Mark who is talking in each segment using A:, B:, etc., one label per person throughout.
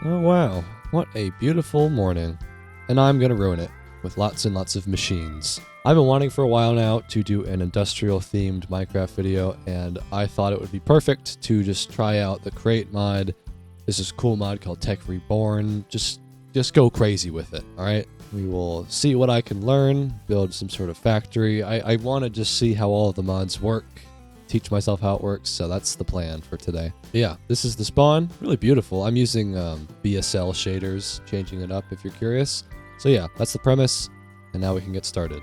A: Oh wow, what a beautiful morning. And I'm gonna ruin it with lots and lots of machines. I've been wanting for a while now to do an industrial themed Minecraft video, and I thought it would be perfect to just try out the Create mod. This is a cool mod called Tech Reborn. Just go crazy with it, alright? We will see what I can learn, build some sort of factory. I want to just see how all of the mods work, teach myself how it works, so that's the plan for today. But yeah, this is the spawn. Really beautiful. I'm using BSL shaders, changing it up if you're curious. So yeah, that's the premise, and now we can get started.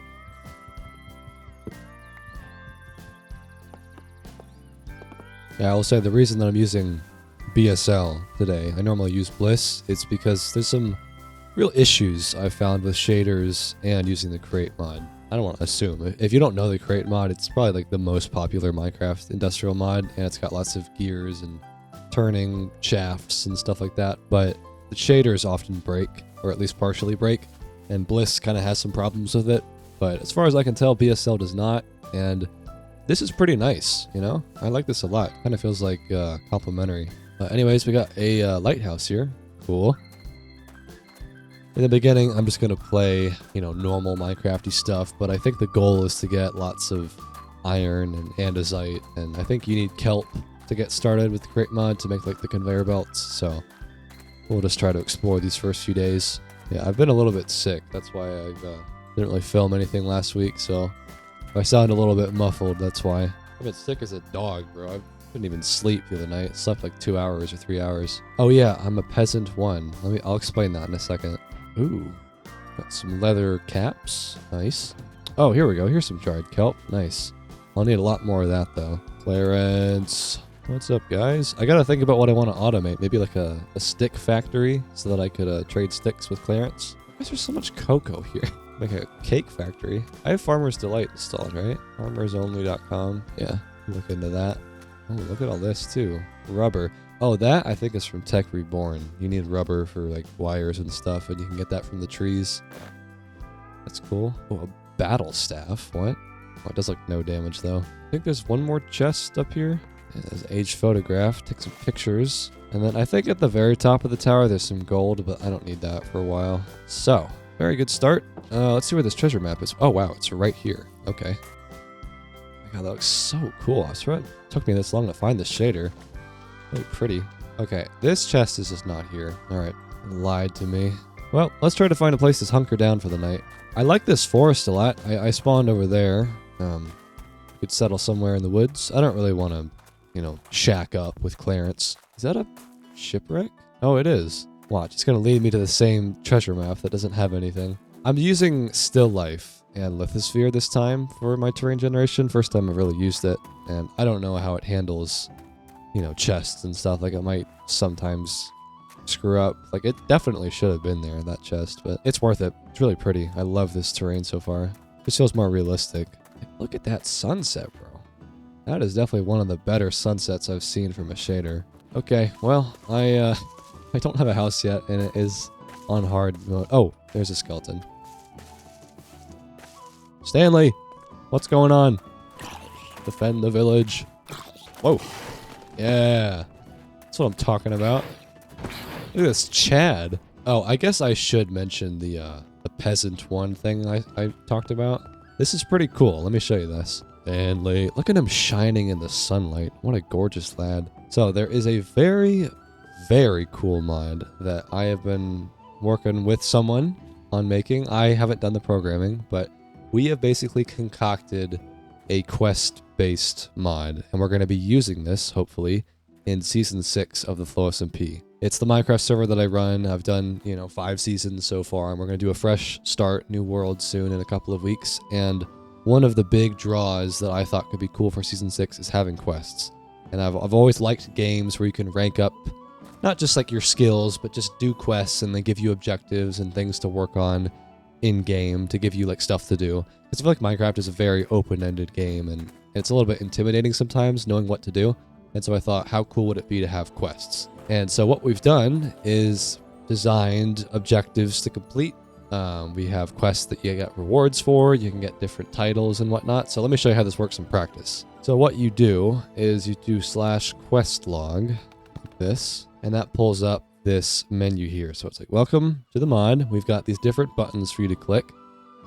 A: Yeah, I will say the reason that I'm using BSL today, I normally use Bliss, it's because there's some real issues I've found with shaders and using the Create mod. I don't want to assume. If you don't know the Create mod, it's probably like the most popular Minecraft industrial mod, and it's got lots of gears and turning shafts and stuff like that, but the shaders often break, or at least partially break, and Bliss kind of has some problems with it, but as far as I can tell, BSL does not, and this is pretty nice, you know? I like this a lot. Kind of feels like complimentary. Anyways, we got a lighthouse here. Cool. In the beginning, I'm just going to play, you know, normal Minecrafty stuff, but I think the goal is to get lots of iron and andesite, and I think you need kelp to get started with the Create mod to make, like, the conveyor belts, so we'll just try to explore these first few days. Yeah, I've been a little bit sick. That's why I didn't really film anything last week, so if I sound a little bit muffled, that's why. I've been sick as a dog, bro. I couldn't even sleep the other night. Slept like 2 hours or 3 hours. Oh yeah, I'm a peasant 1. I'll explain that in a second. Ooh, got some leather caps. Nice. Oh, here we go. Here's some charred kelp. Nice. I'll need a lot more of that though. Clarence. What's up, guys? I gotta think about what I want to automate. Maybe like a stick factory so that I could trade sticks with Clarence. Why is there so much cocoa here? Like a cake factory. I have Farmer's Delight installed, right? Farmersonly.com. Yeah, look into that. Oh, look at all this too. Rubber. Oh, that I think is from Tech Reborn. You need rubber for like wires and stuff, and you can get that from the trees. That's cool. Oh, a battle staff. What? Oh, it does like no damage though. I think there's one more chest up here. Yeah, there's an age photograph. Take some pictures. And then I think at the very top of the tower there's some gold, but I don't need that for a while. So, very good start. Let's see where this treasure map is. Oh wow, it's right here. Okay. Oh my god, that looks so cool. I swear it took me this long to find this shader. Really pretty. Okay, this chest is just not here. Alright, lied to me. Well, let's try to find a place to hunker down for the night. I like this forest a lot. I spawned over there. Could settle somewhere in the woods. I don't really want to, you know, shack up with Clarence. Is that a shipwreck? Oh, it is. Watch, it's going to lead me to the same treasure map that doesn't have anything. I'm using still life and lithosphere this time for my terrain generation. First time I've really used it, and I don't know how it handles, you know, chests and stuff. Like, it might sometimes screw up. Like, it definitely should have been there, that chest, but it's worth it. It's really pretty. I love this terrain so far. It feels more realistic. Like, look at that sunset, bro. That is definitely one of the better sunsets I've seen from a shader. Okay, well, I don't have a house yet, and it is on hard mode. Oh, there's a skeleton. Stanley! What's going on? Defend the village. Whoa. Yeah. That's what I'm talking about. Look at this Chad. Oh, I guess I should mention the peasant 1 thing I talked about. This is pretty cool. Let me show you this. Stanley. Look at him shining in the sunlight. What a gorgeous lad. So there is a very, very cool mod that I have been working with someone on making. I haven't done the programming, but we have basically concocted a quest-based mod, and we're going to be using this, hopefully, in Season 6 of the FlowSMP. It's the Minecraft server that I run. I've done, you know, 5 seasons so far, and we're going to do a fresh start, new world soon in a couple of weeks, and one of the big draws that I thought could be cool for Season 6 is having quests. And I've always liked games where you can rank up not just like your skills, but just do quests and they give you objectives and things to work on in-game to give you like stuff to do. Because I feel like Minecraft is a very open-ended game and it's a little bit intimidating sometimes knowing what to do. And so I thought, how cool would it be to have quests? And so what we've done is designed objectives to complete. We have quests that you get rewards for. You can get different titles and whatnot. So let me show you how this works in practice. So what you do is you do /questlog, like this, and that pulls up this menu here. So it's like, welcome to the mod. We've got these different buttons for you to click.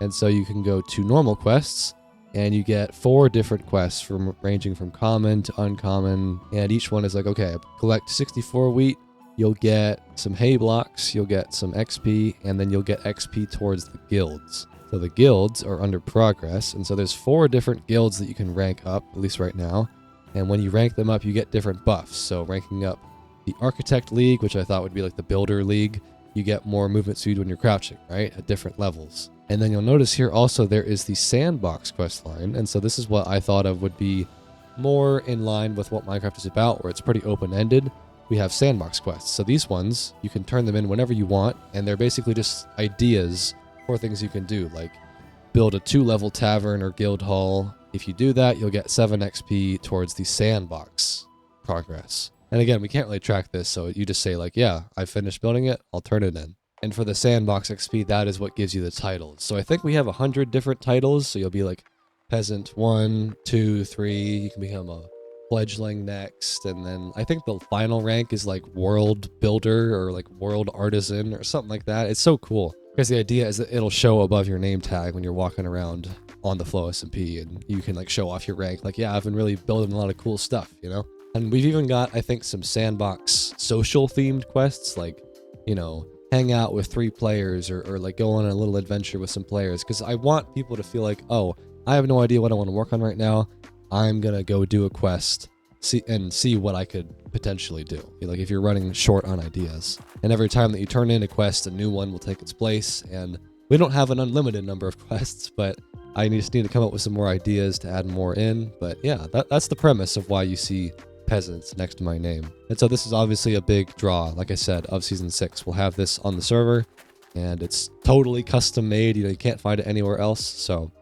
A: And so you can go to normal quests, and you get 4 different quests ranging from common to uncommon. And each one is like, okay, collect 64 wheat. You'll get some hay blocks, you'll get some XP, and then you'll get XP towards the guilds. So the guilds are under progress, and so there's 4 different guilds that you can rank up, at least right now. And when you rank them up, you get different buffs. So ranking up the Architect League, which I thought would be like the Builder League, you get more movement speed when you're crouching, right? At different levels. And then you'll notice here also there is the Sandbox quest line, and so this is what I thought of would be more in line with what Minecraft is about, where it's pretty open-ended. We have sandbox quests. So these ones, you can turn them in whenever you want, and they're basically just ideas for things you can do, like build a 2-level tavern or guild hall. If you do that, you'll get 7 XP towards the sandbox progress. And again, we can't really track this, so you just say like, yeah, I finished building it, I'll turn it in. And for the sandbox XP, that is what gives you the titles. So I think we have 100 different titles, so you'll be like Peasant 1, 2, 3, you can become a Fledgling next, and then I think the final rank is like World Builder or like World Artisan or something like that. It's so cool because the idea is that it'll show above your name tag when you're walking around on the Flow SMP, and you can like show off your rank. Like, yeah, I've been really building a lot of cool stuff, you know? And we've even got, I think, some sandbox social themed quests, like, you know, hang out with 3 players or like go on a little adventure with some players, because I want people to feel like, oh, I have no idea what I want to work on right now. I'm going to go do a quest see what I could potentially do. Like if you're running short on ideas. And every time that you turn in a quest, a new one will take its place. And we don't have an unlimited number of quests, but I just need to come up with some more ideas to add more in. But yeah, that's the premise of why you see peasants next to my name. And so this is obviously a big draw, like I said, of Season 6. We'll have this on the server, and it's totally custom made. You know, you can't find it anywhere else. So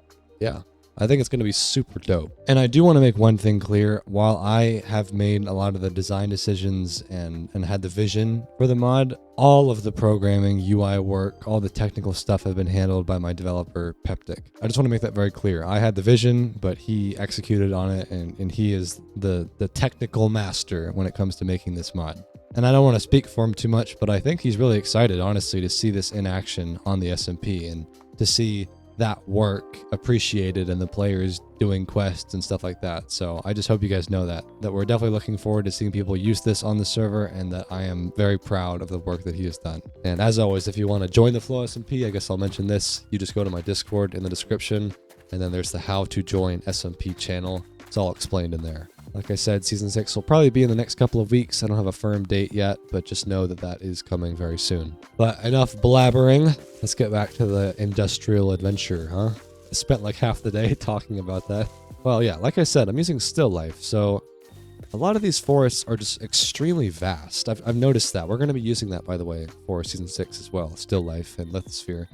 A: yeah, I think it's going to be super dope. And I do want to make one thing clear. While I have made a lot of the design decisions and had the vision for the mod, all of the programming, UI work, all the technical stuff have been handled by my developer, Peptic. I just want to make that very clear. I had the vision, but he executed on it, and he is the technical master when it comes to making this mod. And I don't want to speak for him too much, but I think he's really excited, honestly, to see this in action on the SMP and to see that work appreciated and the players doing quests and stuff like that. So I just hope you guys know that we're definitely looking forward to seeing people use this on the server, and that I am very proud of the work that he has done. And as always, if you want to join the Flow SMP, I guess I'll mention this. You just go to my Discord in the description, and then there's the how to join SMP channel. It's all explained in there. Like I said, Season 6 will probably be in the next couple of weeks. I don't have a firm date yet, but just know that that is coming very soon. But enough blabbering. Let's get back to the industrial adventure, huh? I spent like half the day talking about that. Well, yeah, like I said, I'm using still life, so a lot of these forests are just extremely vast. I've noticed that. We're going to be using that, by the way, for Season 6 as well, still life and lithosphere.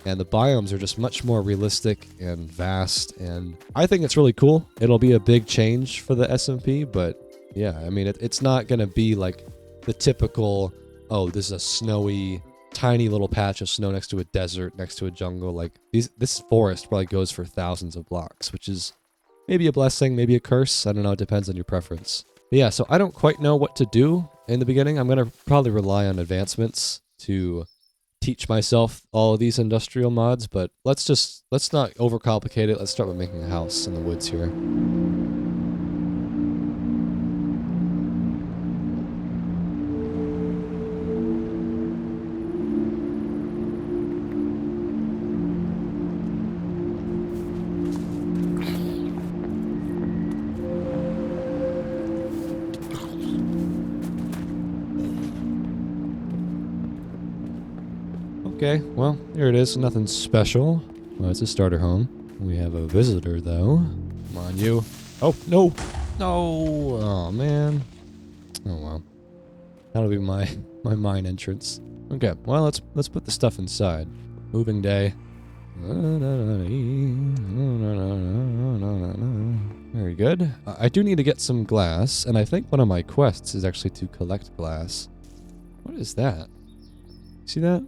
A: And the biomes are just much more realistic and vast, and I think it's really cool. It'll be a big change for the SMP, but yeah, I mean, it's not going to be like the typical, oh, this is a snowy, tiny little patch of snow next to a desert, next to a jungle. Like, this forest probably goes for thousands of blocks, which is maybe a blessing, maybe a curse. I don't know, it depends on your preference. But yeah, so I don't quite know what to do in the beginning. I'm going to probably rely on advancements to teach myself all of these industrial mods, but let's not overcomplicate it. Let's start with making a house in the woods here. Okay, well, here it is. Nothing special. Well, it's a starter home. We have a visitor, though. Come on, you. Oh, no! No! Oh, man. Oh, well. That'll be my mine entrance. Okay, well, let's put the stuff inside. Moving day. Very good. I do need to get some glass, and I think one of my quests is actually to collect glass. What is that? See that?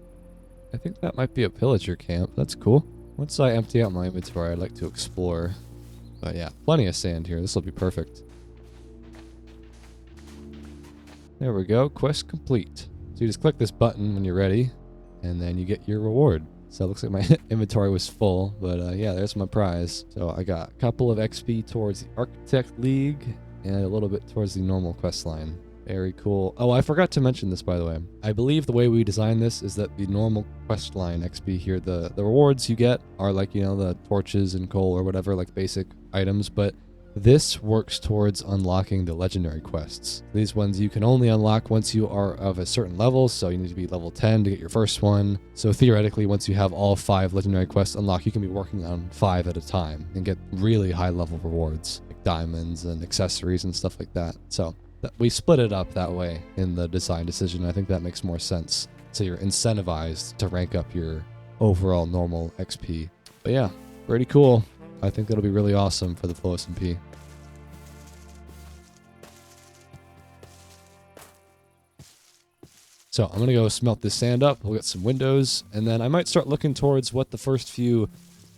A: I think that might be a pillager camp. That's cool. Once I empty out my inventory, I'd like to explore. But yeah, plenty of sand here. This will be perfect. There we go. Quest complete. So you just click this button when you're ready, and then you get your reward. So it looks like my inventory was full, but yeah, there's my prize. So I got a couple of XP towards the Architect League and a little bit towards the normal quest line. Very cool. Oh, I forgot to mention this, by the way. I believe the way we designed this is that the normal quest line XP here, the rewards you get are like, you know, the torches and coal or whatever, like basic items, but this works towards unlocking the legendary quests. These ones you can only unlock once you are of a certain level, so you need to be level 10 to get your first one. So theoretically, once you have all 5 legendary quests unlocked, you can be working on 5 at a time and get really high level rewards, like diamonds and accessories and stuff like that. So we split it up that way in the design decision. I think that makes more sense. So you're incentivized to rank up your overall normal XP. But yeah, pretty cool. I think that'll be really awesome for the Flow SMP. So I'm going to go smelt this sand up. We'll get some windows, and then I might start looking towards what the first few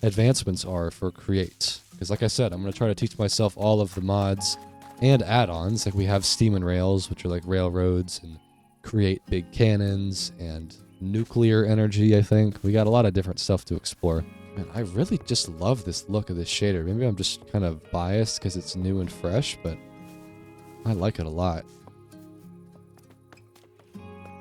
A: advancements are for Create. Because like I said, I'm going to try to teach myself all of the mods and add-ons. Like we have Steam and Rails, which are like railroads, and Create big cannons, and nuclear energy, I think. We got a lot of different stuff to explore. Man, I really just love this look of this shader. Maybe I'm just kind of biased because it's new and fresh, but I like it a lot.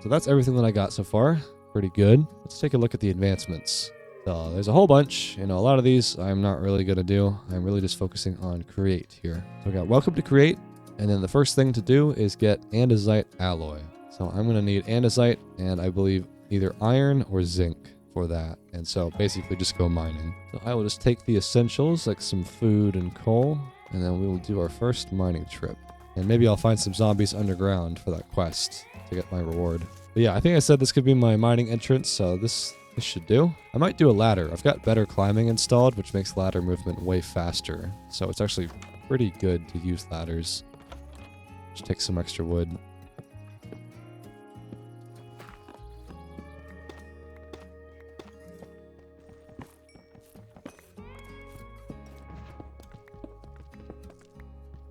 A: So that's everything that I got so far. Pretty good. Let's take a look at the advancements. So there's a whole bunch. You know, a lot of these I'm not really going to do. I'm really just focusing on Create here. So I got Welcome to Create, and then the first thing to do is get andesite alloy. So I'm going to need andesite and I believe either iron or zinc for that. And so basically just go mining. So I will just take the essentials like some food and coal, and then we will do our first mining trip. And maybe I'll find some zombies underground for that quest to get my reward. But yeah, I think I said this could be my mining entrance, so this should do. I might do a ladder. I've got better climbing installed, which makes ladder movement way faster. So it's actually pretty good to use ladders. Just take some extra wood.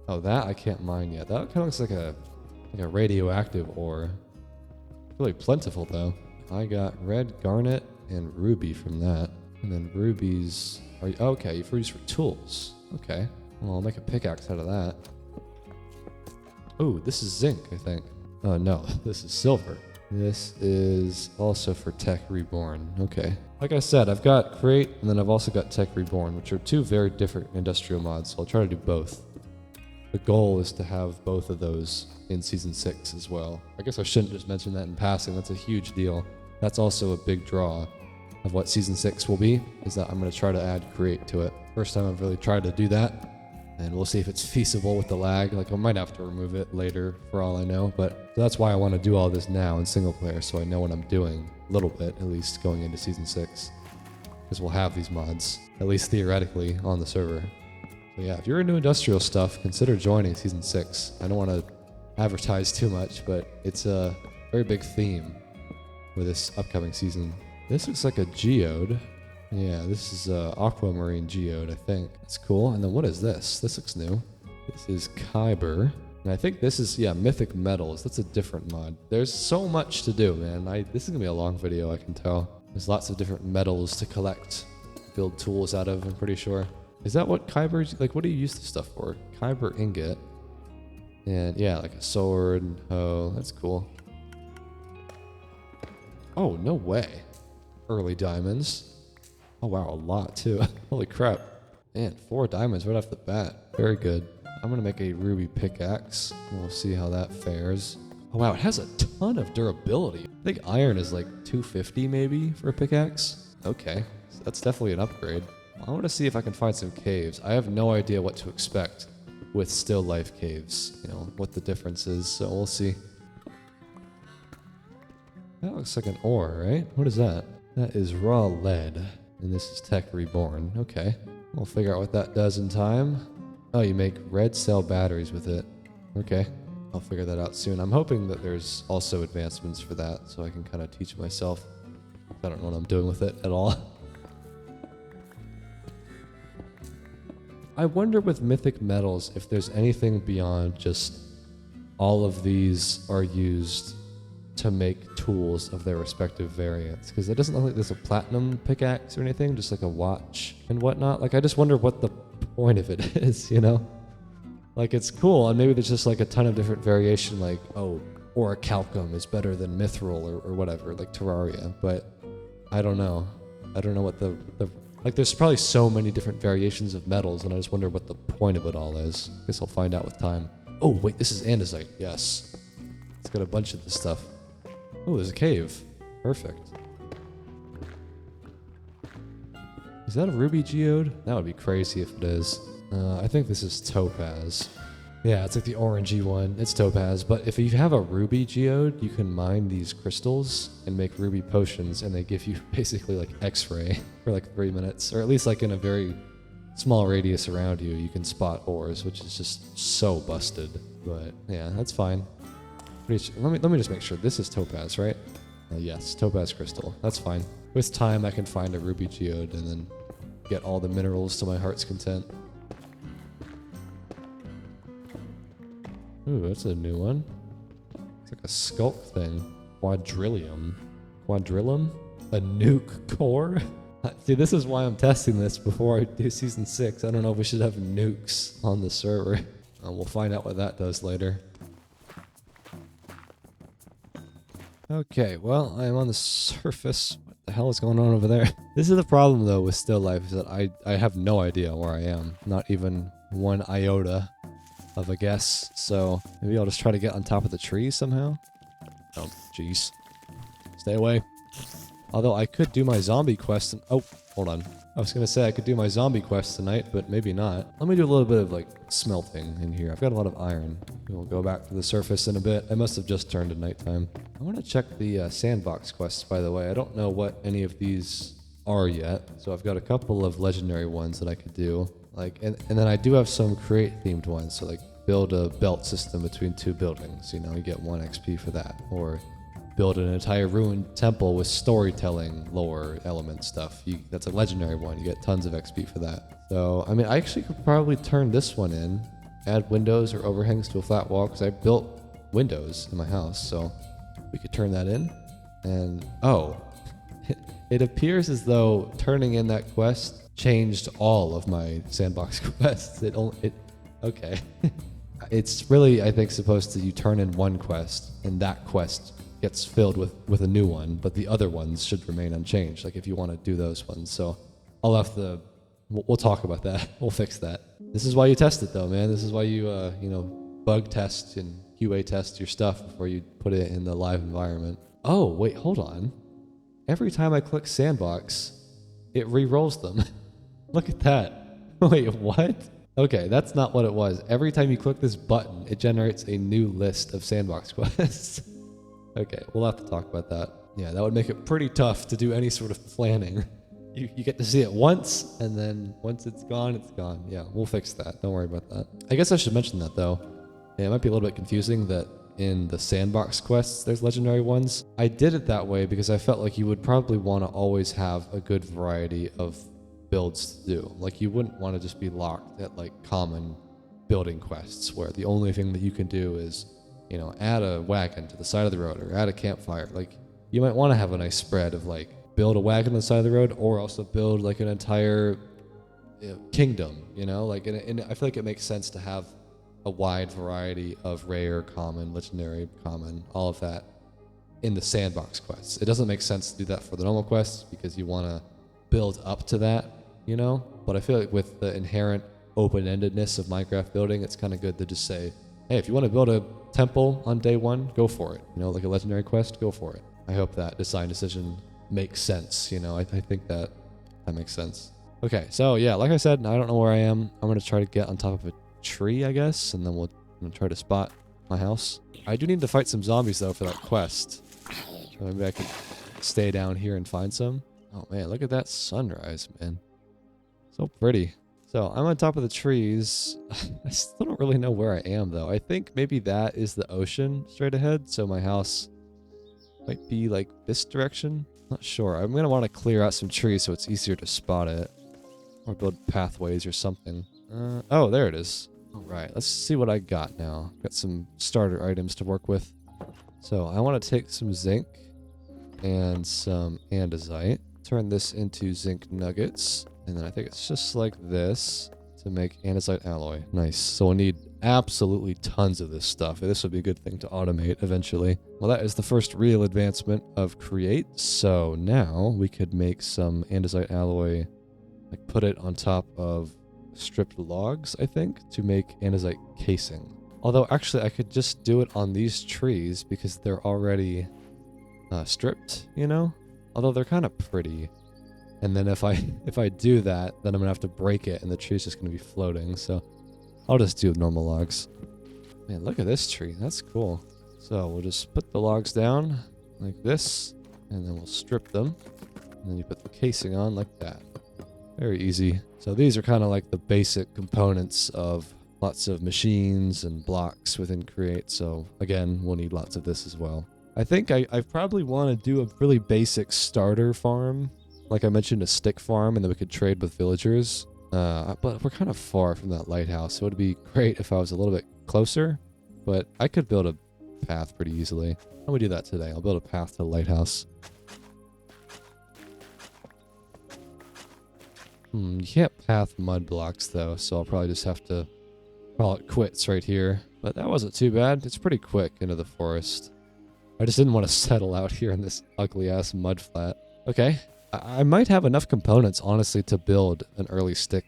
A: Oh, that I can't mine yet. That kind of looks like a radioactive ore. Really plentiful though. I got red garnet and ruby from that. And then rubies are okay, you've used for tools. Okay. Well, I'll make a pickaxe out of that. Oh, this is zinc, I think. Oh no, this is silver. This is also for Tech Reborn. Okay. Like I said, I've got Create and then I've also got Tech Reborn, which are two very different industrial mods, so I'll try to do both. The goal is to have both of those in Season 6 as well. I guess I shouldn't just mention that in passing. That's a huge deal. That's also a big draw of what Season 6 will be, is that I'm going to try to add Create to it. First time I've really tried to do that, and we'll see if it's feasible with the lag. Like, I might have to remove it later for all I know, but that's why I want to do all this now in single player, so I know what I'm doing, a little bit at least, going into Season 6. Because we'll have these mods, at least theoretically, on the server. So yeah, if you're into industrial stuff, consider joining Season 6. I don't want to advertise too much, but it's a very big theme for this upcoming season. This looks like a geode. Yeah, this is aquamarine geode, I think. That's cool. And then what is this? This looks new. This is Kyber. And I think this is, yeah, mythic metals. That's a different mod. There's so much to do, man. This is going to be a long video, I can tell. There's lots of different metals to collect, build tools out of, I'm pretty sure. Is that what Kyber, like, what do you use this stuff for? Kyber ingot. And yeah, like a sword and hoe. That's cool. Oh, no way. Early diamonds. Oh wow, a lot too. Holy crap. Man, 4 diamonds right off the bat. Very good. I'm gonna make a ruby pickaxe. We'll see how that fares. Oh wow, it has a ton of durability. I think iron is like 250 maybe for a pickaxe. Okay, so that's definitely an upgrade. I want to see if I can find some caves. I have no idea what to expect with still life caves, you know, what the difference is, so we'll see. That looks like an ore, right? What is that? That is raw lead, and this is Tech Reborn. Okay, we'll figure out what that does in time. Oh, you make red cell batteries with it. Okay, I'll figure that out soon. I'm hoping that there's also advancements for that, so I can kind of teach myself. I don't know what I'm doing with it at all. I wonder with mythic metals if there's anything beyond just all of these are used to make tools of their respective variants, because it doesn't look like there's a platinum pickaxe or anything, just like a watch and whatnot. Like, I just wonder what the point of it is, you know? Like, it's cool, and maybe there's just like a ton of different variation, like, oh, orichalcum is better than mithril or whatever, like Terraria, but I don't know. I don't know what the like, there's probably so many different variations of metals, and I just wonder what the point of it all is. Guess I'll find out with time. Oh, wait, this is andesite. Yes. It's got a bunch of this stuff. Oh, there's a cave. Perfect. Is that a ruby geode? That would be crazy if it is. I think this is topaz. Yeah, it's like the orangey one. It's topaz. But if you have a ruby geode, you can mine these crystals and make ruby potions, and they give you basically like X-ray for like 3 minutes, or at least like in a very small radius around you, you can spot ores, which is just so busted. But yeah, that's fine. Let me just make sure. This is topaz, right? Yes, topaz crystal. That's fine. With time, I can find a ruby geode and then get all the minerals to my heart's content. Ooh, that's a new one. It's like a sculk thing. Quadrillium. Quadrillum? A nuke core? See, this is why I'm testing this before I do Season 6. I don't know if we should have nukes on the server. We'll find out what that does later. Okay, well, I am on the surface. What the hell is going on over there? This is the problem, though, with still life, is that I have no idea where I am. Not even one iota of a guess. So maybe I'll just try to get on top of the trees somehow. Oh, jeez. Stay away. Although I could do my zombie quest and... Oh, hold on. I was going to say I could do my zombie quest tonight, but maybe not. Let me do a little bit of, like, smelting in here. I've got a lot of iron. We'll go back to the surface in a bit. I must have just turned to nighttime. I want to check the sandbox quests, by the way. I don't know what any of these are yet. So I've got a couple of legendary ones that I could do. Like, and then I do have some create-themed ones. So, like, build a belt system between 2 buildings. You know, you get 1 XP for that. Or build an entire ruined temple with storytelling, lore, element stuff. That's a legendary one. You get tons of XP for that. So, I mean, I actually could probably turn this one in, add windows or overhangs to a flat wall, because I built windows in my house. So we could turn that in. And, oh, it appears as though turning in that quest changed all of my sandbox quests. Okay. It's really, I think, supposed to, you turn in 1 quest, and that quest gets filled with a new one, but the other ones should remain unchanged, like if you want to do those ones. So I'll have to, we'll talk about that. We'll fix that. This is why you test it, though, man. This is why you, bug test and QA test your stuff before you put it in the live environment. Oh, wait, hold on. Every time I click sandbox, it re-rolls them. Look at that. Wait, what? Okay, that's not what it was. Every time you click this button, it generates a new list of sandbox quests. Okay, we'll have to talk about that. Yeah, that would make it pretty tough to do any sort of planning. You get to see it once, and then once it's gone, it's gone. Yeah, we'll fix that. Don't worry about that. I guess I should mention that, though. Yeah, it might be a little bit confusing that in the sandbox quests, there's legendary ones. I did it that way because I felt like you would probably want to always have a good variety of builds to do. Like, you wouldn't want to just be locked at, like, common building quests where the only thing that you can do is, you know, add a wagon to the side of the road or add a campfire. Like, you might want to have a nice spread of, like, build a wagon on the side of the road, or also build, like, an entire kingdom, you know? Like, and I feel like it makes sense to have a wide variety of rare, common, legendary, common, all of that in the sandbox quests. It doesn't make sense to do that for the normal quests because you want to build up to that, you know? But I feel like with the inherent open-endedness of Minecraft building, it's kind of good to just say, hey, if you want to build a temple on day 1, go for it. You know, like a legendary quest, go for it. I hope that design decision makes sense, you know? I think that makes sense. Okay, so yeah, like I said, I don't know where I am. I'm going to try to get on top of a tree, I guess, and then I'm going to try to spot my house. I do need to fight some zombies, though, for that quest. So maybe I can stay down here and find some. Oh, man, look at that sunrise, man. So pretty. So I'm on top of the trees. I still don't really know where I am, though. I think maybe that is the ocean straight ahead, so my house might be, like, this direction. Not sure. I'm going to want to clear out some trees so it's easier to spot it. Or build pathways or something. Oh, there it is. All right, let's see what I got now. Got some starter items to work with. So I want to take some zinc and some andesite, turn this into zinc nuggets, and then I think it's just like this to make andesite alloy. Nice. So we'll need absolutely tons of this stuff. This would be a good thing to automate eventually. Well, that is the first real advancement of create. So now we could make some andesite alloy, like put it on top of stripped logs, I think, to make andesite casing. Although actually I could just do it on these trees because they're already stripped, you know? Although they're kind of pretty. And then if I do that, then I'm gonna have to break it and the tree's just gonna be floating. So I'll just do normal logs. Man, look at this tree. That's cool. So we'll just put the logs down like this, and then we'll strip them. And then you put the casing on like that. Very easy. So these are kind of like the basic components of lots of machines and blocks within Create. So again, we'll need lots of this as well. I think I probably want to do a really basic starter farm. Like I mentioned, a stick farm, and then we could trade with villagers. But we're kind of far from that lighthouse, so it would be great if I was a little bit closer. But I could build a path pretty easily. How do we do that today? I'll build a path to the lighthouse. You can't path mud blocks though, so I'll probably just have to call it quits right here. But that wasn't too bad. It's pretty quick into the forest. I just didn't want to settle out here in this ugly ass mud flat. Okay. I might have enough components, honestly, to build an early stick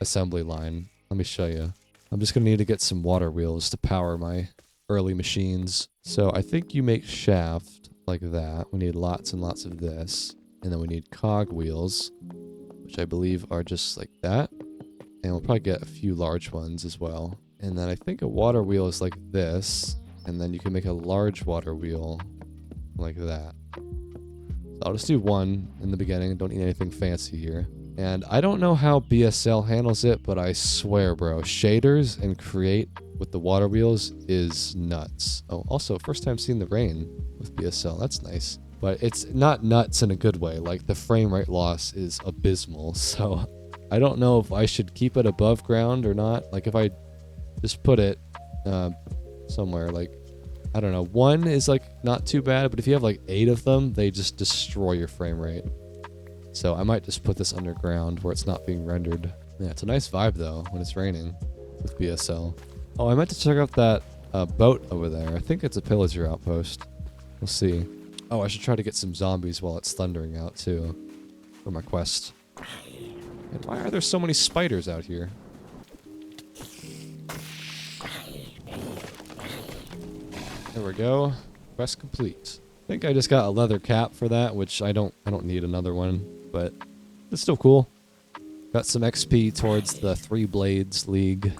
A: assembly line. Let me show you. I'm just going to need to get some water wheels to power my early machines. So I think you make shaft like that. We need lots and lots of this. And then we need cog wheels, which I believe are just like that. And we'll probably get a few large ones as well. And then I think a water wheel is like this. And then you can make a large water wheel like that. I'll just do one in the beginning. Don't need anything fancy here. And I don't know how BSL handles it, but I swear, bro, shaders and create with the water wheels is nuts. Oh, also, first time seeing the rain with BSL. That's nice. But it's not nuts in a good way. Like, the frame rate loss is abysmal. So I don't know if I should keep it above ground or not. Like, if I just put it somewhere, like, I don't know, 1 is like not too bad, but if you have like 8 of them, they just destroy your frame rate. So I might just put this underground where it's not being rendered. Yeah, it's a nice vibe though when it's raining with BSL. Oh, I meant to check out that boat over there. I think it's a pillager outpost. We'll see. Oh, I should try to get some zombies while it's thundering out too for my quest. And why are there so many spiders out here? There we go. Quest complete. I think I just got a leather cap for that, which I don't need another one, but it's still cool. Got some XP towards the 3 Blades League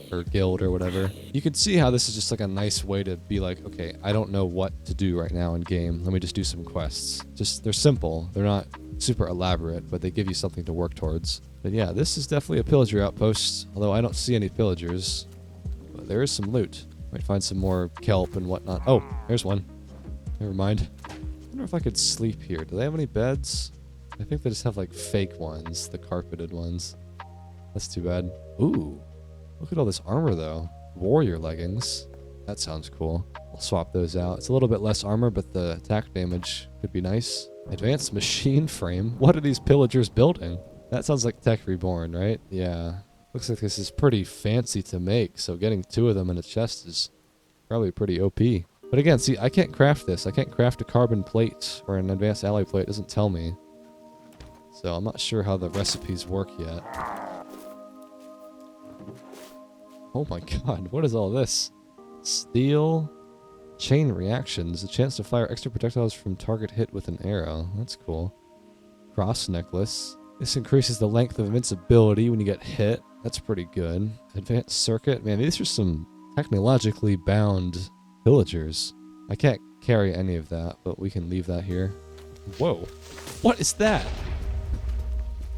A: or guild or whatever. You can see how this is just like a nice way to be like, okay, I don't know what to do right now in game. Let me just do some quests. Just, they're simple. They're not super elaborate, but they give you something to work towards. But yeah, this is definitely a pillager outpost, although I don't see any pillagers. But there is some loot. Might find some more kelp and whatnot. Oh, there's one. Never mind. I wonder if I could sleep here. Do they have any beds? I think they just have like fake ones, the carpeted ones. That's too bad. Ooh, look at all this armor though. Warrior leggings. That sounds cool. I'll swap those out. It's a little bit less armor, but the attack damage could be nice. Advanced machine frame. What are these pillagers building? That sounds like Tech Reborn, right? Yeah. Looks like this is pretty fancy to make, so getting 2 of them in a chest is probably pretty OP. But again, see, I can't craft this. I can't craft a carbon plate or an advanced alloy plate. It doesn't tell me. So I'm not sure how the recipes work yet. Oh my god, what is all this? Steel chain reactions. A chance to fire extra projectiles from target hit with an arrow. That's cool. Cross necklace. This increases the length of invincibility when you get hit. That's pretty good. Advanced circuit. Man, these are some technologically bound villagers. I can't carry any of that, but we can leave that here. Whoa. What is that?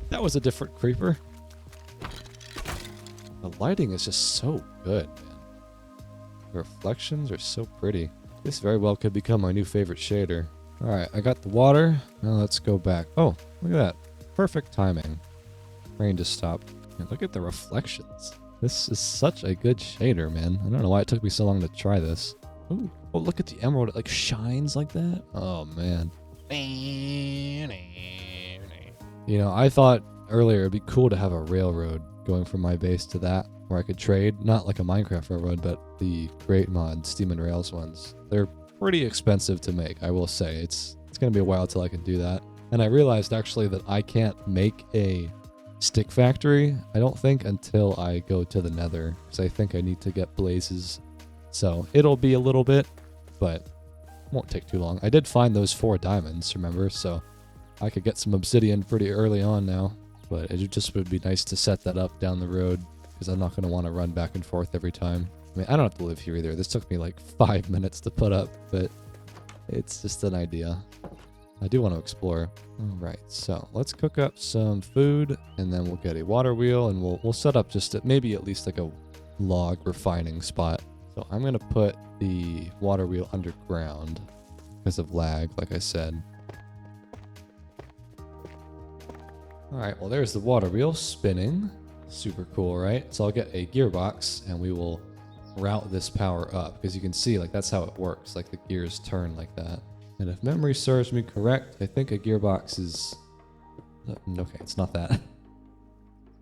A: That was a different creeper. The lighting is just so good, man. The reflections are so pretty. This very well could become my new favorite shader. Alright, I got the water. Now let's go back. Oh, look at that. Perfect timing. Rain just stopped. And look at the reflections. This is such a good shader, man. I don't know why it took me so long to try this. Ooh. Oh, look at the emerald. It like shines like that. Oh, man. You know, I thought earlier it'd be cool to have a railroad going from my base to that where I could trade. Not like a Minecraft railroad, but the Great Mod Steam and Rails ones. They're pretty expensive to make, I will say. It's going to be a while till I can do that. And I realized actually that I can't make a stick factory, I don't think, until I go to the Nether, because I think I need to get blazes. So it'll be a little bit, but won't take too long. I did find those 4 diamonds, remember? So I could get some obsidian pretty early on now, but it just would be nice to set that up down the road, because I'm not going to want to run back and forth every time. I mean, I don't have to live here either. This took me like 5 minutes to put up, but it's just an idea. I do want to explore. All right, so let's cook up some food, and then we'll get a water wheel, and we'll set up just maybe at least like a log refining spot. So I'm going to put the water wheel underground because of lag, like I said. All right, well, there's the water wheel spinning. Super cool, right? So I'll get a gearbox, and we will route this power up, because you can see like that's how it works. Like the gears turn like that. And if memory serves me correct, I think a gearbox is... Okay, it's not that.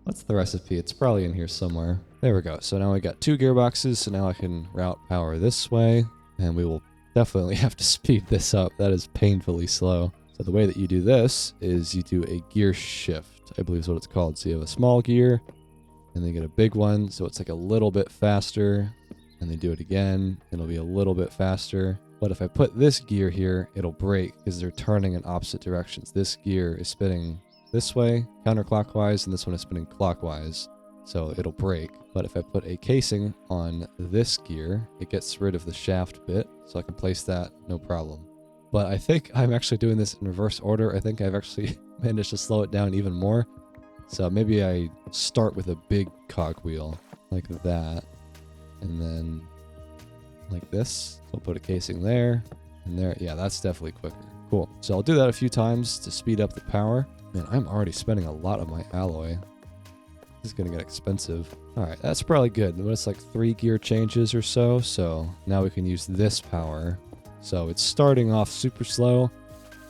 A: What's the recipe? It's probably in here somewhere. There we go. So now we got 2 gearboxes, so now I can route power this way, and we will definitely have to speed this up. That is painfully slow. So the way that you do this is you do a gear shift, I believe is what it's called. So you have a small gear, and then you get a big one, so it's like a little bit faster, and then do it again, it'll be a little bit faster. But if I put this gear here, it'll break because they're turning in opposite directions. This gear is spinning this way, counterclockwise, and this one is spinning clockwise. So it'll break. But if I put a casing on this gear, it gets rid of the shaft bit. So I can place that, no problem. But I think I'm actually doing this in reverse order. I think I've actually managed to slow it down even more. So maybe I start with a big cogwheel like that. And then like this. So I'll put a casing there and there. Yeah, that's definitely quicker. Cool. So I'll do that a few times to speed up the power. Man, I'm already spending a lot of my alloy. This is going to get expensive. All right, that's probably good. It's like 3 gear changes or so. So now we can use this power. So it's starting off super slow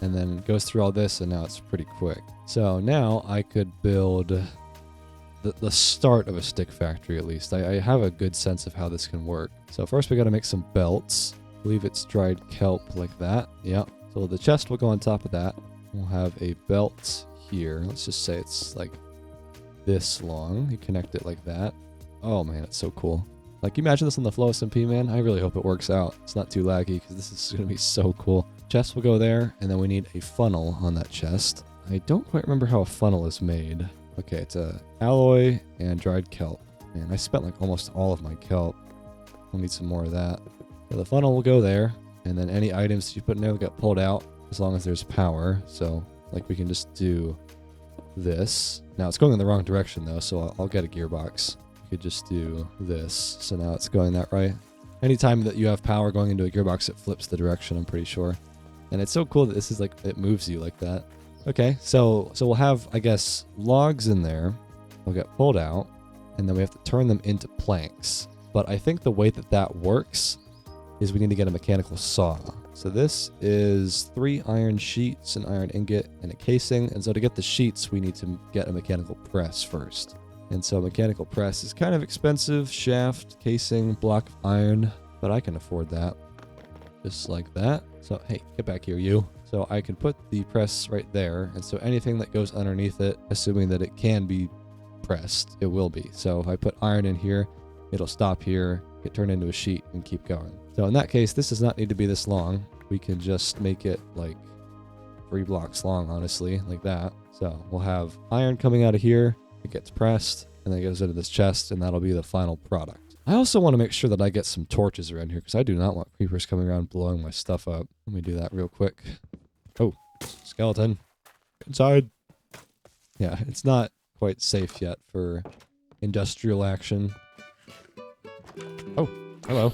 A: and then goes through all this, and now it's pretty quick. So now I could build the start of a stick factory, at least. I have a good sense of how this can work. So first we got to make some belts. I believe it's dried kelp like that. Yep. So the chest will go on top of that. We'll have a belt here. Let's just say it's like this long. You connect it like that. Oh man, it's so cool. Like, you imagine this on the Flow SMP, man? I really hope it works out. It's not too laggy, because this is going to be so cool. Chest will go there, and then we need a funnel on that chest. I don't quite remember how a funnel is made. Okay, it's a alloy and dried kelp. Man, I spent like almost all of my kelp. We'll need some more of that. So the funnel will go there, and then any items you put in there will get pulled out as long as there's power. So, like, we can just do this. Now, it's going in the wrong direction, though, so I'll get a gearbox. You could just do this. So now it's going that right. Anytime that you have power going into a gearbox, it flips the direction, I'm pretty sure. And it's so cool that this is like, it moves you like that. Okay, so we'll have, I guess, logs in there. They'll get pulled out, and then we have to turn them into planks. But I think the way that that works is we need to get a mechanical saw. So this is 3 iron sheets, an iron ingot, and a casing. And so to get the sheets, we need to get a mechanical press first. And so a mechanical press is kind of expensive. Shaft, casing, block of iron, but I can afford that. Just like that. So, hey, get back here, you. So I can put the press right there, and so anything that goes underneath it, assuming that it can be pressed, it will be. So if I put iron in here, it'll stop here, get turned into a sheet, and keep going. So in that case, this does not need to be this long. We can just make it like 3 blocks long, honestly, like that. So we'll have iron coming out of here, it gets pressed, and then it goes into this chest, and that'll be the final product. I also want to make sure that I get some torches around here, because I do not want creepers coming around blowing my stuff up. Let me do that real quick. Oh, skeleton. Inside. Yeah, it's not quite safe yet for industrial action. Oh, hello.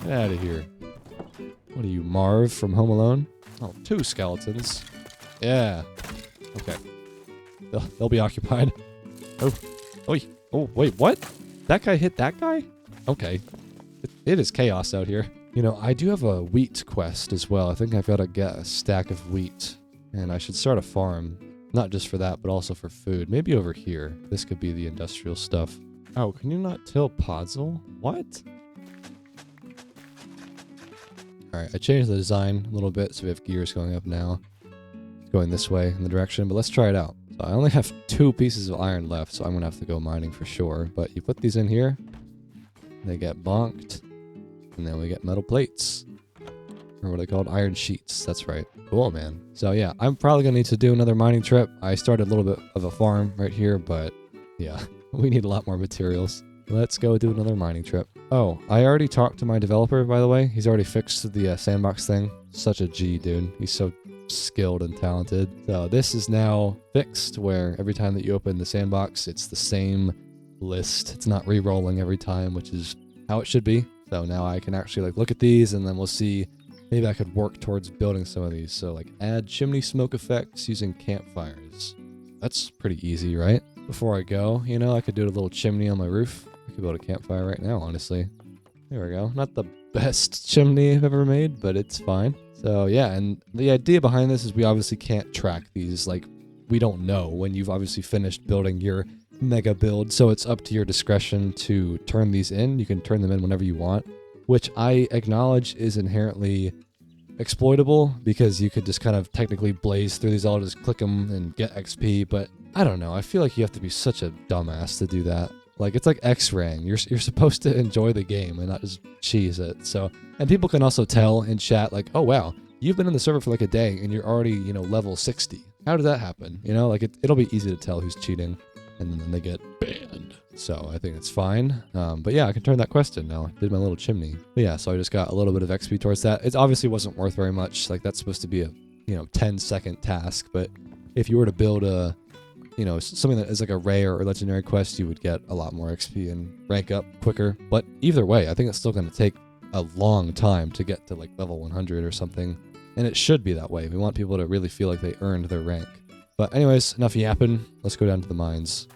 A: Get out of here. What are you, Marv from Home Alone? Oh, 2 skeletons. Yeah. Okay. They'll be occupied. Oh. Oh, wait, what? That guy hit that guy? Okay. it is chaos out here. You know, I do have a wheat quest as well. I think I've got to get a stack of wheat, and I should start a farm. Not just for that, but also for food. Maybe over here. This could be the industrial stuff. Oh, can you not till Podzol? What? Alright, I changed the design a little bit, so we have gears going up now. Going this way in the direction, but let's try it out. So I only have 2 pieces of iron left, so I'm going to have to go mining for sure. But you put these in here, they get bonked, and then we get metal plates. Or what are they called? Iron sheets. That's right. Cool, man. So yeah, I'm probably going to need to do another mining trip. I started a little bit of a farm right here, but yeah, we need a lot more materials. Let's go do another mining trip. Oh, I already talked to my developer, by the way. He's already fixed the sandbox thing. Such a G, dude. He's so skilled and talented. So this is now fixed, where every time that you open the sandbox, it's the same list. It's not re-rolling every time, which is how it should be. So now I can actually like look at these, and then we'll see. Maybe I could work towards building some of these. So like add chimney smoke effects using campfires. That's pretty easy, right? Before I go, you know, I could do a little chimney on my roof. I could build a campfire right now, honestly. There we go. Not the best chimney I've ever made, but it's fine. So yeah, and the idea behind this is we obviously can't track these. Like, we don't know when you've obviously finished building your mega build. So it's up to your discretion to turn these in. You can turn them in whenever you want, which I acknowledge is inherently exploitable, because you could just kind of technically blaze through these all, just click them and get XP. But I don't know. I feel like you have to be such a dumbass to do that. Like, it's like X-raying. You're supposed to enjoy the game and not just cheese it. So, and people can also tell in chat, like, oh wow, you've been in the server for like a day and you're already, you know, level 60. How did that happen? You know, like it'll be easy to tell who's cheating, and then they get banned. So I think it's fine. But yeah, I can turn that quest in now. I did my little chimney. But yeah, so I just got a little bit of XP towards that. It obviously wasn't worth very much. Like, that's supposed to be a, you know, 10-second task. But if you were to build a, you know, something that is like a rare or legendary quest, you would get a lot more XP and rank up quicker. But either way, I think it's still going to take a long time to get to like level 100 or something. And it should be that way. We want people to really feel like they earned their rank. But anyways, enough yapping. Let's go down to the mines.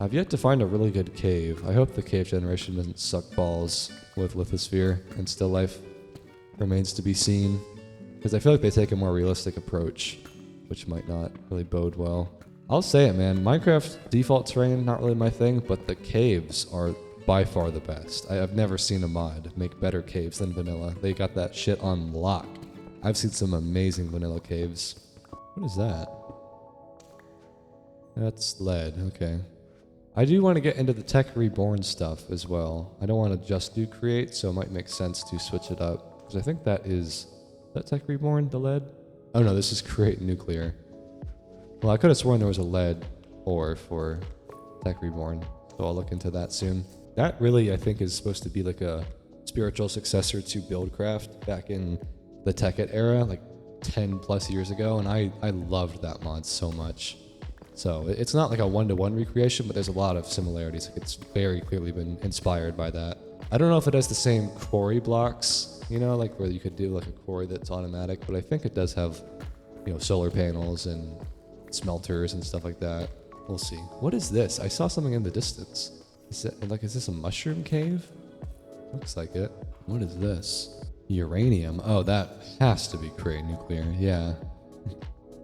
A: I've yet to find a really good cave. I hope the cave generation doesn't suck balls with lithosphere and still life. Remains to be seen. Because I feel like they take a more realistic approach, which might not really bode well. I'll say it, man. Minecraft default terrain, not really my thing, but the caves are by far the best. I've never seen a mod make better caves than vanilla. They got that shit on lock. I've seen some amazing vanilla caves. What is that? That's lead, okay. I do want to get into the tech reborn stuff as well. I don't want to just do create, so it might make sense to switch it up. Because I think that is that tech reborn, the lead? Oh no, this is create nuclear. Well, I could have sworn there was a lead ore for tech reborn, so I'll look into that soon. That really, I think, is supposed to be like a spiritual successor to Buildcraft back in the Tekkit era, like 10 plus years ago, and I loved that mod so much. So it's not like a one-to-one recreation, but there's a lot of similarities. Like, it's very clearly been inspired by that. I don't know if it has the same quarry blocks, you know, like where you could do like a quarry that's automatic, but I think it does have, you know, solar panels and smelters and stuff like that. We'll see. What is this? I saw something in the distance. Is this a mushroom cave? Looks like it. What is this? Uranium. Oh, that has to be create nuclear. Yeah.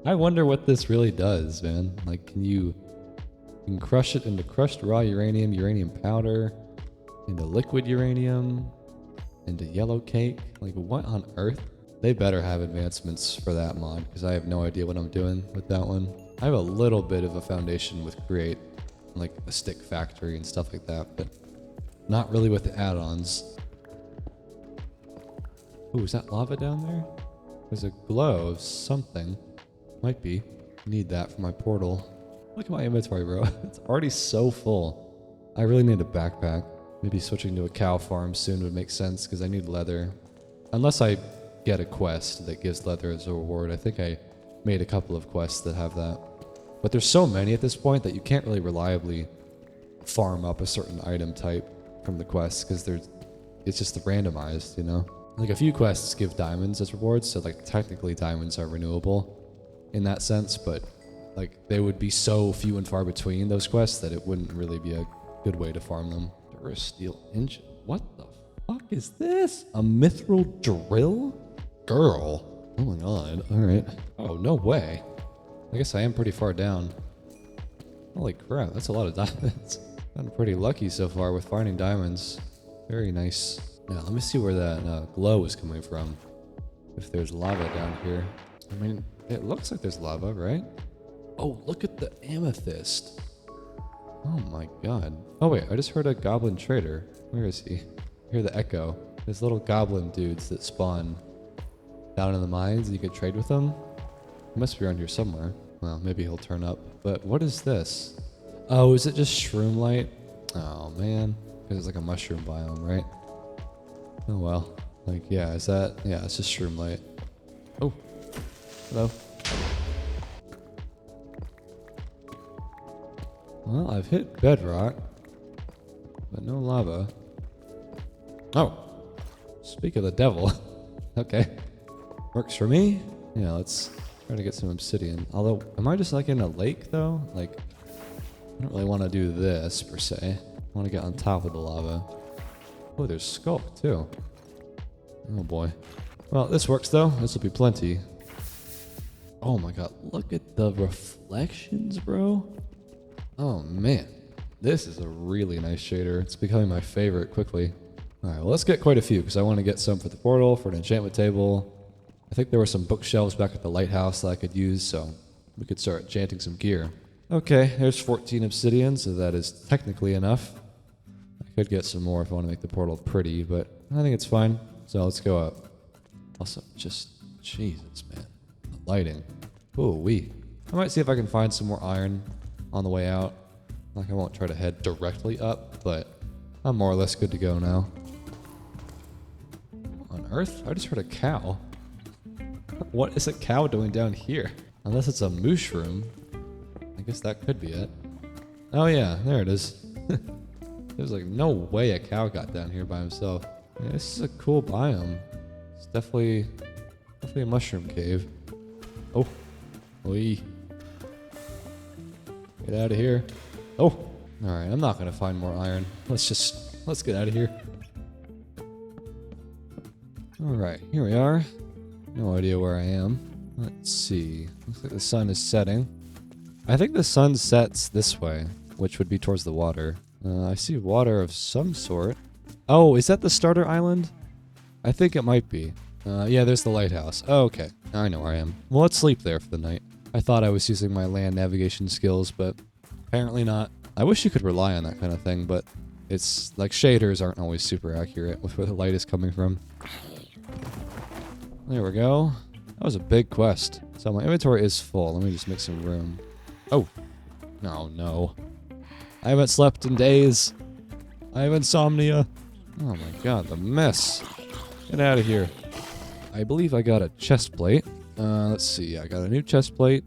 A: I wonder what this really does, man. Like, you can crush it into crushed raw uranium, uranium powder, into liquid uranium, into yellow cake. Like, what on earth? They better have advancements for that mod, because I have no idea what I'm doing with that one. I have a little bit of a foundation with create, like a stick factory and stuff like that, but not really with the add-ons. Ooh, is that lava down there? There's a glow of something. Might be. Need that for my portal. Look at my inventory, bro. It's already so full. I really need a backpack. Maybe switching to a cow farm soon would make sense, because I need leather. Unless I get a quest that gives leather as a reward. I think I made a couple of quests that have that. But there's so many at this point that you can't really reliably farm up a certain item type from the quests, because it's just randomized, you know? Like, a few quests give diamonds as rewards, so like technically diamonds are renewable in that sense, but like they would be so few and far between those quests that it wouldn't really be a good way to farm them. Or a steel engine. What the fuck is this? A mithril drill? Girl. Oh my god. Alright. Oh, no way. I guess I am pretty far down. Holy crap, that's a lot of diamonds. I'm pretty lucky so far with finding diamonds. Very nice. Now, let me see where that glow is coming from. If there's lava down here. I mean, it looks like there's lava, right? Oh, look at the amethyst. Oh my god. Oh wait, I just heard a goblin trader. Where is he? I hear the echo. There's little goblin dudes that spawn down in the mines and you can trade with them. He must be around here somewhere. Well, maybe he'll turn up. But what is this? Oh, is it just shroom light? Oh man. Because it's like a mushroom biome, right? Oh well. Like, yeah, is that... Yeah, it's just shroom light. Oh. Hello. Well, I've hit bedrock, but no lava. Oh, speak of the devil. Okay, works for me. Yeah, let's try to get some obsidian. Although, am I just like in a lake though? Like, I don't really want to do this per se. I want to get on top of the lava. Oh, there's sculk too. Oh boy. Well, this works though. This will be plenty. Oh my god, look at the reflections, bro. Oh man, this is a really nice shader. It's becoming my favorite quickly. Alright, well let's get quite a few because I want to get some for the portal, for an enchantment table. I think there were some bookshelves back at the lighthouse that I could use, so we could start enchanting some gear. Okay, there's 14 obsidian, so that is technically enough. I could get some more if I want to make the portal pretty, but I think it's fine. So let's go up. Also, just, Jesus man, the lighting. Ooh wee. I might see if I can find some more iron on the way out. Like, I won't try to head directly up, but I'm more or less good to go now. On Earth? I just heard a cow. What is a cow doing down here? Unless it's a mushroom. I guess that could be it. Oh yeah, there it is. There's like no way a cow got down here by himself. Yeah, this is a cool biome. It's definitely a mushroom cave. Oh, oi. Get out of here. Oh, all right. I'm not gonna find more iron. Let's get out of here. All right, here we are. No idea where I am. Let's see. Looks like the sun is setting. I think the sun sets this way, which would be towards the water. I see water of some sort. Oh, is that the starter island? I think it might be. Yeah, there's the lighthouse. Oh, okay. I know where I am. Well, let's sleep there for the night. I thought I was using my land navigation skills, but apparently not. I wish you could rely on that kind of thing, but it's like shaders aren't always super accurate with where the light is coming from. There we go. That was a big quest. So my inventory is full. Let me just make some room. Oh. No, no. I haven't slept in days. I have insomnia. Oh my god, the mess. Get out of here. I believe I got a chest plate. Let's see. I got a new chest plate.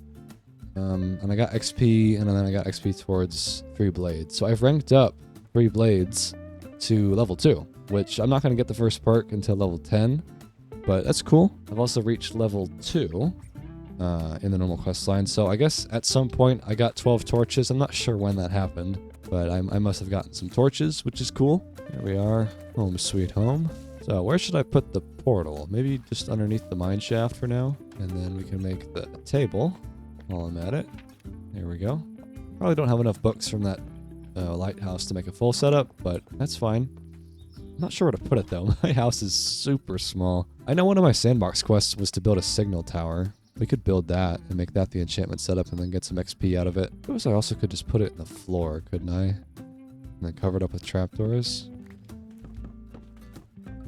A: And I got XP, and then I got XP towards 3 blades. So I've ranked up 3 blades to level 2, which I'm not going to get the first perk until level 10, but that's cool. I've also reached level 2 in the normal quest line, so I guess at some point I got 12 torches. I'm not sure when that happened, but I must have gotten some torches, which is cool. Here we are, home sweet home. So where should I put the portal? Maybe just underneath the mine shaft for now, and then we can make the table while I'm at it. There we go. Probably don't have enough books from that lighthouse to make a full setup, but that's fine. I'm not sure where to put it though. My house is super small. I know one of my sandbox quests was to build a signal tower. We could build that and make that the enchantment setup and then get some XP out of it. I suppose I also could just put it in the floor, couldn't I? And then cover it up with trapdoors.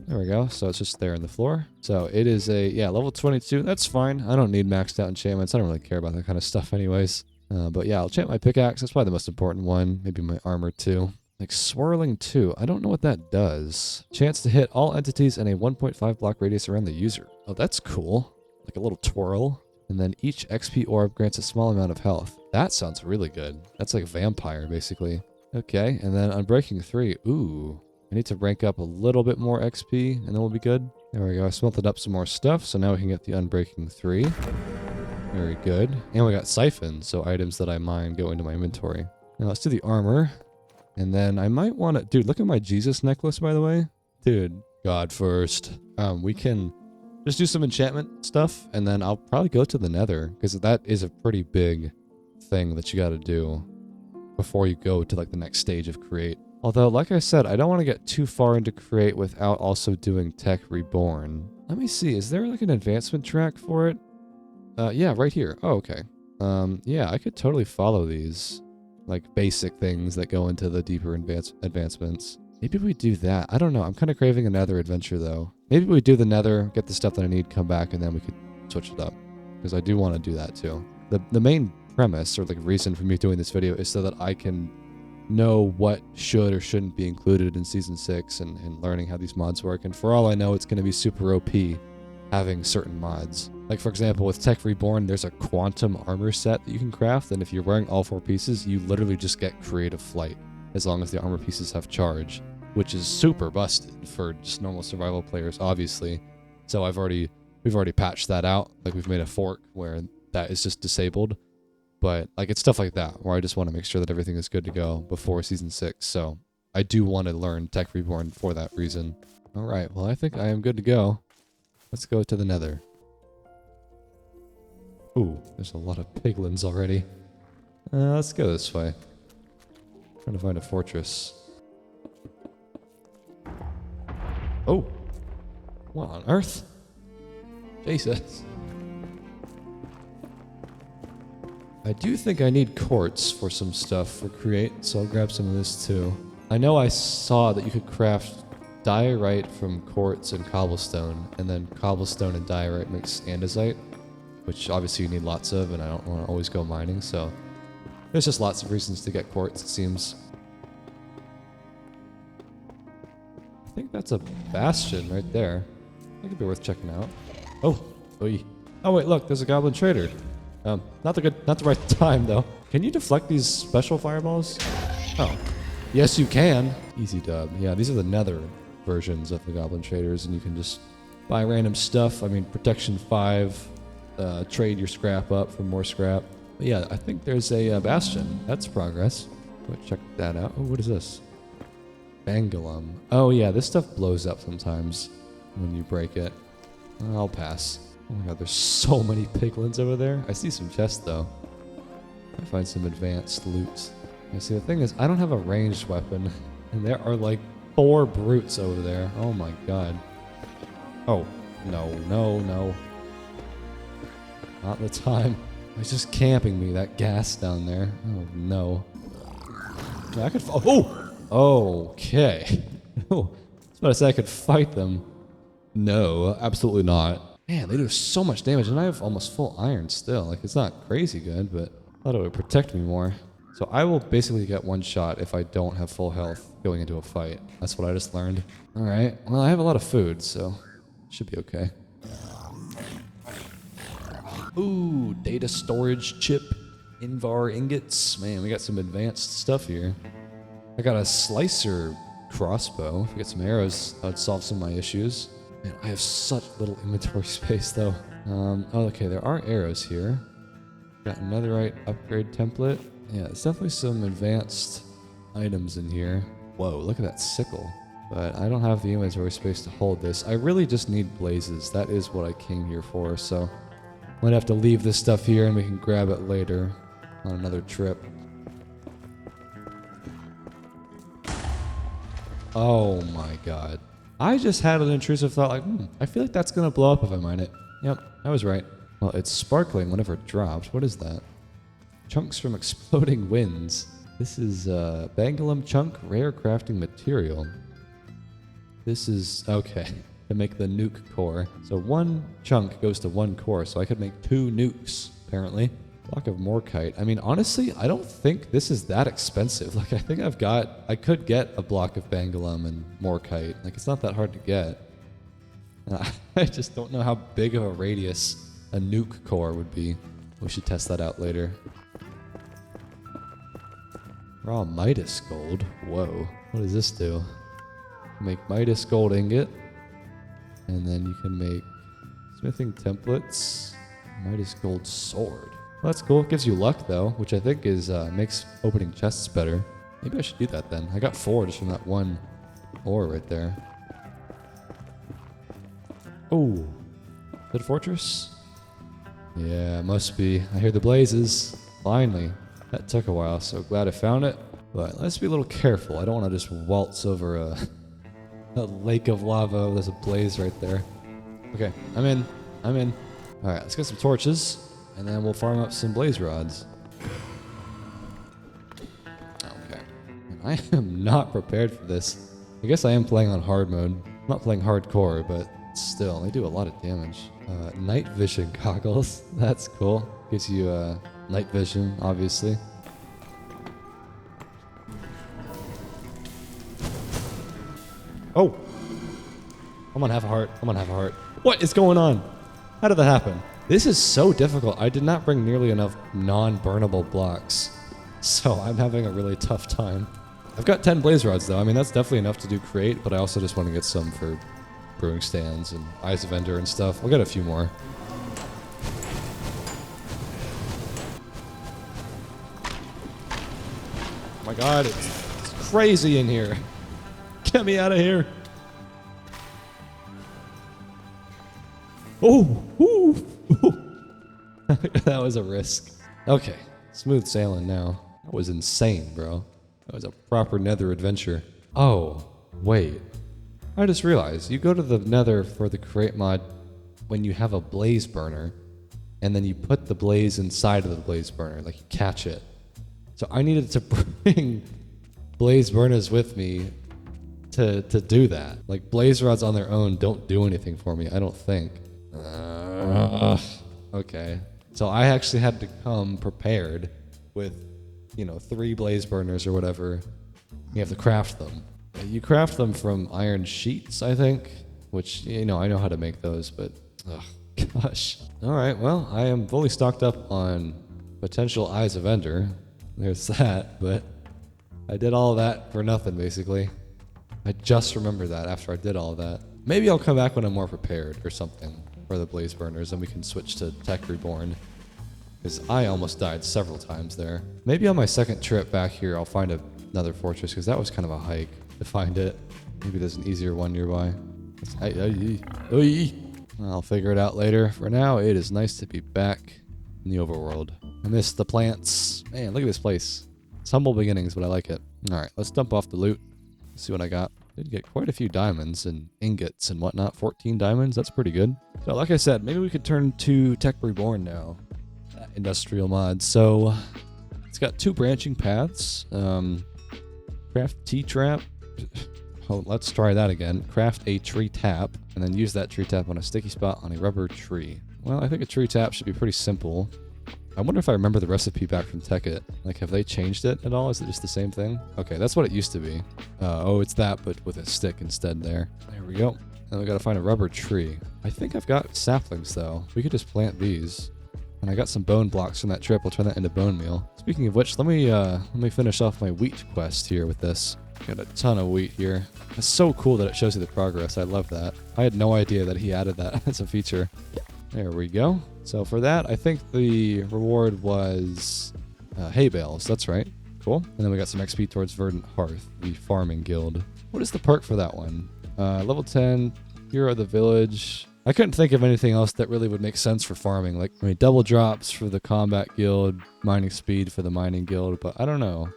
A: There we go. So it's just there in the floor. So it is level 22. That's fine. I don't need maxed out enchantments. I don't really care about that kind of stuff anyways. But yeah, I'll enchant my pickaxe. That's probably the most important one. Maybe my armor too. Like swirling 2. I don't know what that does. Chance to hit all entities in a 1.5 block radius around the user. Oh, that's cool. Like a little twirl. And then each XP orb grants a small amount of health. That sounds really good. That's like a vampire, basically. Okay, and then Unbreaking 3. Ooh. I need to rank up a little bit more XP, and then we'll be good. There we go. I smelted up some more stuff, so now we can get the Unbreaking 3. Very good. And we got Siphon, so items that I mine go into my inventory. Now let's do the armor. And then I might want to... Dude, look at my Jesus necklace, by the way. Dude, God first. We can just do some enchantment stuff, and then I'll probably go to the Nether, because that is a pretty big thing that you got to do before you go to like the next stage of create. Although, like I said, I don't want to get too far into create without also doing tech reborn. Let me see, is there like an advancement track for it? Yeah, right here. Oh, okay. Yeah, I could totally follow these like basic things that go into the deeper advancements. Maybe we do that. I don't know. I'm kind of craving another adventure though. Maybe we do the Nether, get the stuff that I need, come back, and then we could switch it up. Because I do want to do that too. The main premise, or like reason for me doing this video, is so that I can know what should or shouldn't be included in Season 6 and learning how these mods work. And for all I know, it's going to be super OP having certain mods. Like for example, with Tech Reborn, there's a quantum armor set that you can craft, and if you're wearing all 4 pieces, you literally just get creative flight, as long as the armor pieces have charge, which is super busted for just normal survival players, obviously. So we've already patched that out. Like we've made a fork where that is just disabled. But like it's stuff like that where I just want to make sure that everything is good to go before Season 6. So I do want to learn Tech Reborn for that reason. All right, well I think I am good to go. Let's go to the Nether. Ooh, there's a lot of piglins already. Let's go this way. Trying to find a fortress. Oh! What on earth? Jesus. I do think I need quartz for some stuff for create, so I'll grab some of this too. I know I saw that you could craft diorite from quartz and cobblestone, and then cobblestone and diorite makes andesite, which obviously you need lots of, and I don't want to always go mining, so there's just lots of reasons to get quartz, it seems. I think that's a bastion right there. That could be worth checking out. Oh, oy. Oh wait, look, there's a goblin trader. Not the right time though. Can you deflect these special fireballs? Oh, yes you can. Easy dub. Yeah, these are the Nether versions of the goblin traders, and you can just buy random stuff. I mean, protection 5, trade your scrap up for more scrap. But yeah, I think there's a bastion. That's progress. Go check that out. Oh, what is this? Bangulum. Oh yeah, this stuff blows up sometimes when you break it. I'll pass. Oh my god, there's so many piglins over there. I see some chests though. I find some advanced loot. You see, the thing is, I don't have a ranged weapon, and there are like 4 brutes over there. Oh my god. Oh, no, no, no. Not the time. It's just camping me, that gas down there. Oh no. I could. Oh! Okay. Oh, I was about to say I could fight them. No, absolutely not. Man, they do so much damage, and I have almost full iron still. Like, it's not crazy good, but I thought it would protect me more. So I will basically get one shot if I don't have full health going into a fight. That's what I just learned. Alright, well I have a lot of food, so it should be okay. Ooh, data storage chip, Invar ingots. Man, we got some advanced stuff here. I got a slicer crossbow. If we get some arrows, that would solve some of my issues. Man, I have such little inventory space though. Oh, okay, there are arrows here. Got netherite upgrade template. Yeah, there's definitely some advanced items in here. Whoa, look at that sickle. But I don't have the inventory space to hold this. I really just need blazes. That is what I came here for, so I might have to leave this stuff here and we can grab it later on another trip. Oh my god. I just had an intrusive thought like, I feel like that's gonna blow up if I mine it. Yep, I was right. Well, it's sparkling whenever it drops. What is that? Chunks from exploding winds. This is Bangulum chunk rare crafting material. This is, okay, to make the nuke core. So 1 chunk goes to 1 core, so I could make 2 nukes, apparently. Block of morkite. I mean, honestly, I don't think this is that expensive. Like, I think I could get a block of Bangulum and morkite. Like, it's not that hard to get. I just don't know how big of a radius a nuke core would be. We should test that out later. Raw Midas gold. Whoa. What does this do? Make Midas gold ingot. And then you can make smithing templates. Midas gold sword. Well, that's cool. It gives you luck though, which I think is makes opening chests better. Maybe I should do that then. I got 4 just from that one ore right there. Oh, is it a fortress? Yeah, must be. I hear the blazes. Finally. That took a while, so glad I found it. But let's be a little careful. I don't want to just waltz over a lake of lava. There's a blaze right there. Okay, I'm in. I'm in. Alright, let's get some torches, and then we'll farm up some blaze rods. Okay. I am not prepared for this. I guess I am playing on hard mode. I'm not playing hardcore, but still, they do a lot of damage. Night vision goggles. That's cool. Gives you night vision, obviously. Oh! I'm on half a heart. I'm on half a heart. What is going on? How did that happen? This is so difficult. I did not bring nearly enough non-burnable blocks. So I'm having a really tough time. I've got 10 blaze rods though. I mean, that's definitely enough to do create, but I also just want to get some for brewing stands and Eyes of Ender and stuff. We'll get a few more. Oh my god, it's crazy in here. Get me out of here. Oh, ooh, ooh. That was a risk. Okay, smooth sailing now. That was insane, bro. That was a proper Nether adventure. Oh, wait. I just realized, you go to the Nether for the create mod when you have a blaze burner, and then you put the blaze inside of the blaze burner, like you catch it. So I needed to bring blaze burners with me to do that. Like, blaze rods on their own don't do anything for me, I don't think. Okay. So I actually had to come prepared with, you know, 3 blaze burners or whatever. You have to craft them. You craft them from iron sheets, I think, which, you know, I know how to make those, but, gosh. All right, well, I am fully stocked up on potential Eyes of Ender. There's that, but I did all of that for nothing, basically. I just remembered that after I did all of that. Maybe I'll come back when I'm more prepared or something for the blaze burners, and we can switch to Tech Reborn. Because I almost died several times there. Maybe on my second trip back here, I'll find another fortress, because that was kind of a hike to find it. Maybe there's an easier one nearby. I'll figure it out later. For now, it is nice to be back in the overworld. I miss the plants. Man, look at this place. It's humble beginnings, but I like it. Alright, let's dump off the loot. See what I got. Did get quite a few diamonds and ingots and whatnot. 14 diamonds, that's pretty good. So like I said, maybe we could turn to Tech Reborn now. Industrial mod. So it's got 2 branching paths. Craft T-trap. Oh, let's try that again. Craft a tree tap and then use that tree tap on a sticky spot on a rubber tree. Well, I think a tree tap should be pretty simple. I wonder if I remember the recipe back from Tekkit. Like, have they changed it at all? Is it just the same thing? Okay, that's what it used to be. Oh, it's that, but with a stick instead there. There we go. And we gotta find a rubber tree. I think I've got saplings, though. We could just plant these. And I got some bone blocks from that trip. I'll turn that into bone meal. Speaking of which, let me finish off my wheat quest here with this. Got a ton of wheat here. It's so cool that it shows you the progress. I love that. I had no idea that he added that as a feature. There we go. So for that, I think the reward was hay bales. That's right. Cool. And then we got some XP towards Verdant Hearth, the farming guild. What is the perk for that one? Level 10, Hero of the Village. I couldn't think of anything else that really would make sense for farming. Like, I mean, double drops for the combat guild, mining speed for the mining guild, but I don't know.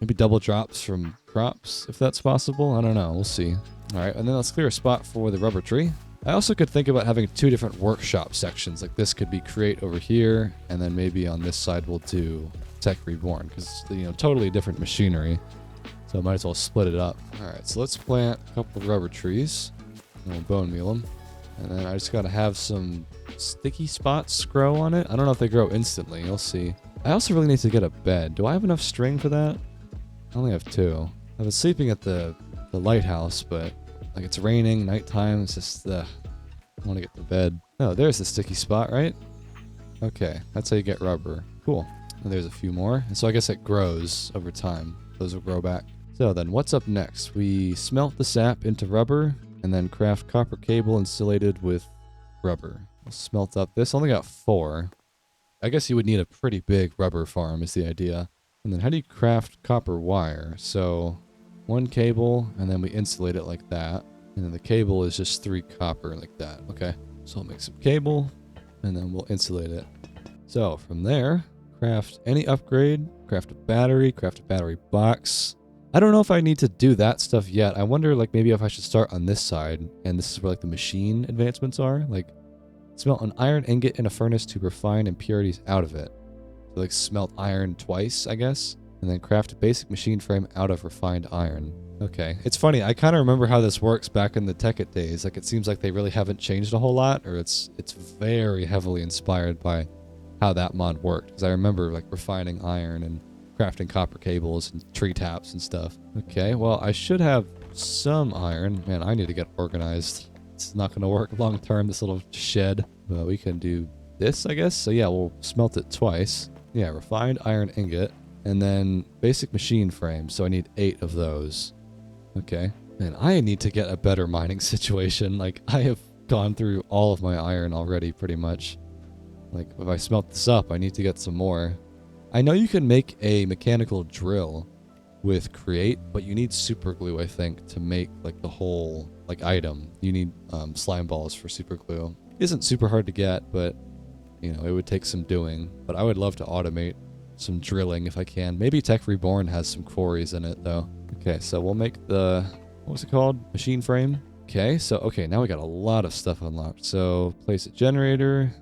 A: Maybe double drops from crops, if that's possible. I don't know. We'll see. All right, and then let's clear a spot for the rubber tree. I also could think about having 2 different workshop sections. Like, this could be create over here, and then maybe on this side we'll do Tech Reborn, because, you know, totally different machinery. So I might as well split it up. All right, so let's plant a couple of rubber trees, and we'll bone meal them. And then I just got to have some sticky spots grow on it. I don't know if they grow instantly. You'll see. I also really need to get a bed. Do I have enough string for that? I only have 2. I was sleeping at the lighthouse, but like, it's raining, nighttime. It's just I want to get to bed. Oh, there's the sticky spot, right? Okay, that's how you get rubber. Cool. And there's a few more. And so I guess it grows over time. Those will grow back. So then what's up next? We smelt the sap into rubber and then craft copper cable insulated with rubber. We'll smelt up this. Only got 4. I guess you would need a pretty big rubber farm is the idea. And then how do you craft copper wire? So 1 cable, and then we insulate it like that. And then the cable is just 3 copper like that. Okay, so I'll make some cable, and then we'll insulate it. So from there, craft any upgrade, craft a battery box. I don't know if I need to do that stuff yet. I wonder, like, maybe if I should start on this side, and this is where, like, the machine advancements are. Like, smelt an iron ingot in a furnace to refine impurities out of it. So, like, smelt iron twice, I guess. And then craft a basic machine frame out of refined iron. Okay. It's funny, I kind of remember how this works back in the Tekkit days. Like, it seems like they really haven't changed a whole lot, or it's very heavily inspired by how that mod worked. Because I remember, like, refining iron and crafting copper cables and tree taps and stuff. Okay, well, I should have some iron. Man, I need to get organized. It's not going to work long term, this little shed. But we can do this, I guess. So yeah, we'll smelt it twice. Yeah, refined iron ingot. And then basic machine frame. So I need 8 of those. Okay. And I need to get a better mining situation. Like, I have gone through all of my iron already, pretty much. Like, if I smelt this up, I need to get some more. I know you can make a mechanical drill with create, but you need super glue, I think, to make, like, the whole, like, item. You need slime balls for super glue. Isn't super hard to get, but, you know, it would take some doing. But I would love to automate some drilling if I can. Maybe Tech Reborn has some quarries in it, though. Okay, so we'll make the, what's it called? Machine frame. Okay, so, okay, now we got a lot of stuff unlocked. So, place a generator.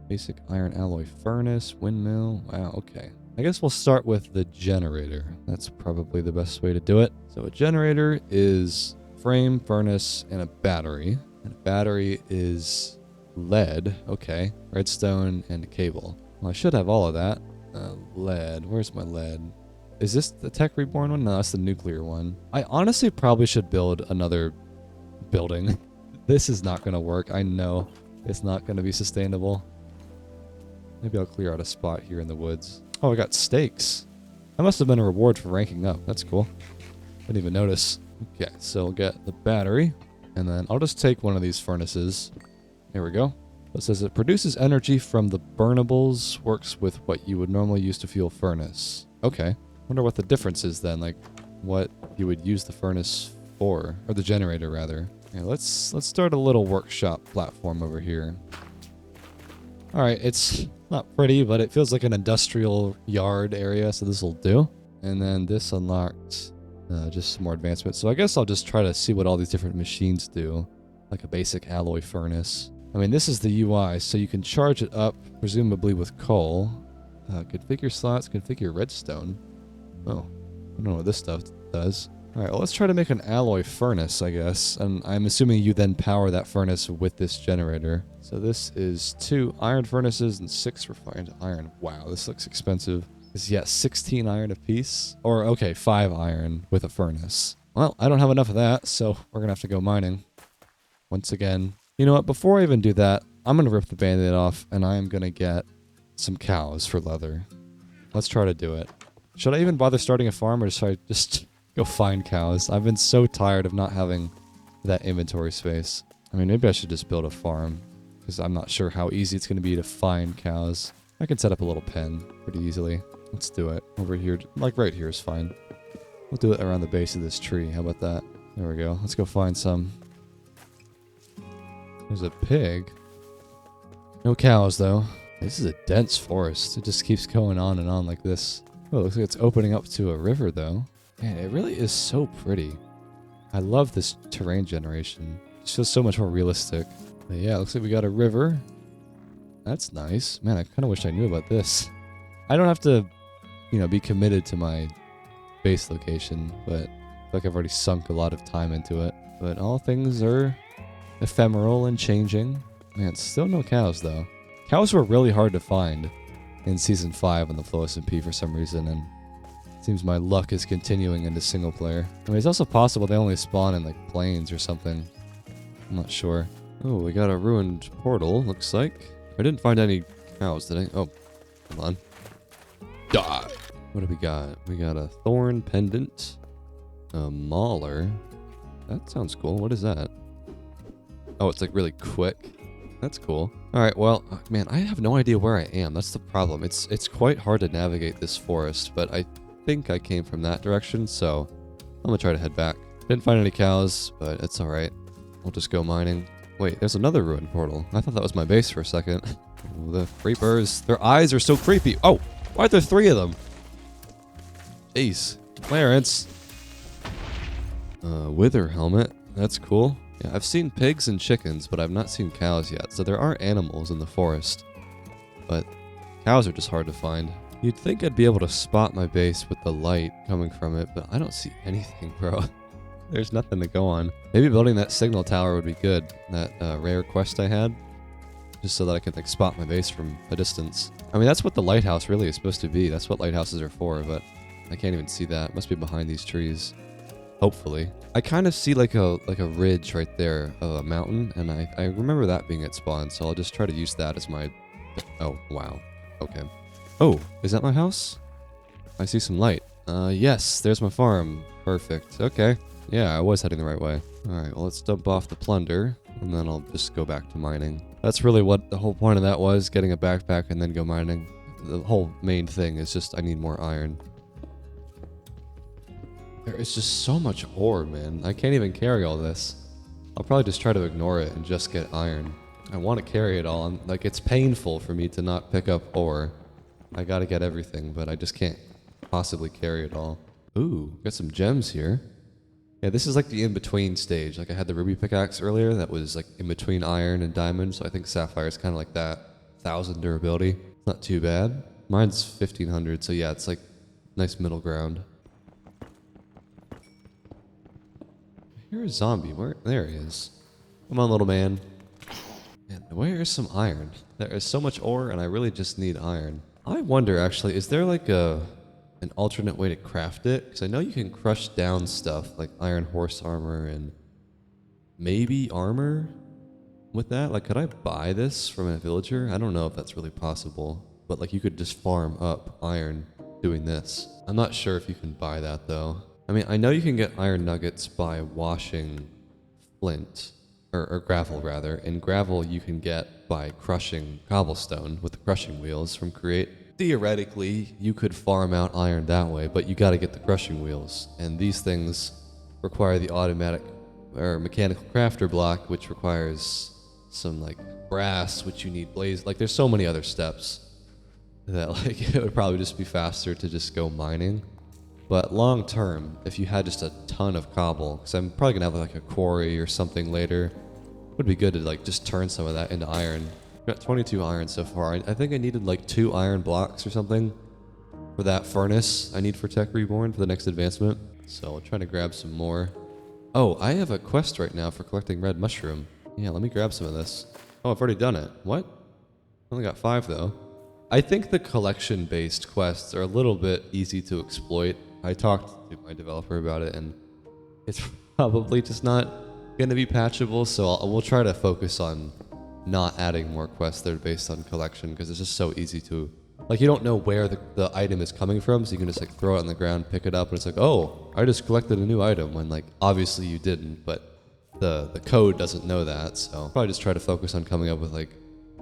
A: Basic iron alloy furnace, windmill. Wow, okay. I guess we'll start with the generator. That's probably the best way to do it. So a generator is frame, furnace, and a battery. And a battery is lead. Okay. Redstone and a cable. Well, I should have all of that. Lead. Where's my lead? Is this the Tech Reborn one? No, that's the nuclear one. I honestly probably should build another building. This is not going to work. I know it's not going to be sustainable. Maybe I'll clear out a spot here in the woods. Oh, I got steaks. That must have been a reward for ranking up. That's cool. Didn't even notice. Okay, so we'll get the battery. And then I'll just take one of these furnaces. There we go. It says it produces energy from the burnables. Works with what you would normally use to fuel furnace. Okay. Wonder what the difference is then. Like, what you would use the furnace for. Or the generator, rather. Yeah, let's start a little workshop platform over here. Alright, it's not pretty, but it feels like an industrial yard area, so this will do. And then this unlocked just some more advancements. So I guess I'll just try to see what all these different machines do. Like a basic alloy furnace. I mean, this is the UI, so you can charge it up, presumably with coal. Configure slots, configure redstone. Oh, I don't know what this stuff does. Alright, well, let's try to make an alloy furnace, I guess. And I'm assuming you then power that furnace with this generator. So this is 2 iron furnaces and 6 refined iron. Wow, this looks expensive. Is yeah, 16 iron a piece? Or, okay, 5 iron with a furnace. Well, I don't have enough of that, so we're gonna have to go mining. Once again. You know what, before I even do that, I'm gonna rip the band-aid off, and I'm gonna get some cows for leather. Let's try to do it. Should I even bother starting a farm, or should I just go find cows? I've been so tired of not having that inventory space. I mean, maybe I should just build a farm, because I'm not sure how easy it's going to be to find cows. I can set up a little pen pretty easily. Let's do it. Over here, like right here is fine. We'll do it around the base of this tree. How about that? There we go. Let's go find some. There's a pig. No cows, though. This is a dense forest. It just keeps going on and on like this. Oh, it looks like it's opening up to a river, though. Man, it really is so pretty. I love this terrain generation. It feels so much more realistic. But yeah, looks like we got a river. That's nice. Man, I kind of wish I knew about this. I don't have to, you know, be committed to my base location, but I feel like I've already sunk a lot of time into it. But all things are ephemeral and changing. Man, still no cows, though. Cows were really hard to find in Season 5 on the Flow SMP for some reason, and seems my luck is continuing into single player. I mean, it's also possible they only spawn in, like, plains or something. I'm not sure. Oh, we got a ruined portal, looks like. I didn't find any cows, did I? Oh, hold on. Die! What do we got? We got a thorn pendant. A mauler. That sounds cool. What is that? Oh, it's, like, really quick. That's cool. Alright, well, man, I have no idea where I am. That's the problem. It's quite hard to navigate this forest, but I think I came from that direction, so I'm gonna try to head back. Didn't find any cows, but it's alright. We'll just go mining. Wait, there's another ruined portal. I thought that was my base for a second. Ooh, the creepers. Their eyes are so creepy. Oh, why are there 3 of them? Jeez. Clarence. Wither helmet. That's cool. Yeah, I've seen pigs and chickens, but I've not seen cows yet. So there are animals in the forest, but cows are just hard to find. You'd think I'd be able to spot my base with the light coming from it, but I don't see anything, bro. There's nothing to go on. Maybe building that signal tower would be good. That rare quest I had, just so that I could like spot my base from a distance. I mean, that's what the lighthouse really is supposed to be. That's what lighthouses are for, but I can't even see that. It must be behind these trees. Hopefully. I kind of see like a ridge right there of a mountain, and I remember that being at spawn, so I'll just try to use that as my... Oh, wow. Okay. Oh, is that my house? I see some light. Yes, there's my farm. Perfect. Okay. Yeah, I was heading the right way. Alright, well, let's dump off the plunder, and then I'll just go back to mining. That's really what the whole point of that was, getting a backpack and then go mining. The whole main thing is just I need more iron. There is just so much ore, man. I can't even carry all this. I'll probably just try to ignore it and just get iron. I want to carry it all. Like, it's painful for me to not pick up ore. I gotta get everything, but I just can't possibly carry it all. Ooh, got some gems here. Yeah, this is like the in-between stage. Like, I had the ruby pickaxe earlier that was like in between iron and diamond, so I think sapphire is kind of like that. 1,000 durability. Not too bad. Mine's 1,500, so yeah, it's like nice middle ground. Here's a zombie. Where? There he is. Come on, little man. And where is some iron? There is so much ore, and I really just need iron. I wonder, actually, is there like an alternate way to craft it? Because I know you can crush down stuff like iron horse armor and maybe armor with that. Like, could I buy this from a villager? I don't know if that's really possible, but like you could just farm up iron doing this. I'm not sure if you can buy that though. I mean, I know you can get iron nuggets by washing flint, or gravel rather, and gravel you can get by crushing cobblestone with the crushing wheels from Create. Theoretically, you could farm out iron that way, but you gotta get the crushing wheels, and these things require the automatic or mechanical crafter block, which requires some like brass, which you need blaze. Like, there's so many other steps that like it would probably just be faster to just go mining. But long term, if you had just a ton of cobble, because I'm probably gonna have like a quarry or something later, it would be good to like just turn some of that into iron. Got 22 iron so far. I think I needed like 2 iron blocks or something for that furnace I need for Tech Reborn for the next advancement. So I'll try to grab some more. Oh, I have a quest right now for collecting red mushroom. Yeah, let me grab some of this. Oh, I've already done it. What? I only got 5 though. I think the collection-based quests are a little bit easy to exploit. I talked to my developer about it, and it's probably just not going to be patchable, so we'll try to focus on not adding more quests that are based on collection, because it's just so easy to... Like, you don't know where the item is coming from, so you can just, like, throw it on the ground, pick it up, and it's like, oh, I just collected a new item, when, like, obviously you didn't, but the code doesn't know that, so probably just try to focus on coming up with, like,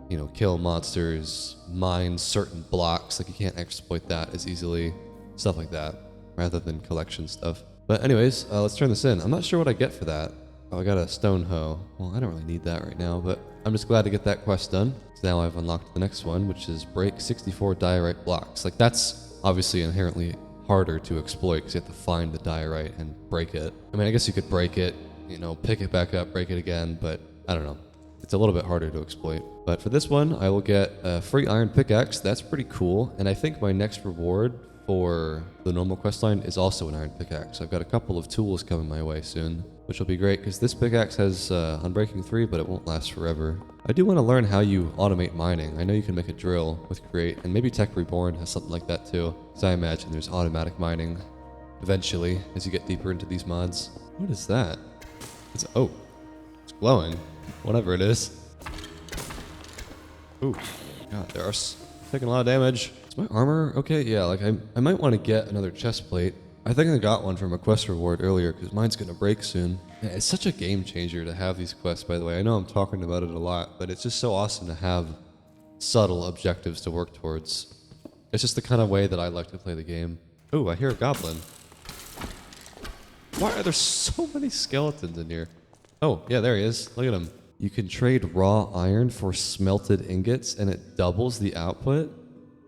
A: you know, kill monsters, mine certain blocks, like, you can't exploit that as easily, stuff like that, rather than collection stuff. But anyways, let's turn this in. I'm not sure what I get for that. Oh, I got a stone hoe. Well, I don't really need that right now, but I'm just glad to get that quest done. So now I've unlocked the next one, which is break 64 diorite blocks. Like, that's obviously inherently harder to exploit because you have to find the diorite and break it. I mean, I guess you could break it, you know, pick it back up, break it again, but I don't know. It's a little bit harder to exploit. But for this one, I will get a free iron pickaxe. That's pretty cool. And I think my next reward for the normal questline is also an iron pickaxe. I've got a couple of tools coming my way soon, which will be great because this pickaxe has Unbreaking 3, but it won't last forever. I do want to learn how you automate mining. I know you can make a drill with Create, and maybe Tech Reborn has something like that too. So I imagine there's automatic mining eventually as you get deeper into these mods. What is that? Oh, it's glowing. Whatever it is. Ooh, God, they're taking a lot of damage. Is my armor okay? Yeah, like I might want to get another chest plate I think I got one from a quest reward earlier because mine's gonna break soon. Yeah, it's such a game changer to have these quests, by the way. I know I'm talking about it a lot, but it's just so awesome to have subtle objectives to work towards. It's just the kind of way that I like to play the game. Oh, I hear a goblin. Why are there so many skeletons in here? Oh, yeah, there he is. Look at him. You can trade raw iron for smelted ingots and it doubles the output.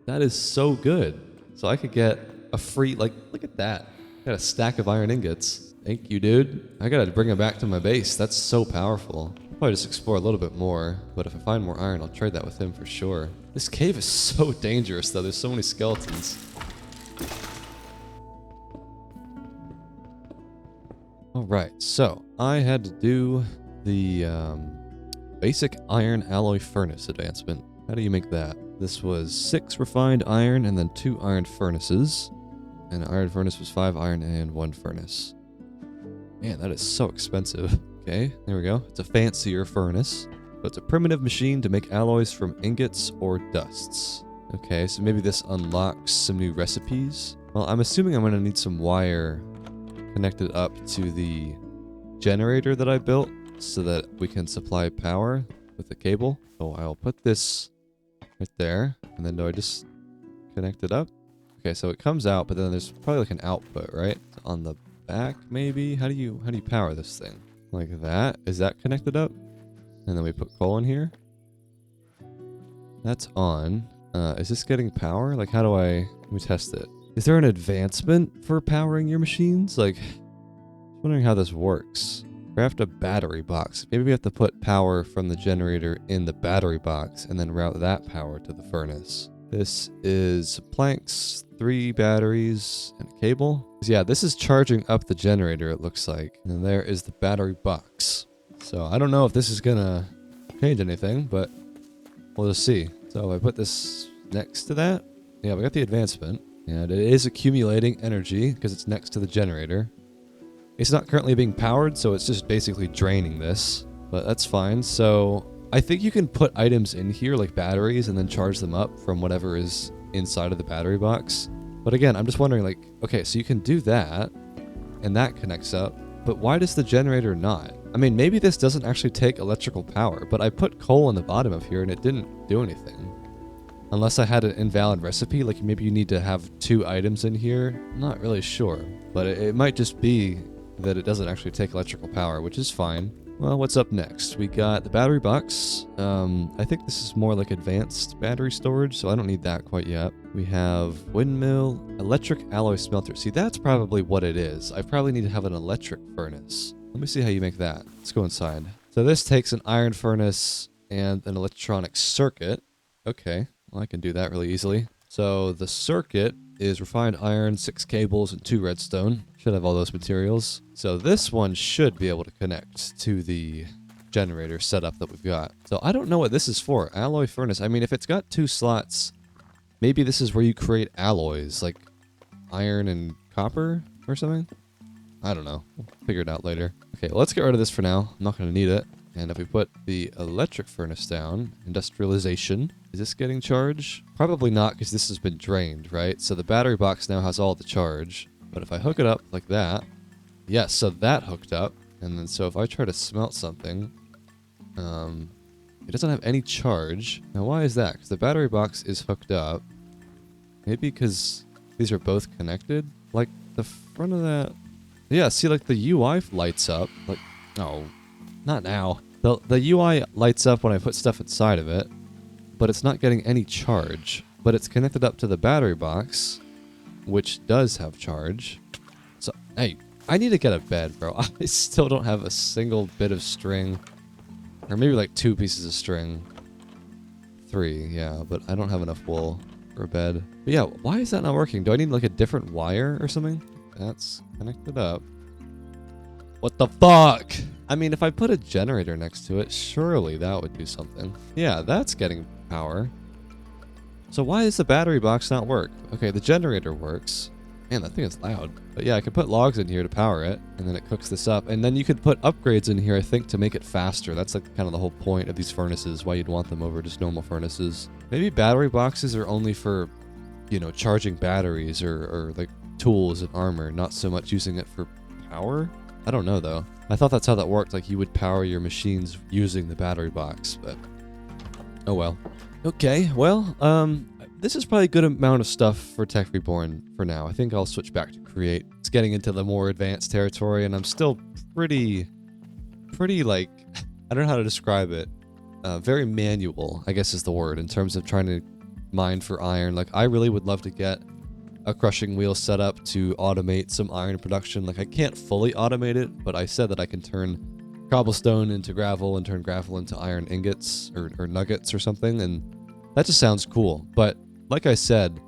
A: That is so good. So I could get a free, like, look at that. Got a stack of iron ingots. Thank you, dude. I gotta bring him back to my base. That's so powerful. I'll probably just explore a little bit more, but if I find more iron, I'll trade that with him for sure. This cave is so dangerous, though. There's so many skeletons. Alright, so I had to do the basic iron alloy furnace advancement. How do you make that? This was 6 refined iron and then 2 iron furnaces. And iron furnace was 5 iron and 1 furnace. Man, that is so expensive. Okay, there we go. It's a fancier furnace. So it's a primitive machine to make alloys from ingots or dusts. Okay, so maybe this unlocks some new recipes. Well, I'm assuming I'm going to need some wire connected up to the generator that I built so that we can supply power with the cable. So I'll put this right there, and then do I just connect it up? Okay, so it comes out, but then there's probably like an output, right? On the back, maybe? How do you power this thing? Like that? Is that connected up? And then we put coal in here. That's on. Is this getting power? Like, how do let me test it. Is there an advancement for powering your machines? Like, wondering how this works. Craft a battery box. Maybe we have to put power from the generator in the battery box and then route that power to the furnace. This is planks, 3 batteries, and a cable. Yeah, this is charging up the generator, it looks like. And there is the battery box. So I don't know if this is gonna change anything, but we'll just see. So I put this next to that. Yeah, we got the advancement. And it is accumulating energy because it's next to the generator. It's not currently being powered, so it's just basically draining this. But that's fine. So I think you can put items in here like batteries and then charge them up from whatever is inside of the battery box. But again, I'm just wondering, like, okay, so you can do that and that connects up, but why does the generator not? I mean, maybe this doesn't actually take electrical power, but I put coal in the bottom of here and it didn't do anything. Unless I had an invalid recipe, like maybe you need to have 2 items in here. I'm not really sure, but it might just be that it doesn't actually take electrical power, which is fine. Well, what's up next? We got the battery box. I think this is more like advanced battery storage, so I don't need that quite yet. We have windmill, electric alloy smelter. See, that's probably what it is. I probably need to have an electric furnace. Let me see how you make that. Let's go inside. So this takes an iron furnace and an electronic circuit. Okay, well, I can do that really easily. So the circuit is refined iron, 6 cables, and 2 redstone. Should have all those materials. So this one should be able to connect to the generator setup that we've got. So I don't know what this is for. Alloy furnace. I mean, if it's got 2 slots, maybe this is where you create alloys, like iron and copper or something? I don't know. We'll figure it out later. Okay, well, let's get rid of this for now. I'm not going to need it. And if we put the electric furnace down, industrialization, is this getting charged? Probably not, because this has been drained, right? So the battery box now has all the charge. But if I hook it up like that, yes, so that hooked up. And then so if I try to smelt something, it doesn't have any charge. Now why is that? Because the battery box is hooked up. Maybe because these are both connected? Like the front of that... Yeah, see, like the UI lights up. Like, no, not now. The UI lights up when I put stuff inside of it, but it's not getting any charge. But it's connected up to the battery box, which does have charge. So, hey, I need to get a bed, bro. I still don't have a single bit of string. Or maybe like 2 pieces of string. 3, yeah, but I don't have enough wool for a bed. But yeah, why is that not working? Do I need like a different wire or something? That's connected up. What the fuck? I mean, if I put a generator next to it, surely that would do something. Yeah, that's getting power. So why does the battery box not work? Okay, the generator works. Man, that thing is loud. But yeah, I could put logs in here to power it, and then it cooks this up. And then you could put upgrades in here, I think, to make it faster. That's like kind of the whole point of these furnaces, why you'd want them over just normal furnaces. Maybe battery boxes are only for, you know, charging batteries or like tools and armor, not so much using it for power? I don't know though. I thought that's how that worked, like you would power your machines using the battery box, but oh well. Okay, well, this is probably a good amount of stuff for Tech Reborn for now. I think I'll switch back to Create. It's getting into the more advanced territory, and I'm still pretty like, I don't know how to describe it. Very manual, I guess is the word, in terms of trying to mine for iron. Like, I really would love to get a crushing wheel set up to automate some iron production. Like, I can't fully automate it, but I said that I can turn cobblestone into gravel and turn gravel into iron ingots or nuggets or something, and that just sounds cool. But like I said,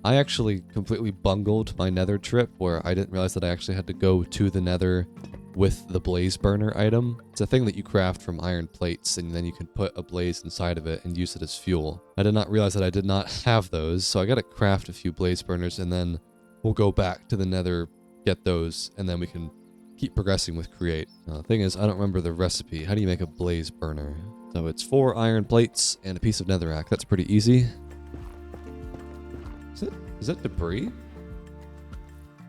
A: I actually completely bungled my Nether trip, where I didn't realize that I actually had to go to the Nether with the blaze burner item. It's a thing that you craft from iron plates, and then you can put a blaze inside of it and use it as fuel. I did not realize that I did not have those, so I gotta craft a few blaze burners, and then we'll go back to the Nether, get those, and then we can keep progressing with Create. The thing is, I don't remember the recipe. How do you make a blaze burner? So it's 4 iron plates and a piece of netherrack. That's pretty easy. Is that debris?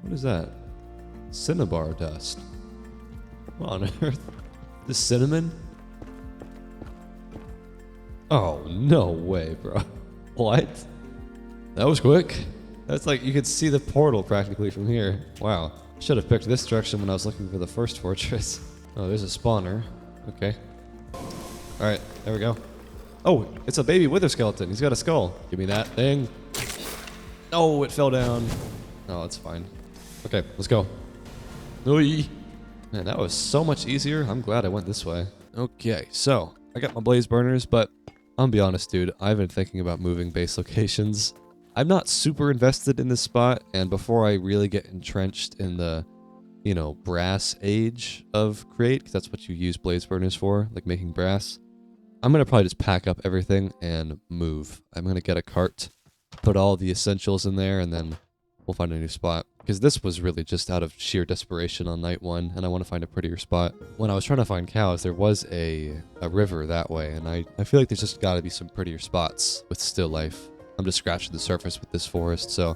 A: What is that? Cinnabar dust. What on earth? The cinnamon? Oh, no way, bro. What? That was quick. That's like, you could see the portal practically from here. Wow. Should have picked this direction when I was looking for the first fortress. Oh, there's a spawner. Okay. Alright, there we go. Oh, it's a baby wither skeleton. He's got a skull. Give me that thing. Oh, it fell down. Oh, it's fine. Okay, let's go. Oi. Man, that was so much easier. I'm glad I went this way. Okay, so I got my blaze burners, but I'll be honest, dude. I've been thinking about moving base locations. I'm not super invested in this spot, and before I really get entrenched in the, you know, brass age of Create, because that's what you use blaze burners for, like making brass, I'm going to probably just pack up everything and move. I'm going to get a cart, put all the essentials in there, and then we'll find a new spot. Because this was really just out of sheer desperation on night 1, and I want to find a prettier spot. When I was trying to find cows, there was a river that way, and I feel like there's just got to be some prettier spots with still life. I'm just scratching the surface with this forest, so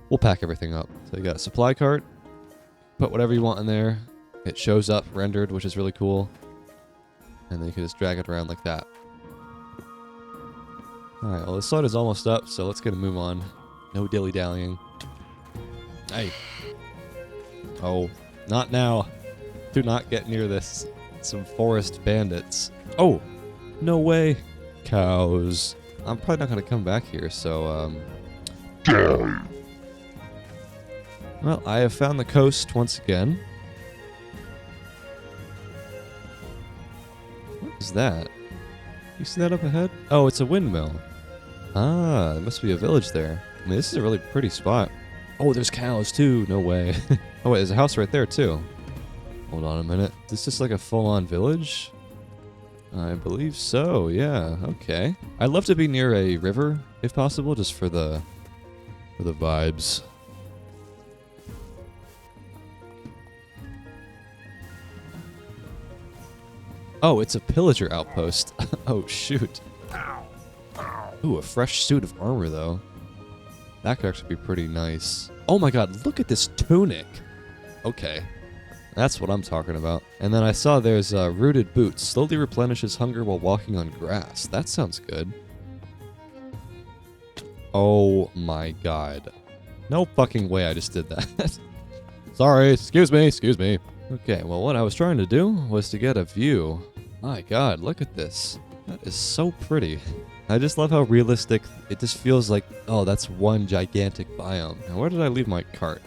A: we'll pack everything up. So you got a supply cart, put whatever you want in there. It shows up rendered, which is really cool. And then you can just drag it around like that. Alright, well the sun is almost up, so let's get a move on. No dilly-dallying. Hey. Oh, not now. Do not get near this. Some forest bandits. Oh, no way. Cows. I'm probably not going to come back here, so, well, I have found the coast once again. What is that? You see that up ahead? Oh, it's a windmill. Ah, there must be a village there. I mean, this is a really pretty spot. Oh, there's cows too. No way. Oh, wait, there's a house right there too. Hold on a minute. Is this just like a full-on village? I believe so, yeah. Okay. I'd love to be near a river, if possible, just for the vibes. Oh, it's a pillager outpost. Oh, shoot. Ooh, a fresh suit of armor, though. That could actually be pretty nice. Oh my god, look at this tunic. Okay. That's what I'm talking about. And then I saw there's rooted boots. Slowly replenishes hunger while walking on grass. That sounds good. Oh my god. No fucking way I just did that. Sorry, excuse me. Okay, well what I was trying to do was to get a view. My god, look at this. That is so pretty. I just love how realistic it just feels like, oh, that's one gigantic biome. Now, where did I leave my cart?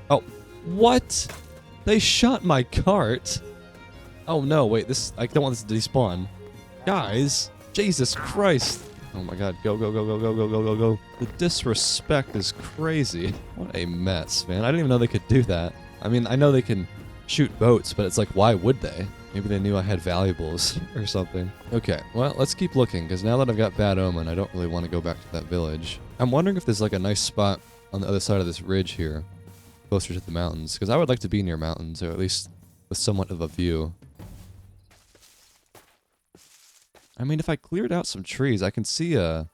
A: Oh, what? They shot my cart? Oh, no, wait, I don't want this to despawn. Guys, Jesus Christ. Oh my god, go. The disrespect is crazy. What a mess, man. I didn't even know they could do that. I mean, I know they can shoot boats, but it's like, why would they? Maybe they knew I had valuables or something. Okay, well, let's keep looking, because now that I've got Bad Omen, I don't really want to go back to that village. I'm wondering if there's like a nice spot on the other side of this ridge here, closer to the mountains, because I would like to be near mountains, or at least with somewhat of a view. I mean, if I cleared out some trees, I can see a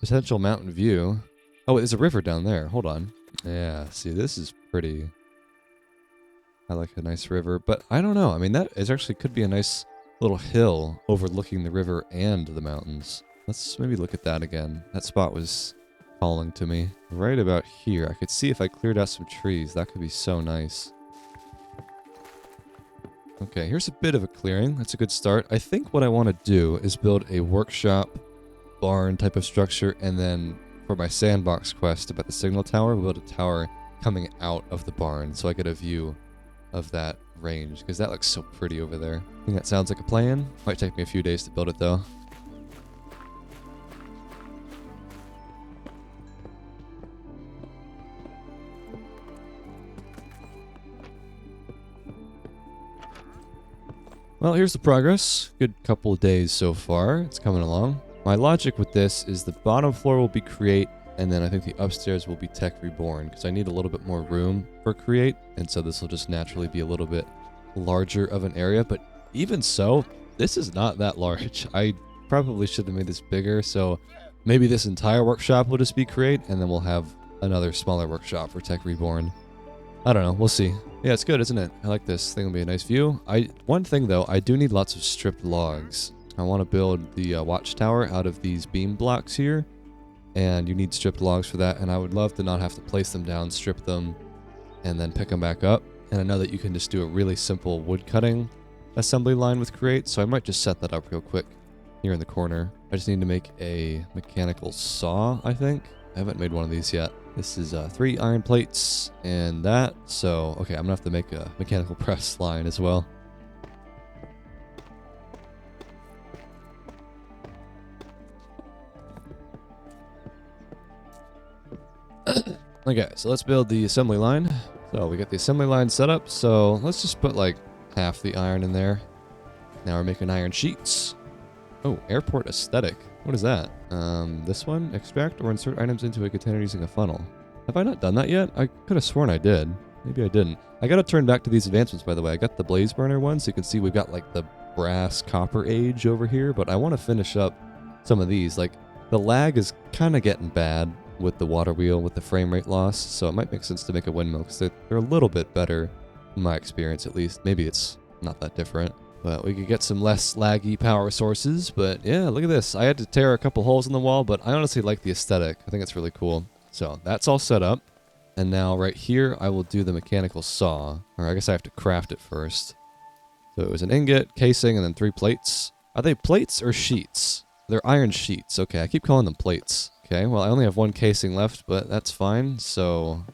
A: potential mountain view. Oh, wait, there's a river down there. Hold on. Yeah, see, this is pretty. I like a nice river, but I don't know. I mean, that is actually could be a nice little hill overlooking the river and the mountains. Let's maybe look at that again. That spot was calling to me. Right about here. I could see if I cleared out some trees. That could be so nice. Okay, here's a bit of a clearing. That's a good start. I think what I want to do is build a workshop, barn type of structure, and then for my sandbox quest about the signal tower, we'll build a tower coming out of the barn so I get a view of that range, because that looks so pretty over there. I think that sounds like a plan. Might take me a few days to build it though. Well, here's the progress. Good couple of days so far. It's coming along. My logic with this is the bottom floor will be create, and then I think the upstairs will be tech reborn, because I need a little bit more room for create, and so this will just naturally be a little bit larger of an area. But even so, this is not that large. I probably should have made this bigger, so maybe this entire workshop will just be create, and then we'll have another smaller workshop for tech reborn. I don't know. We'll see. Yeah, it's good, isn't it? I like this. Thing will be a nice view. One thing, though, I do need lots of stripped logs. I want to build the watchtower out of these beam blocks here, and you need stripped logs for that, and I would love to not have to place them down, strip them, and then pick them back up. And I know that you can just do a really simple wood cutting assembly line with create, so I might just set that up real quick here in the corner. I just need to make a mechanical saw, I think. I haven't made one of these yet. This is 3 iron plates and that. So, okay, I'm gonna have to make a mechanical press line as well. Okay, so let's build the assembly line. So we got the assembly line set up. So let's just put like half the iron in there. Now we're making iron sheets. Oh, airport aesthetic. What is that? This one? Extract or insert items into a container using a funnel. Have I not done that yet? I could have sworn I did. Maybe I didn't. I gotta turn back to these advancements, by the way. I got the blaze burner one, so you can see we've got like the brass copper age over here, but I want to finish up some of these. Like, the lag is kind of getting bad with the water wheel, with the frame rate loss, so it might make sense to make a windmill, because they're a little bit better, in my experience at least. Maybe it's not that different. But we could get some less laggy power sources. But yeah, look at this. I had to tear a couple holes in the wall, but I honestly like the aesthetic. I think it's really cool. So that's all set up. And now right here, I will do the mechanical saw. Or I guess I have to craft it first. So it was an ingot, casing, and then 3 plates. Are they plates or sheets? They're iron sheets. Okay, I keep calling them plates. Okay, well, I only have 1 casing left, but that's fine. So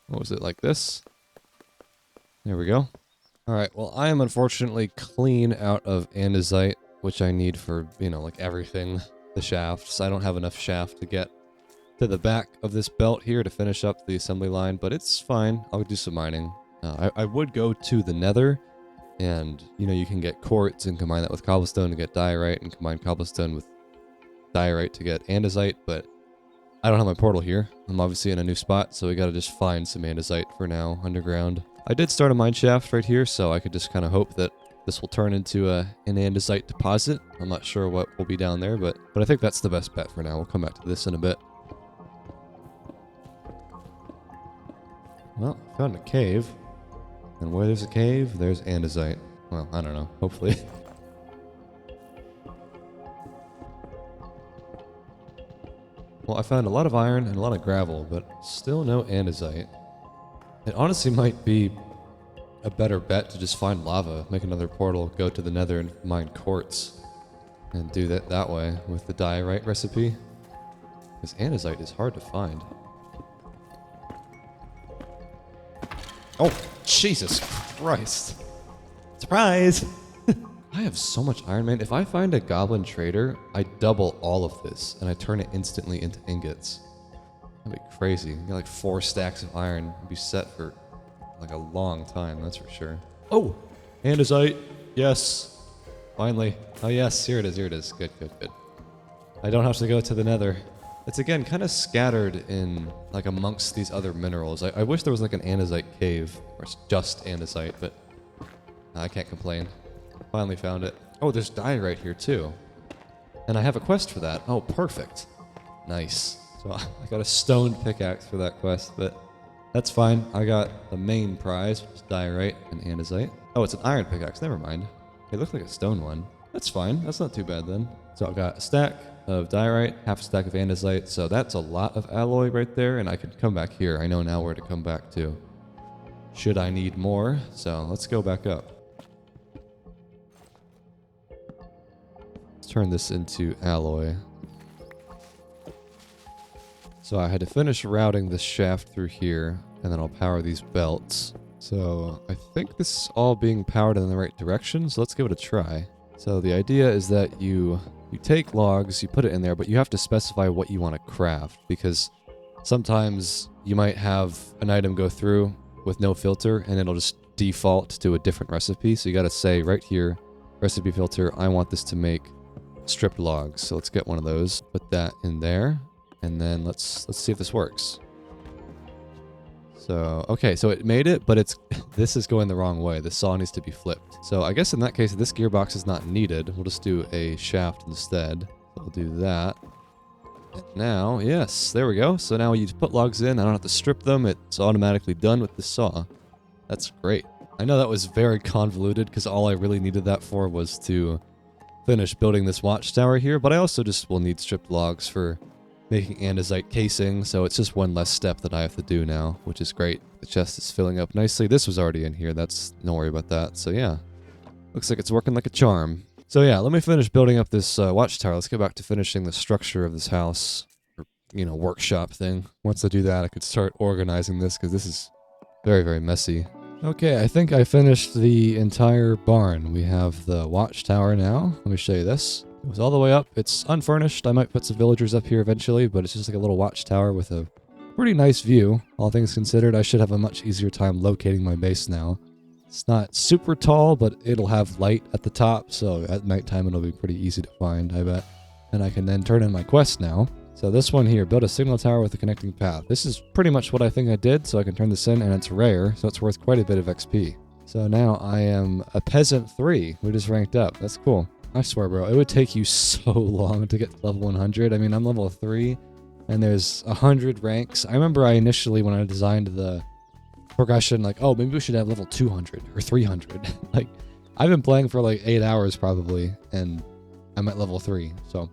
A: what was it, like this? There we go. Alright, well, I am unfortunately clean out of andesite, which I need for, you know, like everything. The shafts. I don't have enough shaft to get to the back of this belt here to finish up the assembly line, but it's fine. I'll do some mining. I would go to the Nether, and, you know, you can get quartz and combine that with cobblestone to get diorite, and combine cobblestone with diorite to get andesite, but I don't have my portal here. I'm obviously in a new spot, so we gotta just find some andesite for now, underground. I did start a mine shaft right here, so I could just kind of hope that this will turn into an andesite deposit. I'm not sure what will be down there, but I think that's the best bet for now. We'll come back to this in a bit. Well, I found a cave. And where there's a cave, there's andesite. Well, I don't know. Hopefully. Well, I found a lot of iron and a lot of gravel, but still no andesite. It honestly might be a better bet to just find lava, make another portal, go to the Nether and mine quartz. And do that way with the diorite recipe. Because andesite is hard to find. Oh, Jesus Christ. Surprise! I have so much iron, man. If I find a goblin trader, I double all of this, and I turn it instantly into ingots. That'd be crazy. You got like 4 stacks of iron. You'd be set for like a long time, that's for sure. Oh! Andesite! Yes! Finally. Oh yes, here it is, here it is. Good, good, good. I don't have to go to the Nether. It's again kind of scattered in like amongst these other minerals. I wish there was like an andesite cave, or it's just andesite, but I can't complain. Finally found it. Oh, there's diorite here too. And I have a quest for that. Oh, perfect. Nice. So I got a stone pickaxe for that quest, but That's fine. I got the main prize, which is diorite and andesite. Oh, it's an iron pickaxe. Never mind. It looked like a stone one. That's fine. That's not too bad then. So I've got a stack of diorite, half a stack of andesite. So that's a lot of alloy right there, and I can come back here. I know now where to come back to. Should I need more? So let's go back up. Let's turn this into alloy. So I had to finish routing this shaft through here, and then I'll power these belts. So I think this is all being powered in the right direction, so let's give it a try. So the idea is that you take logs, you put it in there, but you have to specify what you want to craft, because sometimes you might have an item go through with no filter, and it'll just default to a different recipe. So you got to say right here, recipe filter, I want this to make stripped logs. So let's get one of those, put that in there. And then let's see if this works. So, okay, so it made it, but this is going the wrong way. The saw needs to be flipped. So I guess in that case, this gearbox is not needed. We'll just do a shaft instead. So we'll do that. And now, yes, there we go. So now you put logs in. I don't have to strip them. It's automatically done with the saw. That's great. I know that was very convoluted because all I really needed that for was to finish building this watchtower here, but I also just will need stripped logs for making andesite casing, so it's just one less step that I have to do now, which is great. The chest is filling up nicely. This was already in here. Don't worry about that. So yeah, looks like it's working like a charm. So yeah, let me finish building up this watchtower. Let's get back to finishing the structure of this house, or, workshop thing. Once I do that, I could start organizing this, because this is very, very messy. Okay, I think I finished the entire barn. We have the watchtower now. Let me show you this. It was all the way up. It's unfurnished. I might put some villagers up here eventually, but it's just like a little watchtower with a pretty nice view. All things considered, I should have a much easier time locating my base now. It's not super tall, but it'll have light at the top, so at nighttime it'll be pretty easy to find, I bet. And I can then turn in my quest now. So this one here, build a signal tower with a connecting path. This is pretty much what I think I did, so I can turn this in, and it's rare, so it's worth quite a bit of XP. So now I am a peasant 3. We just ranked up. That's cool. I swear, bro, it would take you so long to get to level 100. I mean, I'm level 3, and there's 100 ranks. I remember I initially, when I designed the progression, like, oh, maybe we should have level 200 or 300. Like, I've been playing for like 8 hours probably, and I'm at level 3. So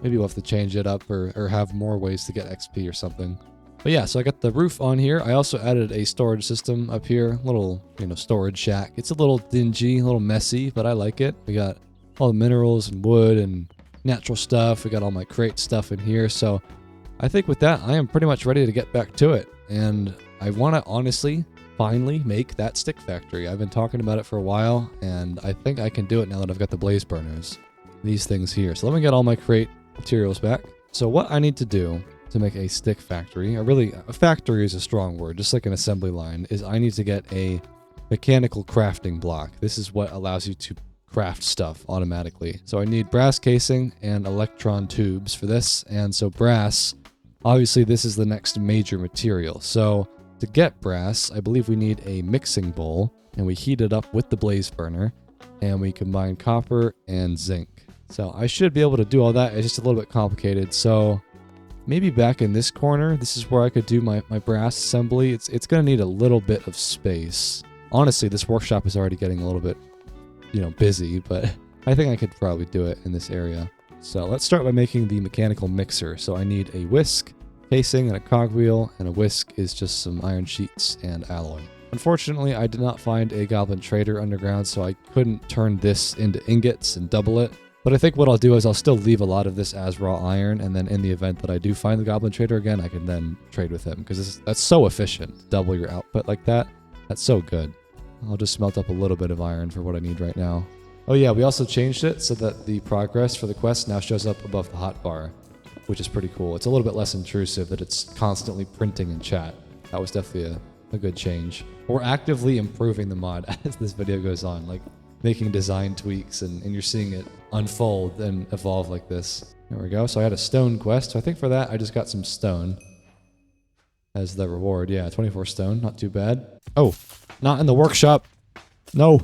A: maybe we'll have to change it up or have more ways to get XP or something. But yeah, so I got the roof on here. I also added a storage system up here, little, storage shack. It's a little dingy, a little messy, but I like it. We got all the minerals and wood and natural stuff. We got all my crate stuff in here. So I think with that, I am pretty much ready to get back to it. And I want to honestly, finally make that stick factory. I've been talking about it for a while, and I think I can do it now that I've got the blaze burners. These things here. So let me get all my crate materials back. So what I need to do to make a stick factory, a factory is a strong word, just like an assembly line, is I need to get a mechanical crafting block. This is what allows you to craft stuff automatically. So I need brass casing and electron tubes for this. And so brass, obviously this is the next major material. So to get brass, I believe we need a mixing bowl, and we heat it up with the blaze burner, and we combine copper and zinc. So I should be able to do all that. It's just a little bit complicated. So maybe back in this corner, this is where I could do my brass assembly. It's going to need a little bit of space. Honestly, this workshop is already getting a little bit busy, but I think I could probably do it in this area. So let's start by making the mechanical mixer. So I need a whisk, casing, and a cogwheel, and a whisk is just some iron sheets and alloy. Unfortunately, I did not find a goblin trader underground, so I couldn't turn this into ingots and double it. But I think what I'll do is I'll still leave a lot of this as raw iron, and then in the event that I do find the goblin trader again, I can then trade with him, because that's so efficient. Double your output like that. That's so good. I'll just smelt up a little bit of iron for what I need right now. Oh yeah, we also changed it so that the progress for the quest now shows up above the hotbar, which is pretty cool. It's a little bit less intrusive that it's constantly printing in chat. That was definitely a good change. We're actively improving the mod as this video goes on, like making design tweaks, and you're seeing it unfold and evolve like this. There we go. So I had a stone quest. So I think for that, I just got some stone as the reward. Yeah, 24 stone. Not too bad. Oh, not in the workshop. No,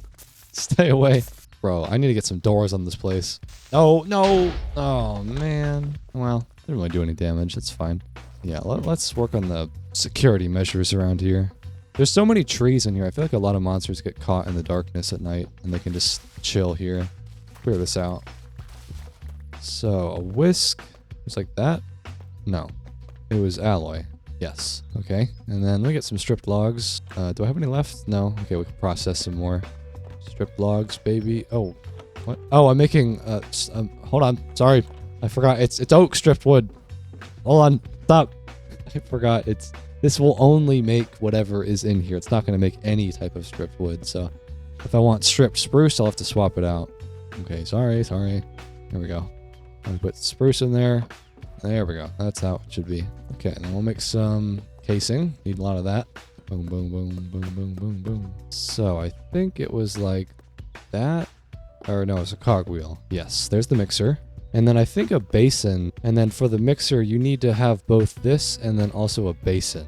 A: stay away. Bro, I need to get some doors on this place. Oh, no. Oh, man. Well, didn't really do any damage. That's fine. Yeah, let's work on the security measures around here. There's so many trees in here. I feel like a lot of monsters get caught in the darkness at night, and they can just chill here. Clear this out. So, a whisk. Just like that? No. It was alloy. Yes. Okay. And then let me get some stripped logs. Do I have any left? No. Okay, we can process some more. Stripped logs, baby. Oh. What? Oh, I'm making, hold on. Sorry. I forgot. It's oak stripped wood. Hold on. Stop. I forgot. This will only make whatever is in here. It's not going to make any type of stripped wood. So if I want stripped spruce, I'll have to swap it out. Okay. Sorry. There we go. I'll put spruce in there. There we go. That's how it should be. Okay. And then we'll make some casing. Need a lot of that. Boom, boom, boom, boom, boom, boom, boom. So I think it was like that. Or no, it's a cogwheel. Yes. There's the mixer. And then I think a basin, and then for the mixer, you need to have both this and then also a basin.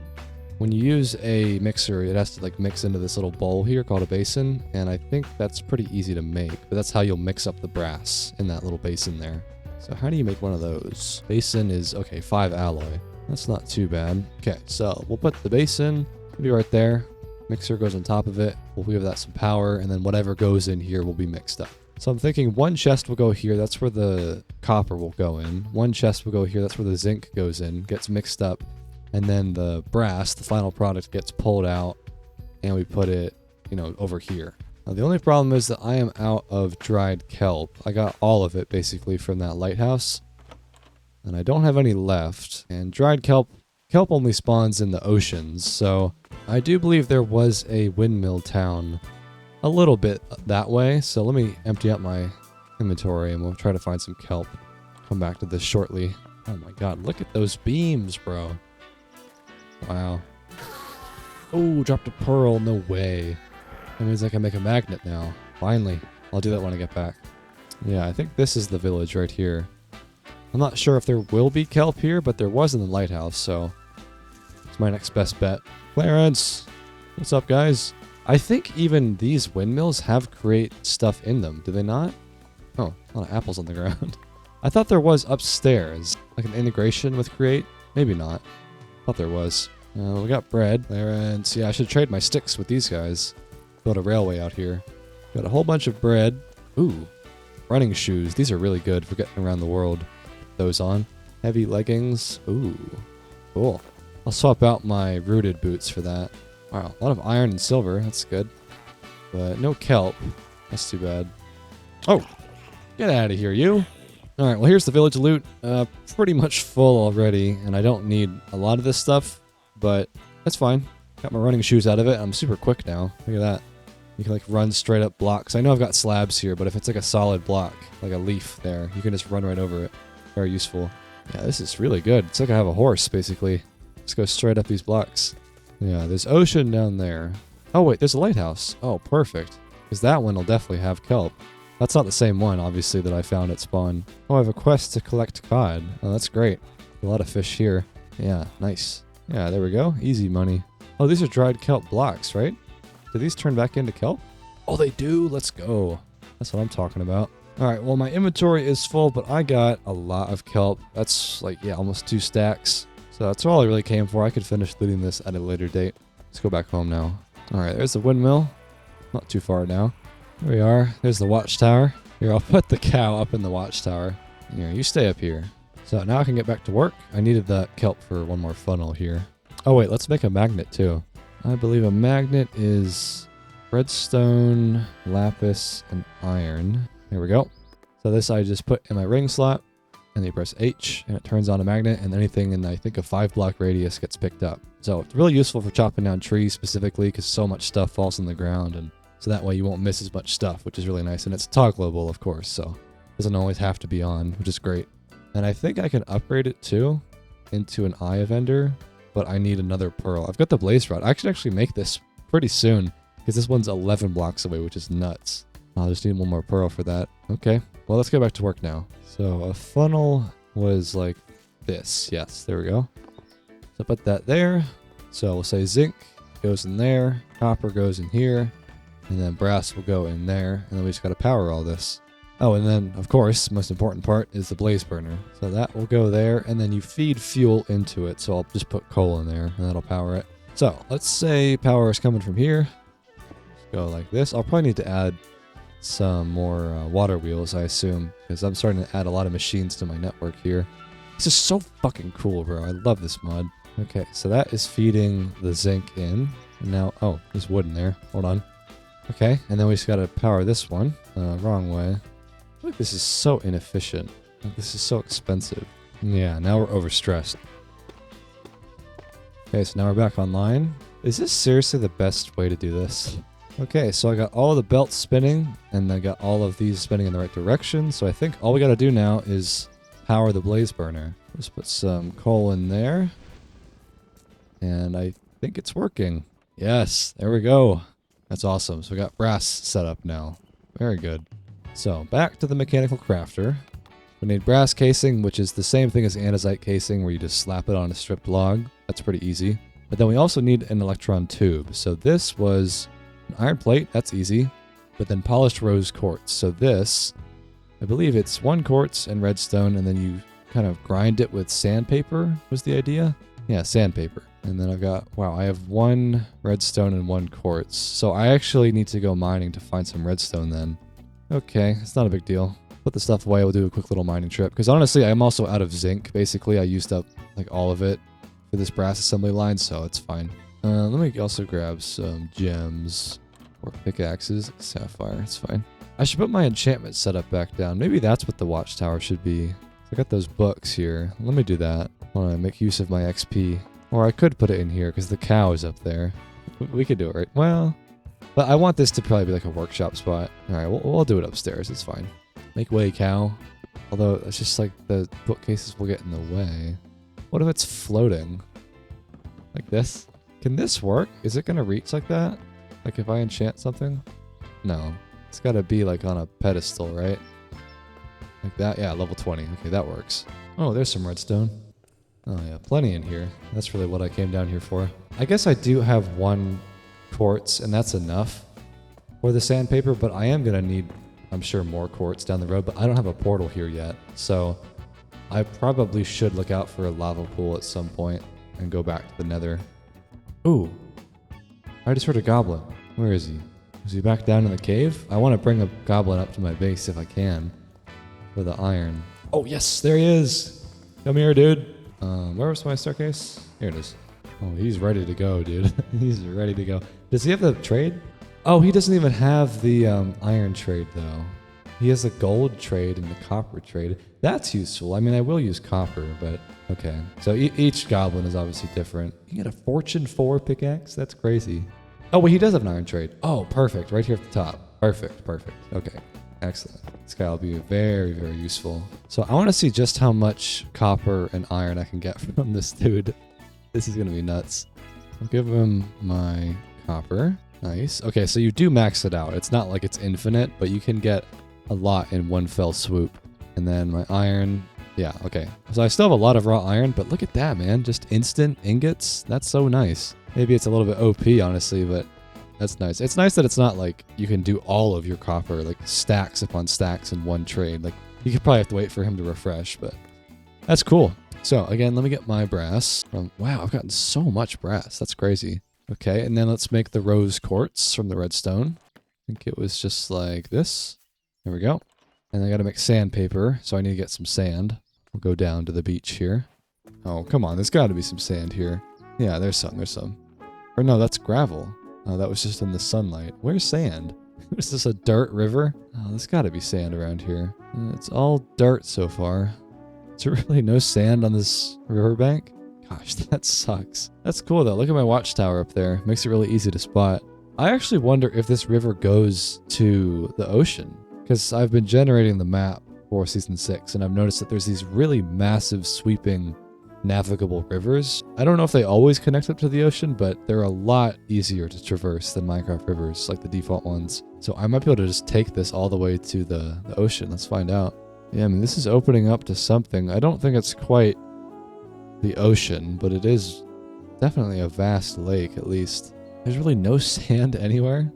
A: When you use a mixer, it has to like mix into this little bowl here called a basin, and I think that's pretty easy to make, but that's how you'll mix up the brass in that little basin there. So how do you make one of those? Basin is, okay, 5 alloy. That's not too bad. Okay, so we'll put the basin, it'll be right there. Mixer goes on top of it. We'll give that some power, and then whatever goes in here will be mixed up. So I'm thinking one chest will go here, that's where the copper will go in. One chest will go here, that's where the zinc goes in, gets mixed up. And then the brass, the final product, gets pulled out and we put it, over here. Now the only problem is that I am out of dried kelp. I got all of it basically from that lighthouse. And I don't have any left. And dried kelp only spawns in the oceans. So I do believe there was a windmill town a little bit that way, so let me empty out my inventory and we'll try to find some kelp. Come back to this shortly. Oh my god, look at those beams, bro. Wow. Oh, dropped a pearl. No way. That means I can make a magnet now. Finally. I'll do that when I get back. Yeah, I think this is the village right here. I'm not sure if there will be kelp here, but there was in the lighthouse, so it's my next best bet. Clarence! What's up, guys? I think even these windmills have create stuff in them. Do they not? Oh, a lot of apples on the ground. I thought there was upstairs, like an integration with create. Maybe not. Thought there was. We got bread. Clarence. Yeah, I should trade my sticks with these guys. Build a railway out here. Got a whole bunch of bread. Ooh, running shoes. These are really good for getting around the world. Those on. Heavy leggings. Ooh, cool. I'll swap out my rooted boots for that. Wow, a lot of iron and silver. That's good. But no kelp. That's too bad. Oh, get out of here, you. All right, well, here's the village loot. Pretty much full already, and I don't need a lot of this stuff, but that's fine. Got my running shoes out of it. I'm super quick now. Look at that. You can, like, run straight up blocks. I know I've got slabs here, but if it's, like, a solid block, like a leaf there, you can just run right over it. Very useful. Yeah, this is really good. It's like I have a horse, basically. Just go straight up these blocks. Yeah, there's ocean down there. Oh, wait, there's a lighthouse. Oh, perfect. Because that one will definitely have kelp. That's not the same one, obviously, that I found at spawn. Oh, I have a quest to collect cod. Oh, that's great. A lot of fish here. Yeah, nice. Yeah, there we go. Easy money. Oh, these are dried kelp blocks, right? Do these turn back into kelp? Oh, they do. Let's go. That's what I'm talking about. All right, well, my inventory is full, but I got a lot of kelp. That's like, yeah, almost 2 stacks. So that's all I really came for. I could finish looting this at a later date. Let's go back home now. All right, there's the windmill. Not too far now. There we are. There's the watchtower. Here, I'll put the cow up in the watchtower. Here, you stay up here. So now I can get back to work. I needed that kelp for one more funnel here. Oh, wait, let's make a magnet too. I believe a magnet is redstone, lapis, and iron. There we go. So this I just put in my ring slot. And then you press H, and it turns on a magnet, and anything in, I think, a 5-block radius gets picked up. So it's really useful for chopping down trees specifically, because so much stuff falls on the ground, and so that way you won't miss as much stuff, which is really nice. And it's toggleable, of course, so it doesn't always have to be on, which is great. And I think I can upgrade it, too, into an Eye of Ender, but I need another pearl. I've got the blaze rod. I should actually make this pretty soon, because this one's 11 blocks away, which is nuts. I'll just need one more pearl for that. Okay, well, let's get back to work now. So a funnel was like this. Yes, there we go. So put that there. So we'll say zinc goes in there, copper goes in here, and then brass will go in there, and then we just got to power all this. Oh, and then, of course, most important part is the blaze burner. So that will go there, and then you feed fuel into it. So I'll just put coal in there, and that'll power it. So let's say power is coming from here. Let's go like this. I'll probably need to add some more water wheels, I assume, because I'm starting to add a lot of machines to my network here. This is so fucking cool, bro. I love this mod. Okay, so that is feeding the zinc in. And now, oh, there's wood in there. Hold on. Okay, and then we just gotta power this one. Wrong way. Like, this is so inefficient. Like, this is so expensive. Yeah, now we're overstressed. Okay, so now we're back online. Is this seriously the best way to do this? Okay, so I got all the belts spinning, and I got all of these spinning in the right direction. So I think all we gotta do now is power the blaze burner. Let's put some coal in there. And I think it's working. Yes, there we go. That's awesome. So we got brass set up now. Very good. So back to the mechanical crafter. We need brass casing, which is the same thing as andesite casing, where you just slap it on a stripped log. That's pretty easy. But then we also need an electron tube. So this was an iron plate. That's easy. But then polished rose quartz. So this, I believe it's 1 quartz and redstone, and then you kind of grind it with sandpaper was the idea. Yeah, sandpaper. And then I've got, wow, I have 1 redstone and 1 quartz. So I actually need to go mining to find some redstone then. Okay, it's not a big deal. Put the stuff away, we'll do a quick little mining trip. Because honestly, I'm also out of zinc, basically. I used up, like, all of it for this brass assembly line, so it's fine. Let me also grab some gems or pickaxes. Sapphire, it's fine. I should put my enchantment setup back down. Maybe that's what the watchtower should be. I got those books here. Let me do that. I want to make use of my XP. Or I could put it in here, because the cow is up there. We could do it, right? Well, but I want this to probably be like a workshop spot. Alright, we'll do it upstairs. It's fine. Make way, cow. Although, it's just like the bookcases will get in the way. What if it's floating? Like this? Can this work? Is it going to reach like that? Like if I enchant something? No. It's got to be like on a pedestal, right? Like that? Yeah, level 20. Okay, that works. Oh, there's some redstone. Oh yeah, plenty in here. That's really what I came down here for. I guess I do have 1 quartz, and that's enough for the sandpaper, but I am going to need, I'm sure, more quartz down the road, but I don't have a portal here yet, so I probably should look out for a lava pool at some point and go back to the nether. Ooh, I just heard a goblin. Where is he? Is he back down in the cave? I want to bring a goblin up to my base if I can for the iron. Oh yes, there he is. Come here, dude. Where was my staircase? Here it is. Oh, he's ready to go, dude. He's ready to go. Does he have the trade? Oh, he doesn't even have the iron trade, though. He has the gold trade and the copper trade. That's useful. I mean, I will use copper, but okay. So each goblin is obviously different. You get a Fortune 4 pickaxe? That's crazy. Oh, wait, he does have an iron trade. Oh, perfect. Right here at the top. Perfect, perfect. Okay, excellent. This guy will be very, very useful. So I want to see just how much copper and iron I can get from this dude. This is going to be nuts. I'll give him my copper. Nice. Okay, so you do max it out. It's not like it's infinite, but you can get a lot in one fell swoop. And then my iron. Yeah, okay. So I still have a lot of raw iron, but look at that, man. Just instant ingots. That's so nice. Maybe it's a little bit OP, honestly, but that's nice. It's nice that it's not like you can do all of your copper, like stacks upon stacks in one trade. Like, you could probably have to wait for him to refresh, but that's cool. So again, let me get my brass. Wow, I've gotten so much brass. That's crazy. Okay, and then let's make the rose quartz from the redstone. I think it was just like this. There we go. And I gotta make sandpaper, so I need to get some sand. We'll go down to the beach here. Oh, come on, there's gotta be some sand here. Yeah, there's some. Or no, that's gravel. Oh, that was just in the sunlight. Where's sand? Is this a dirt river? Oh, there's gotta be sand around here. It's all dirt so far. Is there really no sand on this riverbank? Gosh, that sucks. That's cool though. Look at my watchtower up there. Makes it really easy to spot. I actually wonder if this river goes to the ocean, because I've been generating the map for Season 6, and I've noticed that there's these really massive, sweeping, navigable rivers. I don't know if they always connect up to the ocean, but they're a lot easier to traverse than Minecraft rivers, like the default ones. So I might be able to just take this all the way to the ocean. Let's find out. Yeah, I mean, this is opening up to something. I don't think it's quite the ocean, but it is definitely a vast lake, at least. There's really no sand anywhere.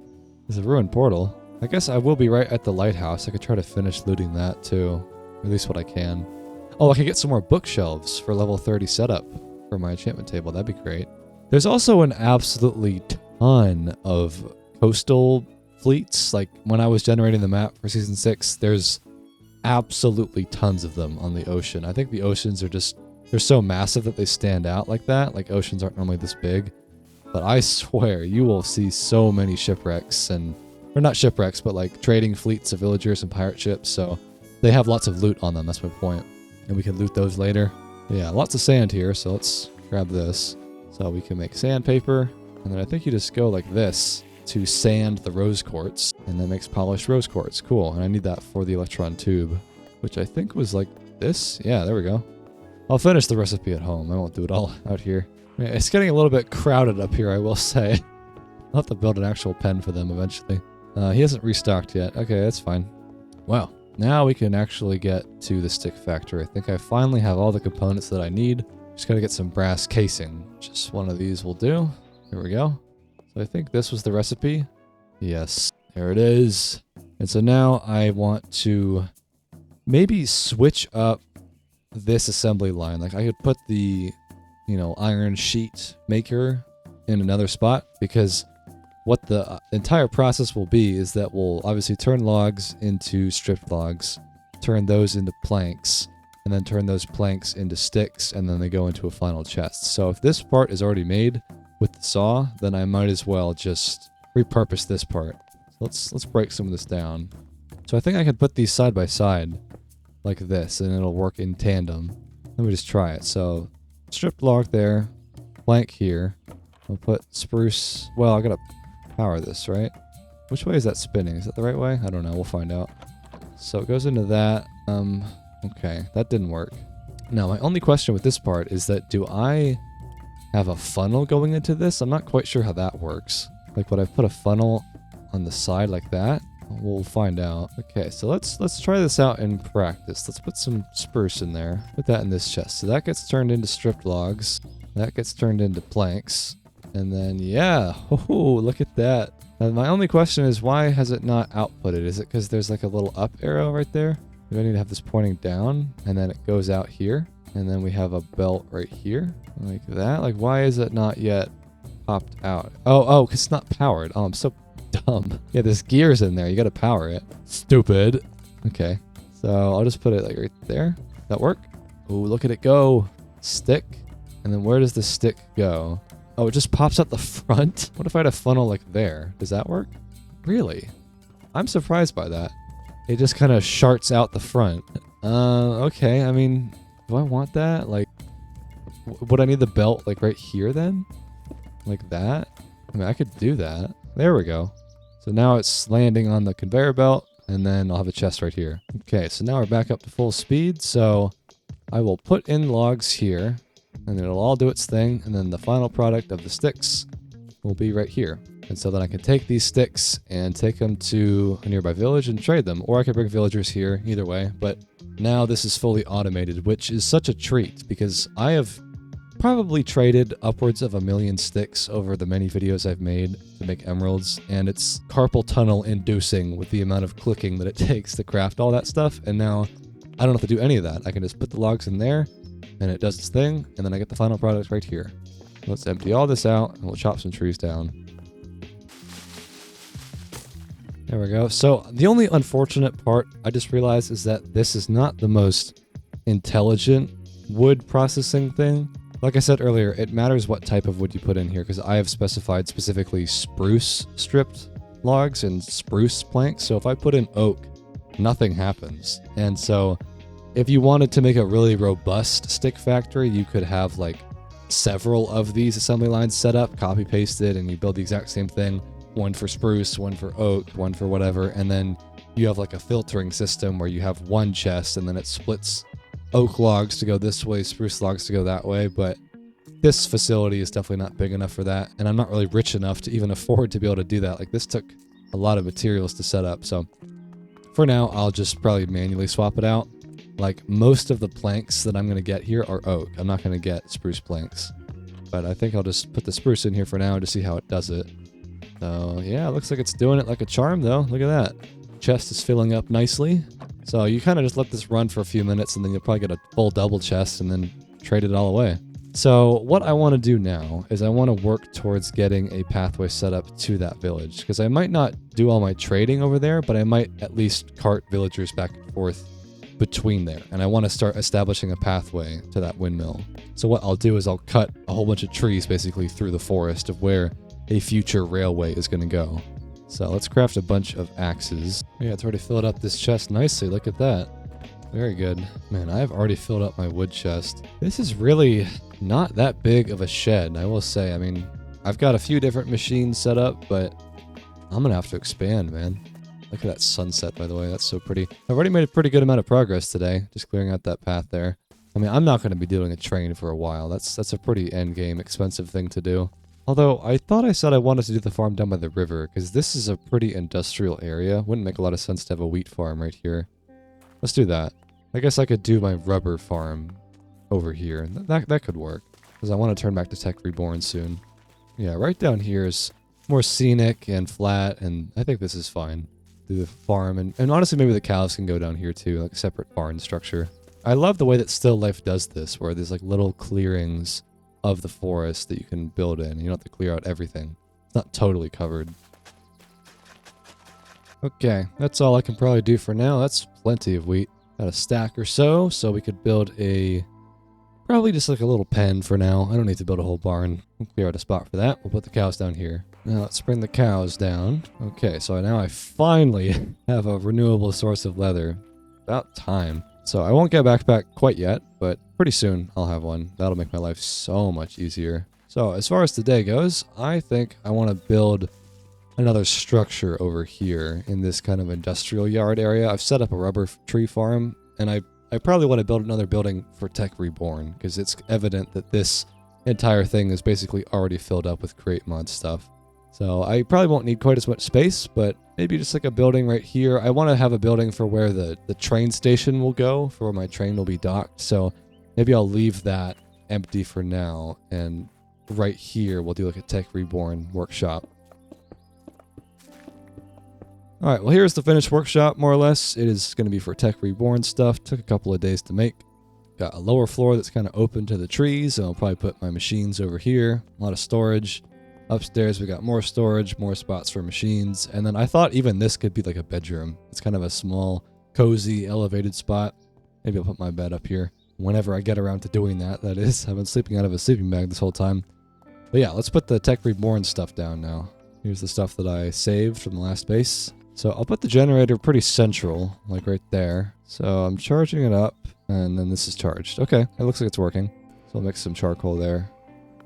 A: There's a ruined portal. I guess I will be right at the lighthouse. I could try to finish looting that too. At least what I can. Oh, I could get some more bookshelves for level 30 setup for my enchantment table. That'd be great. There's also an absolutely ton of coastal fleets. Like when I was generating the map for season 6, there's absolutely tons of them on the ocean. I think the oceans are just, they're so massive that they stand out like that. Like oceans aren't normally this big. But I swear you will see so many shipwrecks and, or not shipwrecks, but like trading fleets of villagers and pirate ships. So they have lots of loot on them. That's my point. And we can loot those later. Yeah, lots of sand here. So let's grab this. So we can make sandpaper. And then I think you just go like this to sand the rose quartz. And that makes polished rose quartz. Cool. And I need that for the electron tube, which I think was like this. Yeah, there we go. I'll finish the recipe at home. I won't do it all out here. Yeah, it's getting a little bit crowded up here, I will say. I'll have to build an actual pen for them eventually. He hasn't restocked yet. Okay, that's fine. Wow. Now we can actually get to the stick factory. I think I finally have all the components that I need. Just gotta get some brass casing. Just one of these will do. Here we go. So I think this was the recipe. Yes, there it is. And so now I want to maybe switch up this assembly line. Like I could put the, you know, iron sheet maker in another spot, because what the entire process will be is that we'll obviously turn logs into stripped logs, turn those into planks, and then turn those planks into sticks, and then they go into a final chest. So if this part is already made with the saw, then I might as well just repurpose this part. So let's break some of this down. So I think I could put these side by side like this, and it'll work in tandem. Let me just try it. So stripped log there, plank here. I'll put spruce. Well, I gotta power this, right? Which way is that spinning? Is that the right way? I don't know. We'll find out. So it goes into that. Okay, that didn't work. Now, my only question with this part is that do I have a funnel going into this? I'm not quite sure how that works. Like, would I put a funnel on the side like that? We'll find out. Okay, so let's try this out in practice. Let's put some spruce in there. Put that in this chest. So that gets turned into stripped logs. That gets turned into planks. And then, yeah, oh, look at that. Now, my only question is, why has it not outputted? Is it because there's like a little up arrow right there? Do I need to have this pointing down? And then it goes out here. And then we have a belt right here. Like that. Like, why is it not yet popped out? Oh, because it's not powered. Oh, I'm so dumb. Yeah, there's gears in there. You got to power it. Stupid. Okay. So I'll just put it like right there. That work? Oh, look at it go. Stick. And then where does the stick go? Oh, it just pops out the front? What if I had a funnel like there? Does that work? Really? I'm surprised by that. It just kind of sharts out the front. Okay. I mean, do I want that? Like, would I need the belt like right here then? Like that? I mean, I could do that. There we go. So now it's landing on the conveyor belt, and then I'll have a chest right here. Okay, so now we're back up to full speed. So I will put in logs here, and it'll all do its thing, and then the final product of the sticks will be right here. And so then I can take these sticks and take them to a nearby village and trade them, or I could bring villagers here, either way. But now this is fully automated, which is such a treat, because I have probably traded upwards of 1 million sticks over the many videos I've made to make emeralds, and it's carpal tunnel inducing with the amount of clicking that it takes to craft all that stuff. And now I don't have to do any of that. I can just put the logs in there, and it does its thing, and then I get the final product right here. Let's empty all this out, and we'll chop some trees down. There we go. So the only unfortunate part I just realized is that this is not the most intelligent wood processing thing. Like I said earlier, it matters what type of wood you put in here, because I have specified specifically spruce stripped logs and spruce planks. So if I put in oak, nothing happens. And so if you wanted to make a really robust stick factory, you could have like several of these assembly lines set up, copy pasted, and you build the exact same thing. One for spruce, one for oak, one for whatever. And then you have like a filtering system where you have one chest, and then it splits oak logs to go this way, spruce logs to go that way. But this facility is definitely not big enough for that, and I'm not really rich enough to even afford to be able to do that. Like, this took a lot of materials to set up. So for now, I'll just probably manually swap it out. Like, most of the planks that I'm going to get here are oak. I'm not going to get spruce planks, but I think I'll just put the spruce in here for now to see how it does it. So yeah, it looks like it's doing it like a charm though. Look at that. Chest is filling up nicely. So you kind of just let this run for a few minutes and then you'll probably get a full double chest and then trade it all away. So what I want to do now is I want to work towards getting a pathway set up to that village, because I might not do all my trading over there, but I might at least cart villagers back and forth between there. And I want to start establishing a pathway to that windmill. So what I'll do is I'll cut a whole bunch of trees basically through the forest of where a future railway is going to go. So let's craft a bunch of axes. Yeah, it's already filled up this chest nicely. Look at that. Very good. Man, I've already filled up my wood chest. This is really not that big of a shed, I will say. I mean, I've got a few different machines set up, but I'm going to have to expand, man. Look at that sunset, by the way. That's so pretty. I've already made a pretty good amount of progress today, just clearing out that path there. I mean, I'm not going to be doing a train for a while. That's a pretty endgame expensive thing to do. Although, I thought I said I wanted to do the farm down by the river, because this is a pretty industrial area. Wouldn't make a lot of sense to have a wheat farm right here. Let's do that. I guess I could do my rubber farm over here. That could work, because I want to turn back to Tech Reborn soon. Yeah, right down here is more scenic and flat, and I think this is fine. Do the farm, and honestly, maybe the cows can go down here too, like a separate barn structure. I love the way that Still Life does this, where there's like little clearings of the forest that you can build in. You don't have to clear out everything. It's not totally covered. Okay, that's all I can probably do for now. That's plenty of wheat. Got a stack or so we could build probably just like a little pen for now. I don't need to build a whole barn. We'll clear out a spot for that. We'll put the cows down here. Now let's bring the cows down. Okay, so now I finally have a renewable source of leather. About time. So I won't get a backpack quite yet, but pretty soon I'll have one. That'll make my life so much easier. So as far as today goes, I think I want to build another structure over here in this kind of industrial yard area. I've set up a rubber tree farm, and I probably want to build another building for Tech Reborn, because it's evident that this entire thing is basically already filled up with create mod stuff. So I probably won't need quite as much space, but maybe just like a building right here. I want to have a building for where the train station will go, for where my train will be docked. So maybe I'll leave that empty for now, and right here we'll do like a Tech Reborn workshop. Alright, well here's the finished workshop, more or less. It is going to be for Tech Reborn stuff. Took a couple of days to make. Got a lower floor that's kind of open to the trees, and I'll probably put my machines over here. A lot of storage. Upstairs we got more storage, more spots for machines, and then I thought even this could be like a bedroom. It's kind of a small, cozy, elevated spot. Maybe I'll put my bed up here. Whenever I get around to doing that, that is. I've been sleeping out of a sleeping bag this whole time. But yeah, let's put the Tech Reborn stuff down now. Here's the stuff that I saved from the last base. So I'll put the generator pretty central, like right there. So I'm charging it up, and then this is charged. Okay, it looks like it's working. So I'll mix some charcoal there.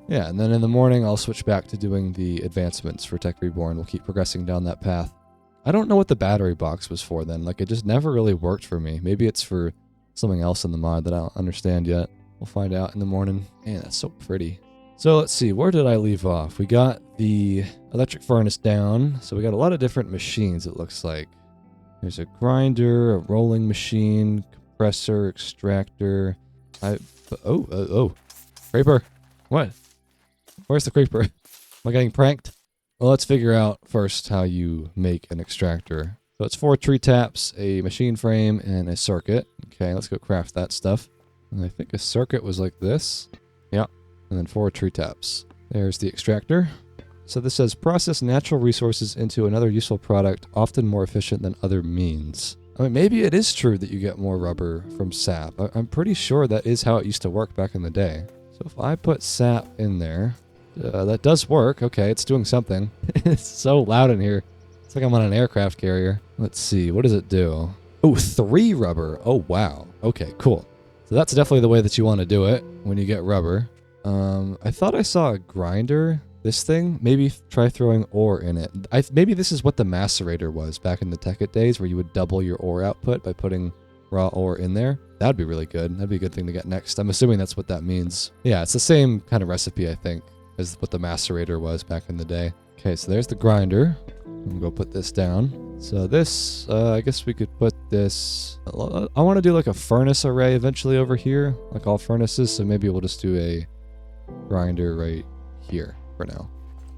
A: Yeah, and then in the morning I'll switch back to doing the advancements for Tech Reborn. We'll keep progressing down that path. I don't know what the battery box was for then. Like, it just never really worked for me. Maybe it's for something else in the mod that I don't understand yet. We'll find out in the morning. Man, that's so pretty. So let's see, where did I leave off? We got the electric furnace down. So we got a lot of different machines, it looks like. There's a grinder, a rolling machine, compressor, extractor. Creeper. What? Where's the creeper? Am I getting pranked? Well, let's figure out first how you make an extractor. So it's 4 tree taps, a machine frame, and a circuit. Okay, let's go craft that stuff. And I think a circuit was like this. Yeah. And then 4 tree taps. There's the extractor. So this says process natural resources into another useful product, often more efficient than other means. I mean, maybe it is true that you get more rubber from sap. I'm pretty sure that is how it used to work back in the day. So if I put sap in there, that does work. Okay, it's doing something. It's so loud in here. It's like I'm on an aircraft carrier. Let's see, what does it do? Oh, 3 rubber. Oh, wow. Okay, cool. So that's definitely the way that you want to do it when you get rubber. I thought I saw a grinder. This thing, maybe try throwing ore in it. Maybe this is what the macerator was back in the Tekkit days, where you would double your ore output by putting raw ore in there. That'd be really good. That'd be a good thing to get next. I'm assuming that's what that means. Yeah, it's the same kind of recipe, I think, as what the macerator was back in the day. Okay, so there's the grinder. I'm gonna go put this down. So this, I guess we could put this... I want to do like a furnace array eventually over here, like all furnaces, so maybe we'll just do a grinder right here for now.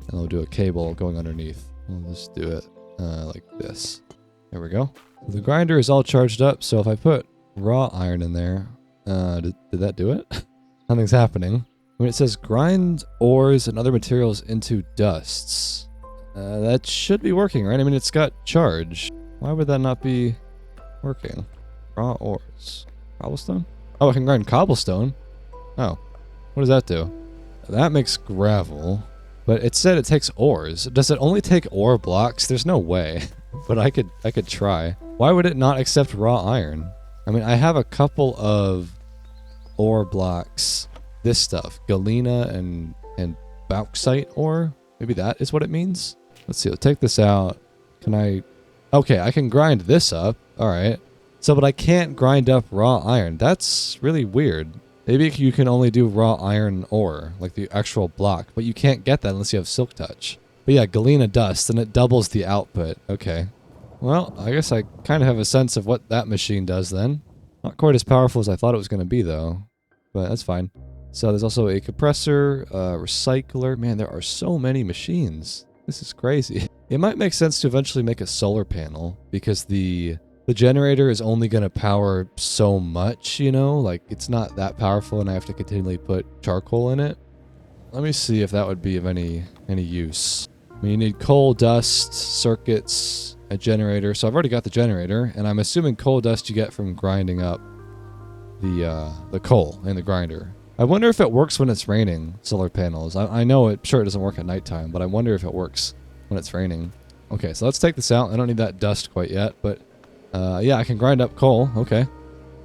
A: And we'll do a cable going underneath. We'll just do it like this. There we go. The grinder is all charged up, so if I put raw iron in there, did that do it? Nothing's happening. When it says grind ores and other materials into dusts, that should be working, right? I mean, it's got charge. Why would that not be working? Raw ores. Cobblestone? Oh, I can grind cobblestone? Oh. What does that do? That makes gravel. But it said it takes ores. Does it only take ore blocks? There's no way. But I could try. Why would it not accept raw iron? I mean, I have a couple of ore blocks. This stuff. Galena and bauxite ore? Maybe that is what it means? Let's see. Let's take this out. Can I... Okay, I can grind this up. Alright. So, but I can't grind up raw iron. That's really weird. Maybe you can only do raw iron ore, like the actual block, but you can't get that unless you have silk touch. But yeah, galena dust, and it doubles the output. Okay. Well, I guess I kind of have a sense of what that machine does then. Not quite as powerful as I thought it was going to be, though. But that's fine. So there's also a compressor, recycler. Man, there are so many machines. This is crazy. It might make sense to eventually make a solar panel, because the generator is only going to power so much, you know? Like, it's not that powerful, and I have to continually put charcoal in it. Let me see if that would be of any use. I mean, you need coal, dust, circuits, a generator. So I've already got the generator, and I'm assuming coal dust you get from grinding up the coal in the grinder. I wonder if it works when it's raining, solar panels. I know it doesn't work at nighttime, but I wonder if it works when it's raining. Okay, so let's take this out. I don't need that dust quite yet, but yeah, I can grind up coal. Okay.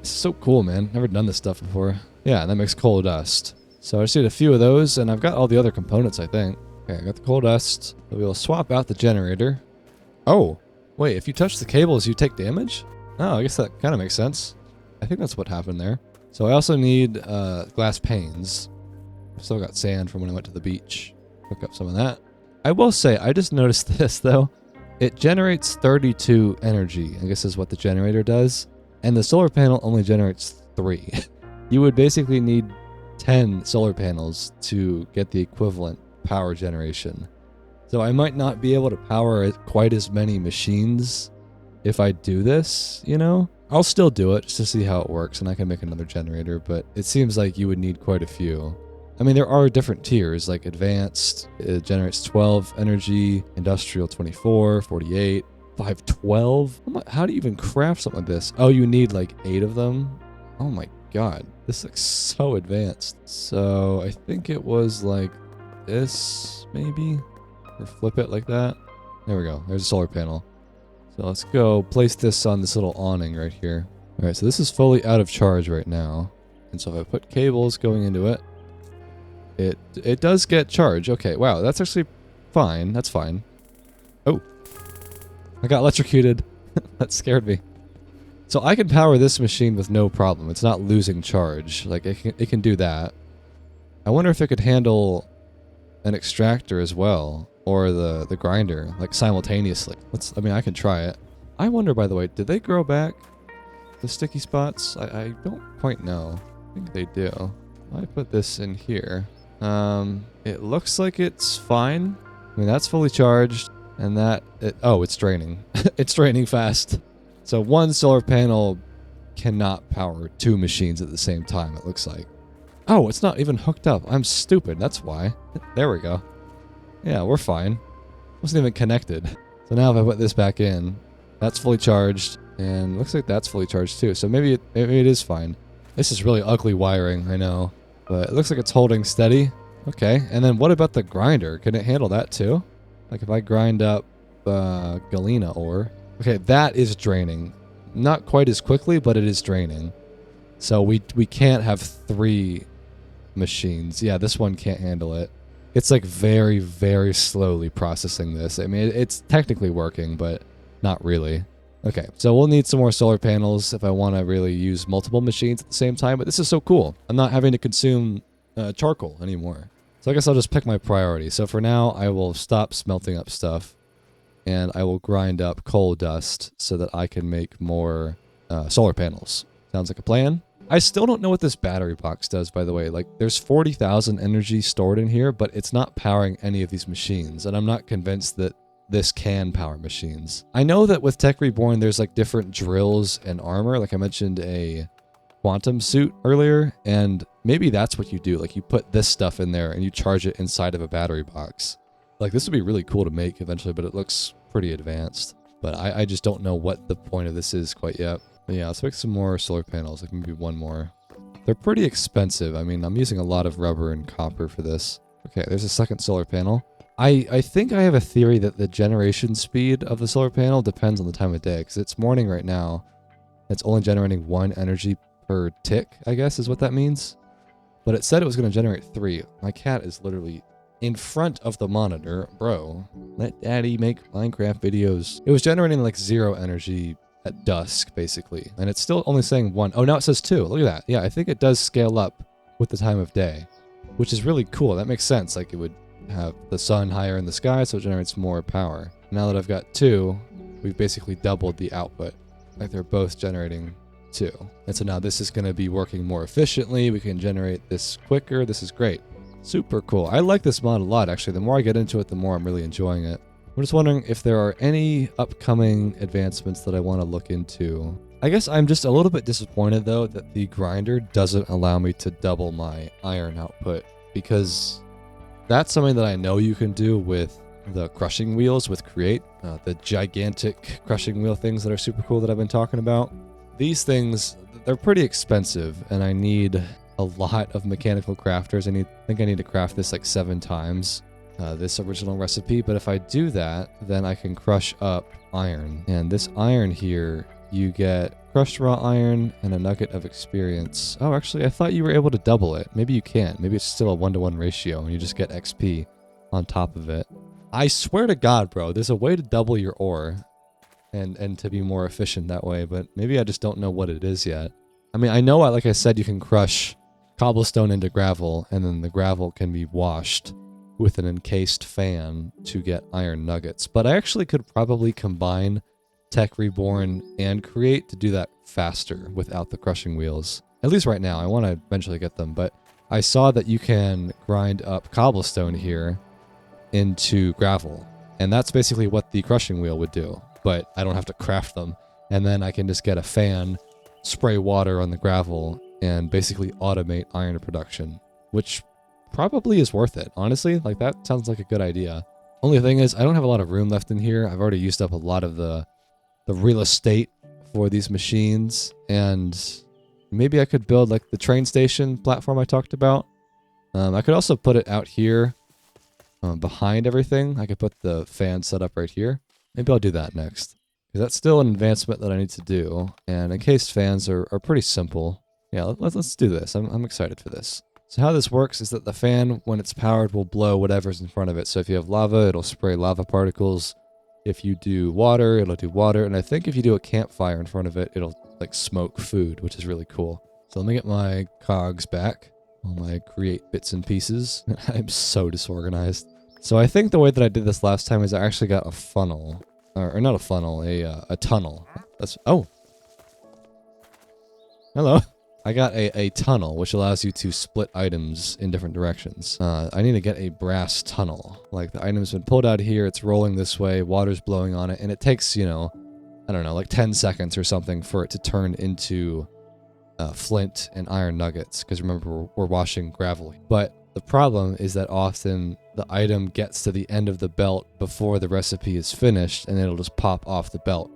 A: This is so cool, man. Never done this stuff before. Yeah, that makes coal dust. So I just need a few of those, and I've got all the other components, I think. Okay, I got the coal dust. So we'll swap out the generator. Oh, wait, if you touch the cables, you take damage? Oh, I guess that kind of makes sense. I think that's what happened there. So I also need glass panes. I've still got sand from when I went to the beach. Hook up some of that. I will say, I just noticed this, though. It generates 32 energy, I guess is what the generator does. And the solar panel only generates 3. You would basically need 10 solar panels to get the equivalent power generation. So I might not be able to power quite as many machines if I do this, you know? I'll still do it just to see how it works, and I can make another generator, but it seems like you would need quite a few. I mean, there are different tiers, like advanced, it generates 12 energy, industrial 24, 48, 512. How do you even craft something like this? Oh, you need like 8 of them? Oh my god, this looks so advanced. So I think it was like this, maybe? Or flip it like that. There we go, there's a solar panel. So let's go place this on this little awning right here. Alright, so this is fully out of charge right now. And so if I put cables going into it, it does get charge. Okay, wow, that's actually fine. That's fine. Oh, I got electrocuted. That scared me. So I can power this machine with no problem. It's not losing charge. Like, it can do that. I wonder if it could handle an extractor as well, or the grinder, like simultaneously. I mean, I can try it. I wonder, by the way, did they grow back the sticky spots? I don't quite know. I think they do. I put this in here. It looks like it's fine. I mean, that's fully charged, and it's draining. It's draining fast. So one solar panel cannot power 2 machines at the same time, it looks like. Oh, it's not even hooked up. I'm stupid, that's why. There we go. Yeah, we're fine. Wasn't even connected. So now if I put this back in, that's fully charged, and looks like that's fully charged too. So maybe it is fine. This is really ugly wiring, I know. But it looks like it's holding steady. Okay, and then what about the grinder? Can it handle that too? Like if I grind up galena ore. Okay, that is draining. Not quite as quickly, but it is draining. So we can't have 3 machines. Yeah, this one can't handle it. It's like very, very slowly processing this. I mean, it's technically working, but not really. Okay, so we'll need some more solar panels if I want to really use multiple machines at the same time, but this is so cool. I'm not having to consume charcoal anymore. So I guess I'll just pick my priority. So for now, I will stop smelting up stuff, and I will grind up coal dust so that I can make more solar panels. Sounds like a plan. I still don't know what this battery box does, by the way. Like, there's 40,000 energy stored in here, but it's not powering any of these machines, and I'm not convinced that this can power machines. I know that with Tech Reborn, there's like different drills and armor. Like I mentioned a quantum suit earlier, and maybe that's what you do. Like, you put this stuff in there and you charge it inside of a battery box. Like, this would be really cool to make eventually, but it looks pretty advanced. But I just don't know what the point of this is quite yet. But yeah, let's make some more solar panels, like maybe one more. They're pretty expensive. I mean, I'm using a lot of rubber and copper for this. Okay, there's a second solar panel. I think I have a theory that the generation speed of the solar panel depends on the time of day, because it's morning right now. It's only generating 1 energy per tick, I guess is what that means. But it said it was going to generate 3. My cat is literally in front of the monitor. Bro, let daddy make Minecraft videos. It was generating like 0 energy at dusk, basically. And it's still only saying 1. Oh, now it says 2. Look at that. Yeah, I think it does scale up with the time of day, which is really cool. That makes sense. Like, it would have the sun higher in the sky, so it generates more power. Now that I've got 2, we've basically doubled the output. Like, they're both generating 2. And so now this is going to be working more efficiently. We can generate this quicker. This is great. Super cool. I like this mod a lot, actually. The more I get into it, the more I'm really enjoying it. I'm just wondering if there are any upcoming advancements that I want to look into. I guess I'm just a little bit disappointed, though, that the grinder doesn't allow me to double my iron output, because that's something that I know you can do with the crushing wheels with Create, the gigantic crushing wheel things that are super cool that I've been talking about. These things, they're pretty expensive, and I need a lot of mechanical crafters. I think I need to craft this like 7 times, this original recipe. But if I do that, then I can crush up iron. And this iron here, you get crushed raw iron and a nugget of experience. Oh, actually, I thought you were able to double it. Maybe you can't. Maybe it's still a 1-to-1 ratio, and you just get XP on top of it. I swear to God, bro, there's a way to double your ore and to be more efficient that way, but maybe I just don't know what it is yet. I mean, I know, like I said, you can crush cobblestone into gravel, and then the gravel can be washed with an encased fan to get iron nuggets. But I actually could probably combine Tech Reborn and Create to do that faster without the crushing wheels. At least right now. I want to eventually get them, but I saw that you can grind up cobblestone here into gravel, and that's basically what the crushing wheel would do, but I don't have to craft them. And then I can just get a fan, spray water on the gravel, and basically automate iron production, which probably is worth it. Honestly, like, that sounds like a good idea. Only thing is, I don't have a lot of room left in here. I've already used up a lot of the real estate for these machines, and maybe I could build like the train station platform I talked about. I could also put it out here behind everything. I could put the fan set up right here. Maybe I'll do that next, because that's still an advancement that I need to do, and encased fans are pretty simple. Yeah, let's do this. I'm excited for this. So how this works is that the fan, when it's powered, will blow whatever's in front of it. So if you have lava, it'll spray lava particles. If you do water, it'll do water. And I think if you do a campfire in front of it, it'll like smoke food, which is really cool. So let me get my cogs back. All my Create bits and pieces. I'm so disorganized. So I think the way that I did this last time is I actually got a funnel. Or not a funnel, a tunnel. Oh. Hello. I got a tunnel, which allows you to split items in different directions. I need to get a brass tunnel. Like, the item's been pulled out here, it's rolling this way, water's blowing on it, and it takes, you know, I don't know, like 10 seconds or something for it to turn into flint and iron nuggets, because remember, we're washing gravel. But the problem is that often the item gets to the end of the belt before the recipe is finished, and it'll just pop off the belt.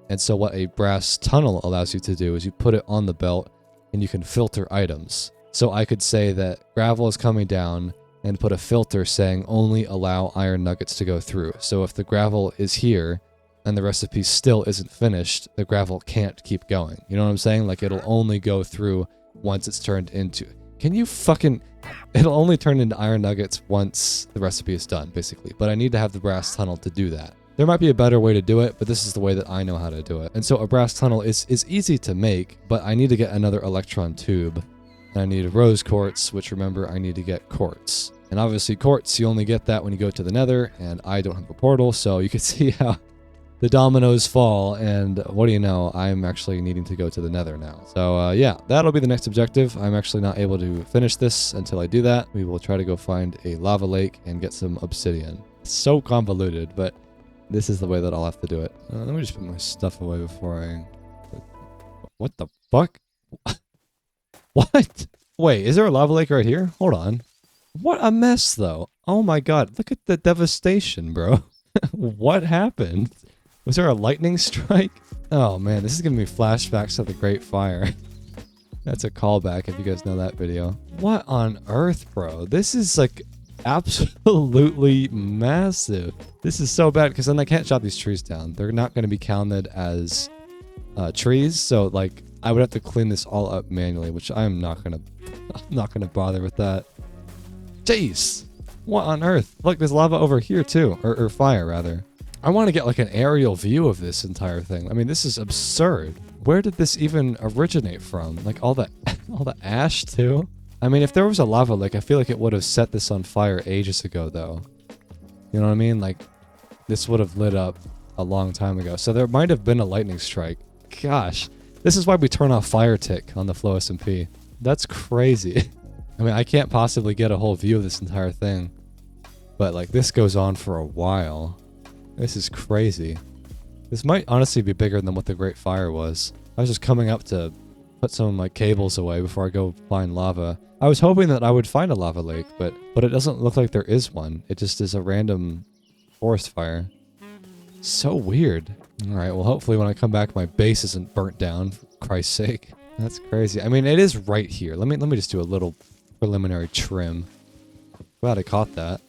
A: And so what a brass tunnel allows you to do is you put it on the belt, and you can filter items. So I could say that gravel is coming down and put a filter saying only allow iron nuggets to go through. So if the gravel is here and the recipe still isn't finished, the gravel can't keep going. You know what I'm saying? Like, it'll only go through once it's turned into... It'll only turn into iron nuggets once the recipe is done, basically. But I need to have the brass tunnel to do that. There might be a better way to do it, but this is the way that I know how to do it. And so a brass tunnel is easy to make, but I need to get another electron tube. And I need rose quartz, which, remember, I need to get quartz. And obviously quartz, you only get that when you go to the Nether, and I don't have a portal, so you can see how the dominoes fall, and what do you know, I'm actually needing to go to the Nether now. So yeah, that'll be the next objective. I'm actually not able to finish this until I do that. We will try to go find a lava lake and get some obsidian. It's so convoluted, but this is the way that I'll have to do it. Let me just put my stuff away before I... What the fuck? What? Wait, is there a lava lake right here? Hold on. What a mess, though. Oh my god, look at the devastation, bro. What happened? Was there a lightning strike? Oh man, this is giving me flashbacks to the Great Fire. That's a callback if you guys know that video. What on earth, bro? This is like absolutely massive. This is so bad because then I can't chop these trees down. They're not going to be counted as trees, so like I would have to clean this all up manually, which I'm not gonna bother with that. Jeez, what on earth? Look, there's lava over here too, or fire rather. I want to get like an aerial view of this entire thing. I mean, this is absurd. Where did this even originate from? Like all the ash too? I mean, if there was a lava lake, I feel like it would have set this on fire ages ago though. You know what I mean? Like this would have lit up a long time ago. So there might have been a lightning strike. Gosh, this is why we turn off fire tick on the Flow SMP. That's crazy. I mean, I can't possibly get a whole view of this entire thing. But like this goes on for a while. This is crazy. This might honestly be bigger than what the Great Fire was. I was just coming up to put some of my cables away before I go find lava. I was hoping that I would find a lava lake, but it doesn't look like there is one. It just is a random forest fire. So weird. Alright, well hopefully when I come back my base isn't burnt down, for Christ's sake. That's crazy. I mean, it is right here. Let me just do a little preliminary trim. Glad I caught that.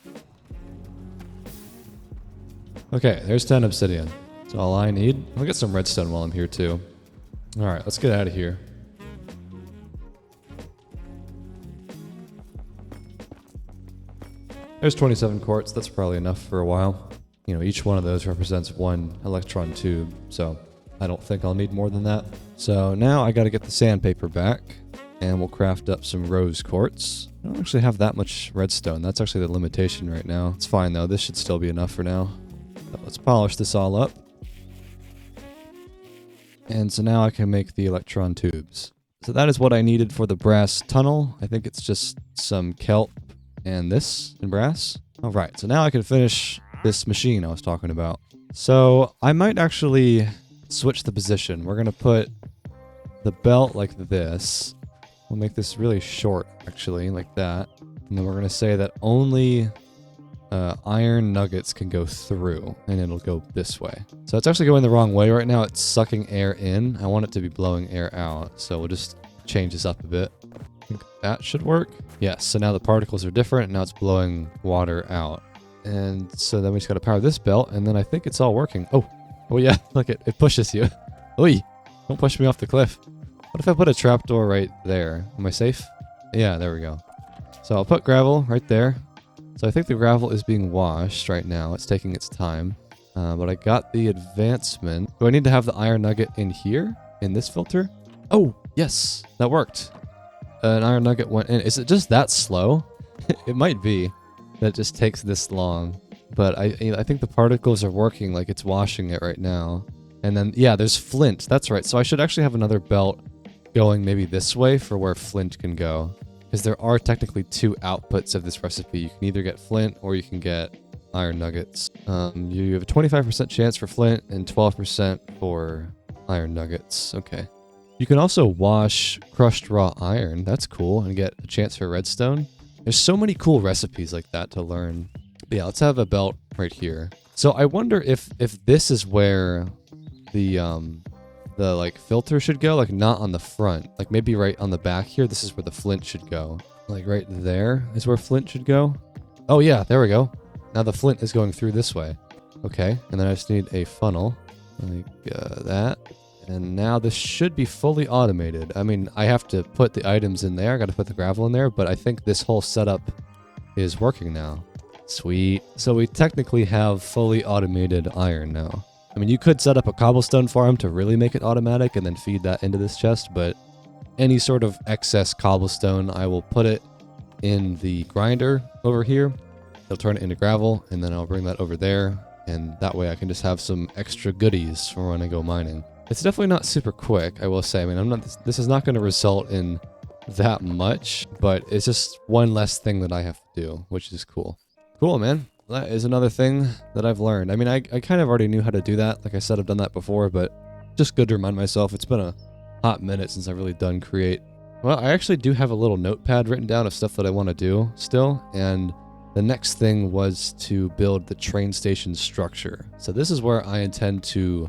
A: Okay, there's 10 obsidian. That's all I need. I'll get some redstone while I'm here too. Alright, let's get out of here. There's 27 quartz. That's probably enough for a while. You know, each one of those represents one electron tube, so I don't think I'll need more than that. So now I gotta get the sandpaper back, and we'll craft up some rose quartz. I don't actually have that much redstone. That's actually the limitation right now. It's fine though. This should still be enough for now. So let's polish this all up. And so now I can make the electron tubes. So that is what I needed for the brass tunnel. I think it's just some kelp and this in brass. All right, so now I can finish this machine I was talking about. So I might actually switch the position. We're gonna put the belt like this. We'll make this really short, actually, like that. And then we're gonna say that only iron nuggets can go through, and it'll go this way. So it's actually going the wrong way right now. It's sucking air in. I want it to be blowing air out. So we'll just change this up a bit. I think that should work. Yes, so now the particles are different, and now it's blowing water out. And so then we just gotta power this belt, and then I think it's all working. Oh yeah, look, it pushes you. Oi, don't push me off the cliff. What if I put a trapdoor right there? Am I safe? Yeah, there we go. So I'll put gravel right there. So I think the gravel is being washed right now. It's taking its time. But I got the advancement. Do I need to have the iron nugget in here? In this filter? Oh, yes, that worked. An iron nugget went in. Is it just that slow? It might be. That it just takes this long. But I think the particles are working like it's washing it right now. And then, yeah, there's flint. That's right. So I should actually have another belt going maybe this way for where flint can go. Because there are technically two outputs of this recipe. You can either get flint or you can get iron nuggets. You have a 25% chance for flint and 12% for iron nuggets. Okay. You can also wash crushed raw iron. That's cool. And get a chance for redstone. There's so many cool recipes like that to learn. But yeah, let's have a belt right here. So I wonder if this is where the like filter should go, like not on the front, like maybe right on the back here. This is where the flint should go. Like right there is where flint should go. Oh yeah, there we go. Now the flint is going through this way. Okay, and then I just need a funnel like that. And now this should be fully automated. I mean, I have to put the items in there. I got to put the gravel in there, but I think this whole setup is working now. Sweet. So we technically have fully automated iron now. I mean, you could set up a cobblestone farm to really make it automatic and then feed that into this chest, but any sort of excess cobblestone, I will put it in the grinder over here. It'll turn it into gravel, and then I'll bring that over there, and that way I can just have some extra goodies for when I go mining. It's definitely not super quick, I will say. I mean, this is not going to result in that much, but it's just one less thing that I have to do, which is cool. Cool, man. That is another thing that I've learned. I mean, I kind of already knew how to do that. Like I said, I've done that before, but just good to remind myself. It's been a hot minute since I've really done create. Well, I actually do have a little notepad written down of stuff that I want to do still, and the next thing was to build the train station structure. So this is where I intend to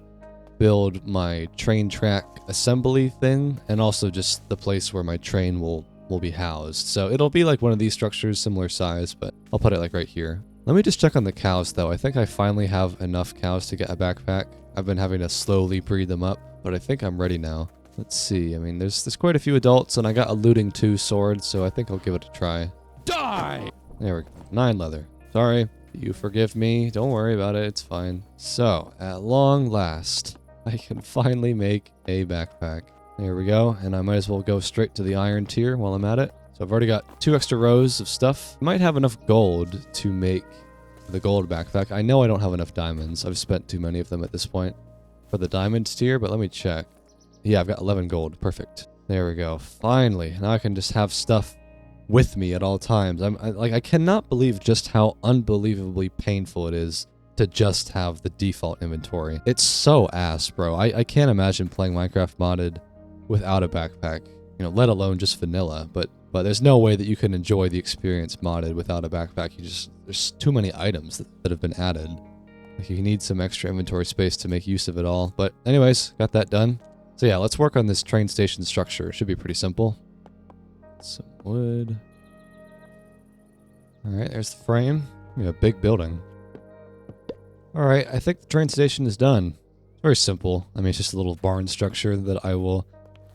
A: build my train track assembly thing, and also just the place where my train will be housed. So it'll be like one of these structures, similar size, but I'll put it like right here. Let me just check on the cows though. I think I finally have enough cows to get a backpack. I've been having to slowly breed them up, but I think I'm ready now. Let's see. I mean, there's quite a few adults, and I got a looting 2 sword, so I think I'll give it a try. Die! There we go. 9 leather. Sorry. You forgive me. Don't worry about it. It's fine. So, at long last, I can finally make a backpack. There we go. And I might as well go straight to the iron tier while I'm at it. So I've already got 2 extra rows of stuff. I might have enough gold to make the gold backpack. I know I don't have enough diamonds. I've spent too many of them at this point for the diamond tier, but let me check. Yeah, I've got 11 gold. Perfect. There we go. Finally. Now I can just have stuff with me at all times. I cannot believe just how unbelievably painful it is to just have the default inventory. It's so ass, bro. I can't imagine playing Minecraft modded without a backpack, you know, let alone just vanilla. But there's no way that you can enjoy the experience modded without a backpack. There's too many items that have been added. Like, you need some extra inventory space to make use of it all. But anyways, got that done. So yeah, let's work on this train station structure. It should be pretty simple. Some wood. Alright, there's the frame. We have a big building. Alright, I think the train station is done. It's very simple. I mean, it's just a little barn structure that I will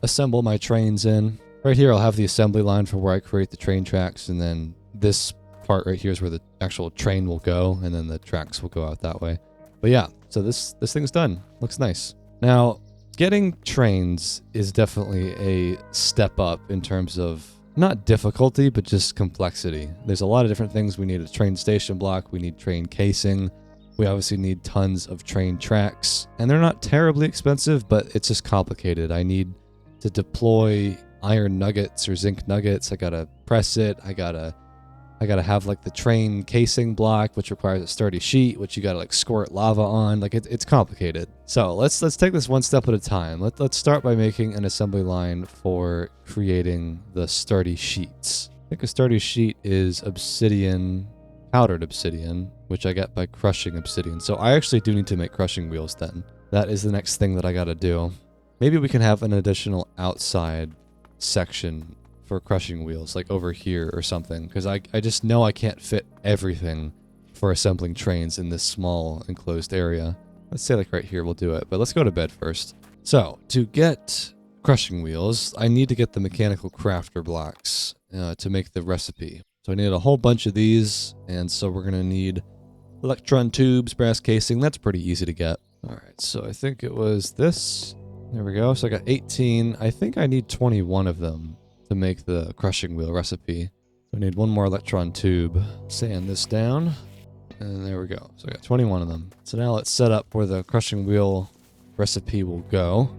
A: assemble my trains in. Right here, I'll have the assembly line for where I create the train tracks, and then this part right here is where the actual train will go, and then the tracks will go out that way. But yeah, so this thing's done. Looks nice. Now, getting trains is definitely a step up in terms of not difficulty, but just complexity. There's a lot of different things. We need a train station block. We need train casing. We obviously need tons of train tracks. And they're not terribly expensive, but it's just complicated. I need to deploy iron nuggets or zinc nuggets. I gotta press it. I gotta have like the train casing block, which requires a sturdy sheet, which you gotta like squirt lava on. Like it's complicated. So let's take this one step at a time. Let's start by making an assembly line for creating the sturdy sheets. I think a sturdy sheet is obsidian, powdered obsidian, which I get by crushing obsidian. So I actually do need to make crushing wheels then. That is the next thing that I gotta do. Maybe we can have an additional outside section for crushing wheels, like over here or something, because I just know I can't fit everything for assembling trains in this small enclosed area. Let's say like right here we'll do it, but let's go to bed first. So to get crushing wheels, I need to get the mechanical crafter blocks to make the recipe. So I need a whole bunch of these, and so we're gonna need electron tubes, brass casing. That's pretty easy to get. All right, so I think it was this. There we go. So I got 18. I think I need 21 of them to make the crushing wheel recipe. So I need one more electron tube. Sand this down. And there we go. So I got 21 of them. So now let's set up where the crushing wheel recipe will go.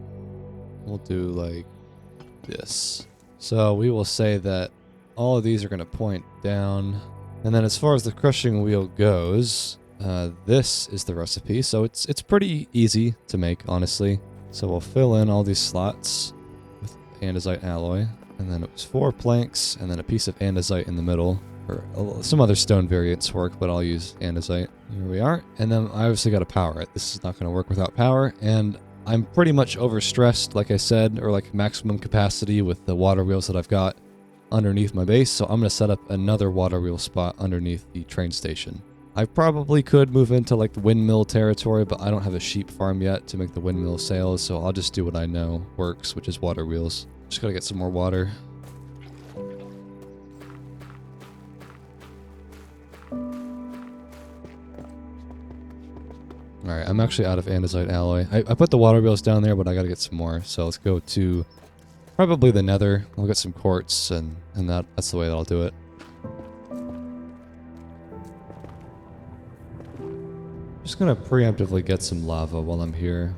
A: We'll do like this. So we will say that all of these are going to point down. And then as far as the crushing wheel goes, this is the recipe. So it's pretty easy to make, honestly. So we'll fill in all these slots with andesite alloy. And then it was 4 planks, and then a piece of andesite in the middle. Or some other stone variants work, but I'll use andesite. Here we are. And then I obviously got to power it. This is not going to work without power. And I'm pretty much overstressed, like I said, or like maximum capacity with the water wheels that I've got underneath my base. So I'm going to set up another water wheel spot underneath the train station. I probably could move into like the windmill territory, but I don't have a sheep farm yet to make the windmill sails. So I'll just do what I know works, which is water wheels. Just gotta get some more water. Alright, I'm actually out of andesite alloy. I put the water wheels down there, but I gotta get some more. So let's go to probably the Nether. I'll get some quartz, and that's the way that I'll do it. Just gonna preemptively get some lava while I'm here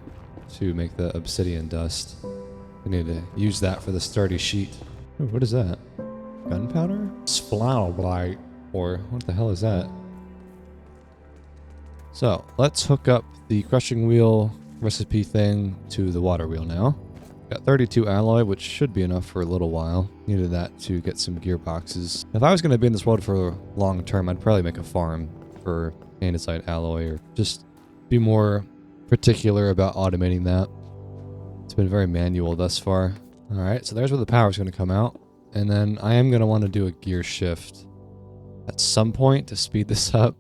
A: to make the obsidian dust. I need to use that for the sturdy sheet. Ooh, what is that? Gunpowder? Splowblight. Or what the hell is that? So let's hook up the crushing wheel recipe thing to the water wheel now. Got 32 alloy, which should be enough for a little while. Needed that to get some gearboxes. If I was going to be in this world for long term, I'd probably make a farm for andesite alloy, or just be more particular about automating that. It's been very manual thus far. Alright, so there's where the power is going to come out. And then I am going to want to do a gear shift at some point to speed this up.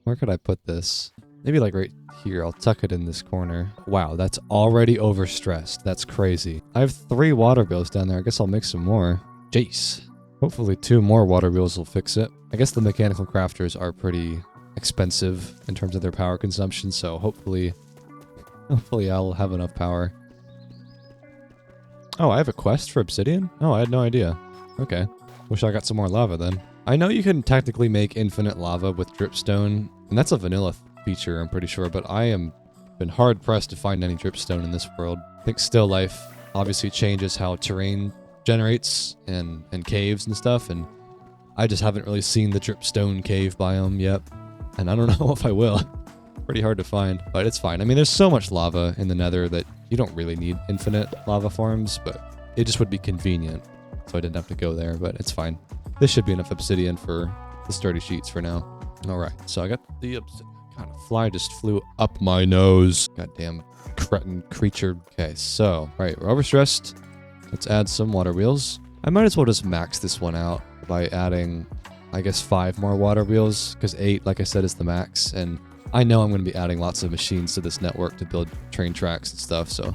A: Where could I put this? Maybe like right here. I'll tuck it in this corner. Wow, that's already overstressed. That's crazy. I have 3 water wheels down there. I guess I'll make some more. Jace. Hopefully 2 more water wheels will fix it. I guess the mechanical crafters are pretty expensive in terms of their power consumption, so hopefully I'll have enough power. Oh, I have a quest for obsidian? Oh, I had no idea. Okay. Wish I got some more lava then. I know you can technically make infinite lava with dripstone, and that's a vanilla feature, I'm pretty sure, but I am been hard pressed to find any dripstone in this world. I think still life obviously changes how terrain generates and caves and stuff, and I just haven't really seen the dripstone cave biome yet, and I don't know if I will. Pretty hard to find, but it's fine. I mean, there's so much lava in the Nether that you don't really need infinite lava farms, but it just would be convenient, so I didn't have to go there, but it's fine. This should be enough obsidian for the sturdy sheets for now. Alright, so I got the obsidian. God, a fly just flew up my nose. Goddamn cretin creature. Okay, so, right, we're overstressed. Let's add some water wheels. I might as well just max this one out by adding, I guess, 5 more water wheels, because 8, like I said, is the max, and I know I'm going to be adding lots of machines to this network to build train tracks and stuff, so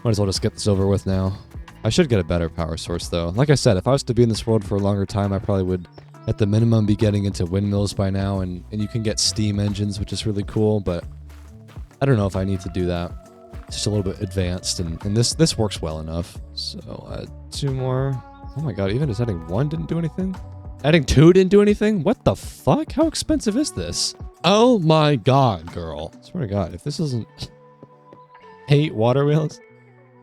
A: might as well just get this over with now. I should get a better power source, though. Like I said, if I was to be in this world for a longer time, I probably would, at the minimum, be getting into windmills by now, and you can get steam engines, which is really cool, but I don't know if I need to do that. It's just a little bit advanced, and this works well enough. So, 2 more. Oh my god, even just adding 1 didn't do anything? Adding 2 didn't do anything? What the fuck? How expensive is this? Oh my god, girl. I swear to god, if this isn't 8 water wheels...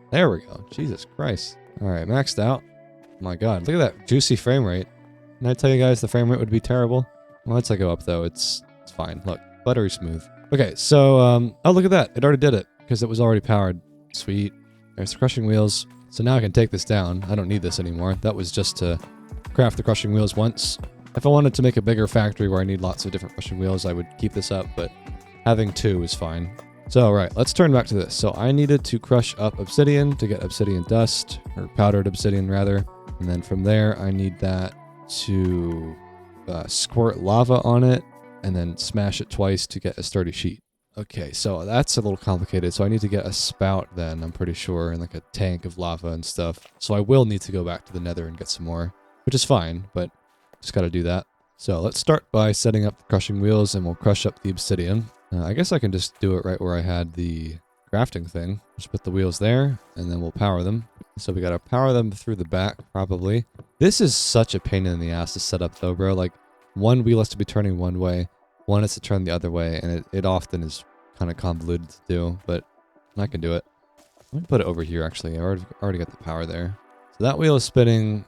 A: There we go. Jesus Christ. Alright, maxed out. Oh my god, look at that juicy frame rate. Didn't I tell you guys the frame rate would be terrible? Well, let's go up though. It's fine. Look, buttery smooth. Okay, so, oh, look at that. It already did it because it was already powered. Sweet. There's the crushing wheels. So now I can take this down. I don't need this anymore. That was just to craft the crushing wheels once. If I wanted to make a bigger factory where I need lots of different crushing wheels, I would keep this up, but having 2 is fine. So, right, let's turn back to this. So I needed to crush up obsidian to get obsidian dust, or powdered obsidian rather. And then from there, I need that to squirt lava on it and then smash it twice to get a sturdy sheet. Okay, so that's a little complicated. So I need to get a spout then, I'm pretty sure, and like a tank of lava and stuff. So I will need to go back to the Nether and get some more, which is fine, but just got to do that. So let's start by setting up the crushing wheels and we'll crush up the obsidian. I guess I can just do it right where I had the crafting thing. Just put the wheels there, and then we'll power them. So we gotta power them through the back, probably. This is such a pain in the ass to set up, though, bro. Like, one wheel has to be turning one way, one has to turn the other way, and it often is kind of convoluted to do, but I can do it. I'm gonna put it over here, actually. I already got the power there. So that wheel is spinning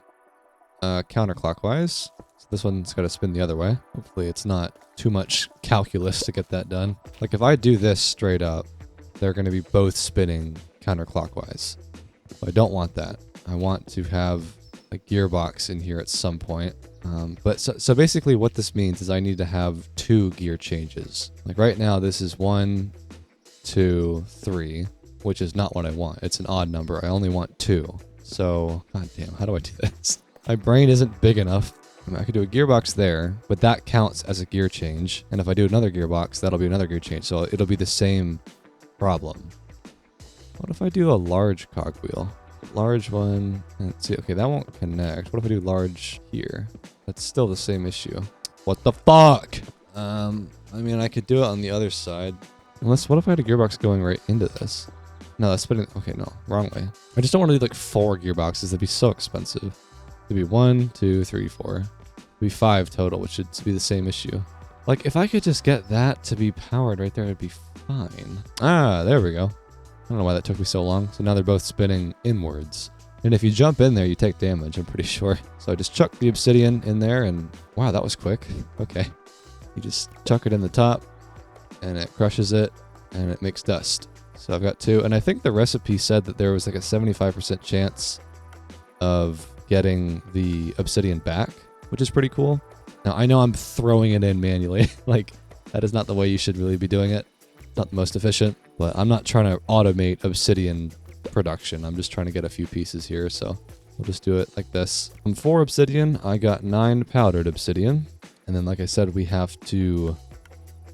A: counterclockwise. So this one's got to spin the other way. Hopefully it's not too much calculus to get that done. Like if I do this straight up, they're going to be both spinning counterclockwise. So I don't want that. I want to have a gearbox in here at some point. So basically what this means is I need to have 2 gear changes. Like right now this is 1, 2, 3, which is not what I want. It's an odd number. I only want 2. So, god damn, how do I do this? My brain isn't big enough. I mean, I could do a gearbox there, but that counts as a gear change. And if I do another gearbox, that'll be another gear change. So it'll be the same problem. What if I do a large cogwheel? Large one. Let's see. Okay, that won't connect. What if I do large here? That's still the same issue. What the fuck? I mean, I could do it on the other side. Unless, what if I had a gearbox going right into this? No, that's spinning. Okay, no, wrong way. I just don't want to do like 4 gearboxes. That'd be so expensive. It'd be 1, 2, 3, 4. It'd be 5 total, which should be the same issue. Like, if I could just get that to be powered right there, it'd be fine. Ah, there we go. I don't know why that took me so long. So now they're both spinning inwards. And if you jump in there, you take damage, I'm pretty sure. So I just chuck the obsidian in there and... Wow, that was quick. Okay. You just chuck it in the top, and it crushes it, and it makes dust. So I've got 2. And I think the recipe said that there was like a 75% chance of getting the obsidian back, which is pretty cool. Now, I know I'm throwing it in manually. Like, that is not the way you should really be doing it. It's not the most efficient, but I'm not trying to automate obsidian production. I'm just trying to get a few pieces here, so we'll just do it like this. From 4 obsidian, I got 9 powdered obsidian. And then, like I said, we have to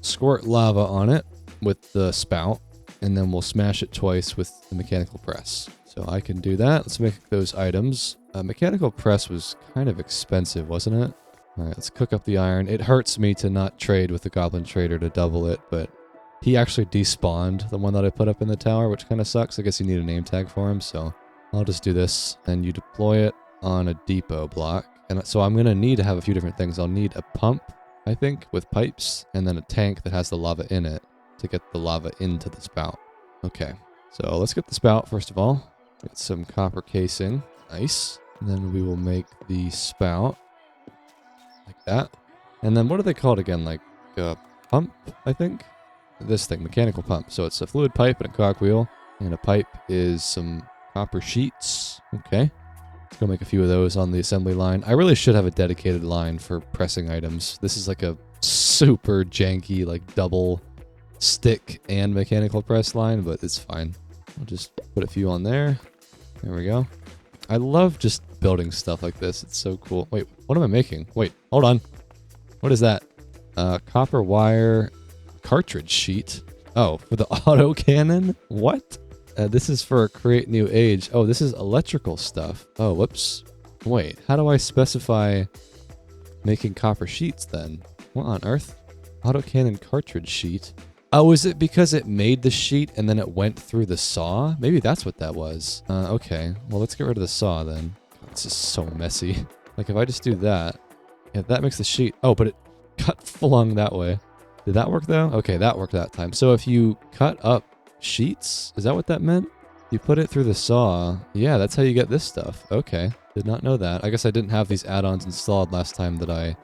A: squirt lava on it with the spout, and then we'll smash it twice with the mechanical press. So I can do that. Let's make those items. Mechanical press was kind of expensive, wasn't it? All right, let's cook up the iron. It hurts me to not trade with the goblin trader to double it, but he actually despawned the one that I put up in the tower, which kind of sucks. I guess you need a name tag for him, so I'll just do this. And you deploy it on a depot block. And so I'm going to need to have a few different things. I'll need a pump, I think, with pipes, and then a tank that has the lava in it to get the lava into the spout. Okay, so let's get the spout first of all. Get some copper casing. Nice. And then we will make the spout like that. And then what are they called again? Like a pump, I think? This thing, mechanical pump. So it's a fluid pipe and a cogwheel. And a pipe is some copper sheets. Okay. Let's go make a few of those on the assembly line. I really should have a dedicated line for pressing items. This is like a super janky, like double stick and mechanical press line, but it's fine. I'll just put a few on there. There we go. I love just building stuff like this. It's so cool. Wait, what am I making? Wait, hold on. What is that? Copper wire cartridge sheet. Oh, for the auto cannon? What? This is for create new age. Oh, this is electrical stuff. Oh, whoops. Wait, how do I specify making copper sheets then? What on earth? Autocannon cartridge sheet. Oh, is it because it made the sheet and then it went through the saw? Maybe that's what that was. Okay. Well, let's get rid of the saw then. God, this is so messy. Like, if I just do that, yeah, that makes the sheet. Oh, but it got flung that way. Did that work though? Okay, that worked that time. So if you cut up sheets, is that what that meant? You put it through the saw. Yeah, that's how you get this stuff. Okay. Did not know that. I guess I didn't have these add-ons installed last time that I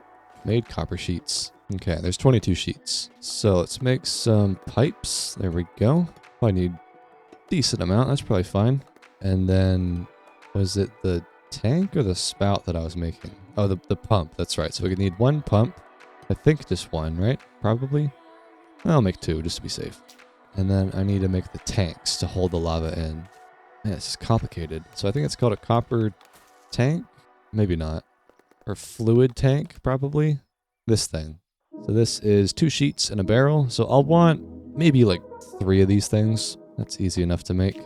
A: made copper sheets. Okay, there's 22 sheets. So let's make some pipes. There we go. Probably need a decent amount. That's probably fine. And then, was it the tank or the spout that I was making? Oh, the pump. That's right. So we could need 1 pump. I think just 1, right? Probably. I'll make 2 just to be safe. And then I need to make the tanks to hold the lava in. Man, this is complicated. So I think it's called a copper tank? Maybe not. Or fluid tank, probably. This thing. So this is 2 sheets and a barrel. So I'll want maybe like 3 of these things. That's easy enough to make.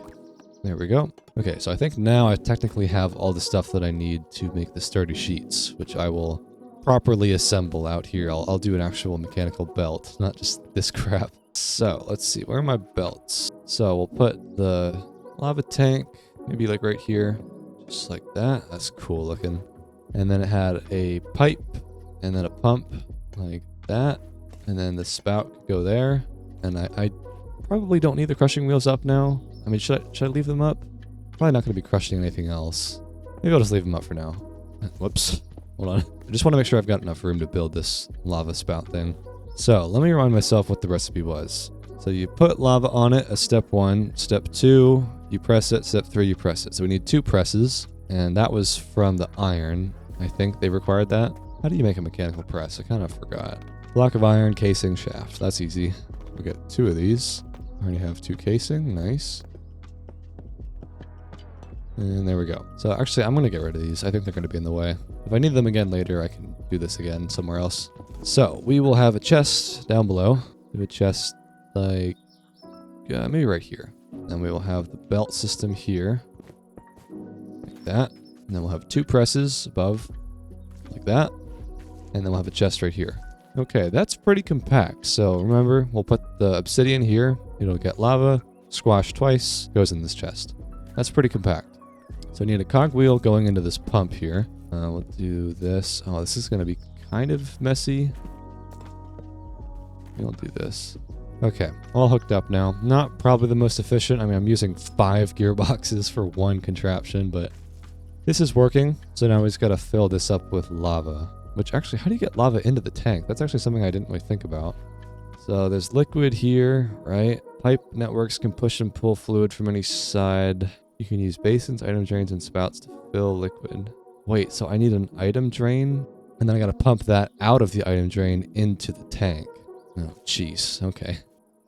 A: There we go. Okay, so I think now I technically have all the stuff that I need to make the sturdy sheets, which I will properly assemble out here. I'll do an actual mechanical belt, not just this crap. So let's see, where are my belts? So we'll put the lava tank, maybe like right here, just like that. That's cool looking. And then it had a pipe and then a pump like that. And then the spout could go there. And I probably don't need the crushing wheels up now. I mean, should I leave them up? Probably not going to be crushing anything else. Maybe I'll just leave them up for now. Whoops. Hold on. I just want to make sure I've got enough room to build this lava spout thing. So let me remind myself what the recipe was. So you put lava on it as step 1. Step 2, you press it. Step 3, you press it. So we need 2 presses. And that was from the iron. I think they required that. How do you make a mechanical press? I kind of forgot. Block of iron, casing, shaft. That's easy. We got 2 of these. I already have 2 casing. Nice. And there we go. So actually, I'm going to get rid of these. I think they're going to be in the way. If I need them again later, I can do this again somewhere else. So we will have a chest down below. We have a chest like maybe right here. Then we will have the belt system here. Like that. And then we'll have 2 presses above. Like that. And then we'll have a chest right here. Okay, that's pretty compact. So remember, we'll put the obsidian here. It'll get lava. Squash twice. Goes in this chest. That's pretty compact. So I need a cogwheel going into this pump here. We'll do this. Oh, this is going to be kind of messy. We'll do this. Okay, all hooked up now. Not probably the most efficient. I mean, I'm using 5 gearboxes for one contraption, but this is working. So now we just got to fill this up with lava. Which actually, how do you get lava into the tank? That's actually something I didn't really think about. So there's liquid here, right? Pipe networks can push and pull fluid from any side. You can use basins, item drains, and spouts to fill liquid. Wait, so I need an item drain? And then I got to pump that out of the item drain into the tank. Oh, jeez. Okay.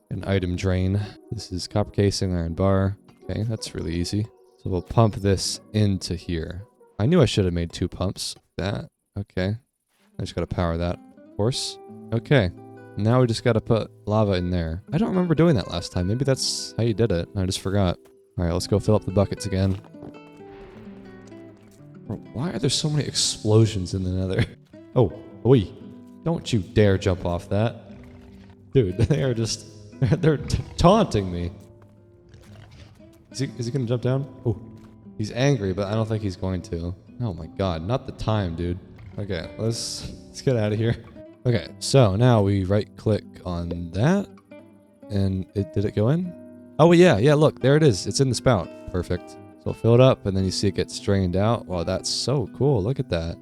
A: An item drain. This is copper casing, iron bar. Okay, that's really easy. So we'll pump this into here. I knew I should have made 2 pumps. That. Okay. I just got to power that, of course. Okay. Now we just got to put lava in there. I don't remember doing that last time. Maybe that's how you did it. I just forgot. All right, let's go fill up the buckets again. Why are there so many explosions in the Nether? Oh, oi. Don't you dare jump off that. Dude, they are just... They're taunting me. Is he going to jump down? Oh, he's angry, but I don't think he's going to. Oh my god, not the time, dude. Okay, let's get out of here. Okay, so now we right-click on that. And did it go in? Oh, yeah, look, there it is. It's in the spout. Perfect. So fill it up, and then you see it gets drained out. Wow, that's so cool. Look at that.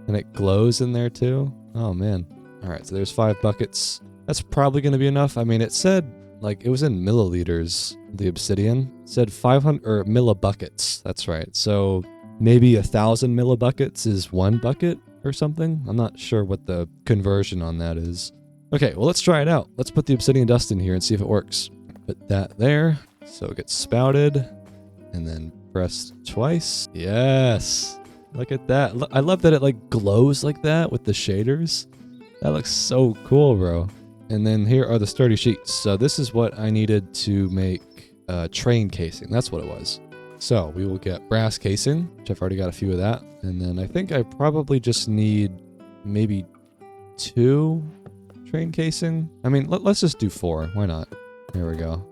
A: And it glows in there, too. Oh, man. All right, so there's 5 buckets. That's probably going to be enough. I mean, it said, like, it was in milliliters, the obsidian. It said 500, or millibuckets. That's right. So maybe 1,000 millibuckets is 1 bucket or something. I'm not sure what the conversion on that is. Okay, well, let's try it out. Let's put the obsidian dust in here and see if it works. Put that there, so it gets spouted, and then press twice. Yes! Look at that. I love that it, like, glows like that with the shaders. That looks so cool, bro. And then here are the sturdy sheets. So this is what I needed to make train casing. That's what it was. So we will get brass casing, which I've already got a few of that. And then I think I probably just need maybe 2 train casing. I mean, let's just do 4. Why not? There we go.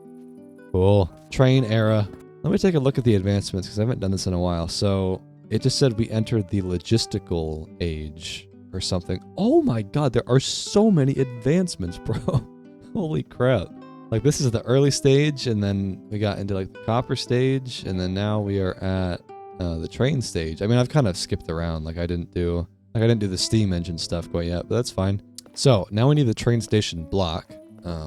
A: Cool. Train era. Let me take a look at the advancements because I haven't done this in a while. So it just said we entered the logistical age or something. Oh my god, there are so many advancements, bro. Holy crap. Like, this is the early stage, and then we got into, like, the copper stage, and then now we are at the train stage. I mean, I've kind of skipped around. Like, I didn't do the steam engine stuff quite yet, but that's fine. So now we need the train station block,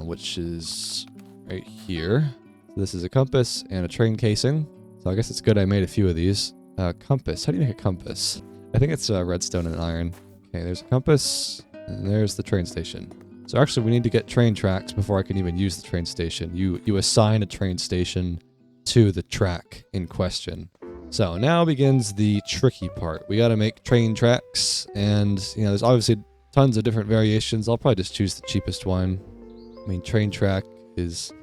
A: which is right here. So this is a compass and a train casing. So I guess it's good I made a few of these. Compass. How do you make a compass? I think it's redstone and iron. Okay, there's a compass, and there's the train station. So actually, we need to get train tracks before I can even use the train station. You assign a train station to the track in question. So now begins the tricky part. We got to make train tracks, and there's obviously tons of different variations. I'll probably just choose the cheapest one. I mean, train track is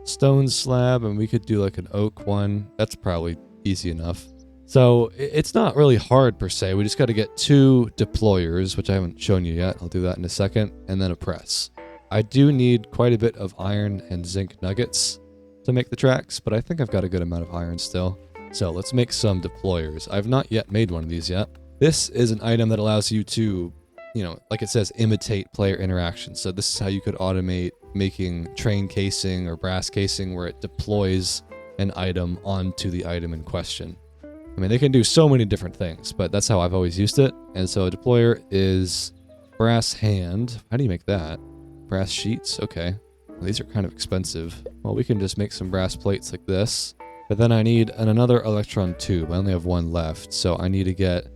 A: stone slab, and we could do like an oak one. That's probably easy enough. So it's not really hard per se. We just got to get 2 deployers, which I haven't shown you yet. I'll do that in a second, and then a press. I do need quite a bit of iron and zinc nuggets to make the tracks, but I think I've got a good amount of iron still. So let's make some deployers. I've not yet made one of these yet. This is an item that allows you to, like it says, imitate player interaction. So this is how you could automate making train casing or brass casing where it deploys an item onto the item in question. I mean, they can do so many different things, but that's how I've always used it. And so a deployer is brass hand. How do you make that? Brass sheets? Okay. Well, these are kind of expensive. Well, we can just make some brass plates like this. But then I need another electron tube. I only have 1 left, so I need to get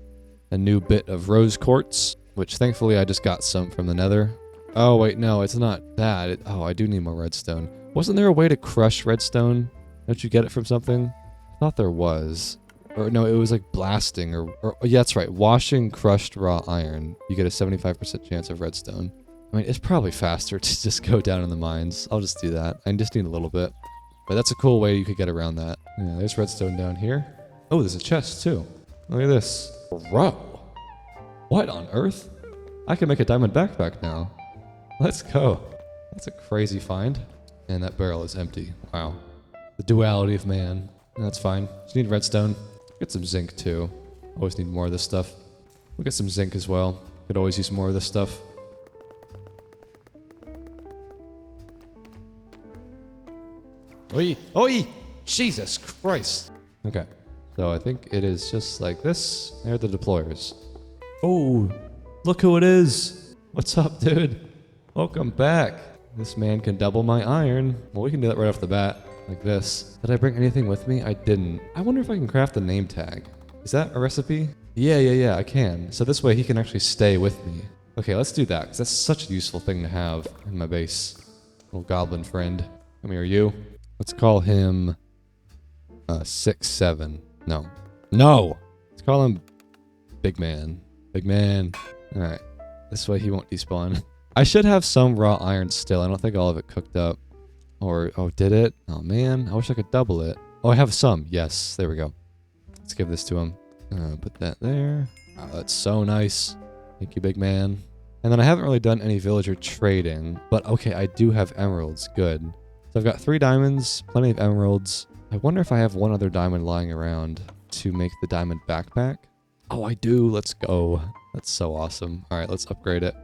A: a new bit of rose quartz, which thankfully I just got some from the Nether. Oh, wait, no, it's not that. I do need more redstone. Wasn't there a way to crush redstone? Don't you get it from something? I thought there was. Or no, it was like blasting or yeah, that's right. Washing crushed raw iron. You get a 75% chance of redstone. I mean, it's probably faster to just go down in the mines. I'll just do that. I just need a little bit. But that's a cool way you could get around that. Yeah, there's redstone down here. Oh, there's a chest too. Look at this. Bro. What on earth? I can make a diamond backpack now. Let's go. That's a crazy find. And that barrel is empty. Wow. The duality of man. That's fine. Just need redstone. Get some zinc too. Always need more of this stuff. We'll get some zinc as well. Could always use more of this stuff. Oi! Oi! Jesus Christ! Okay. So I think it is just like this. There are the deployers. Oh! Look who it is! What's up, dude? Welcome back. This man can double my iron. Well, we can do that right off the bat. Like this. Did I bring anything with me? I didn't. I wonder if I can craft a name tag. Is that a recipe? Yeah, I can. So this way he can actually stay with me. Okay, let's do that, because that's such a useful thing to have in my base. Little goblin friend. Come here, you. Let's call him 6-7. No. No! Let's call him Big Man. Big Man. Alright. This way he won't despawn. I should have some raw iron still. I don't think all of it cooked up. Or, oh, did it? Oh, man. I wish I could double it. Oh, I have some. Yes. There we go. Let's give this to him. Put that there. Wow, that's so nice. Thank you, big man. And then I haven't really done any villager trading. But, okay, I do have emeralds. Good. So I've got 3 diamonds, plenty of emeralds. I wonder if I have one other diamond lying around to make the diamond backpack. Oh, I do. Let's go. That's so awesome. All right, let's upgrade it.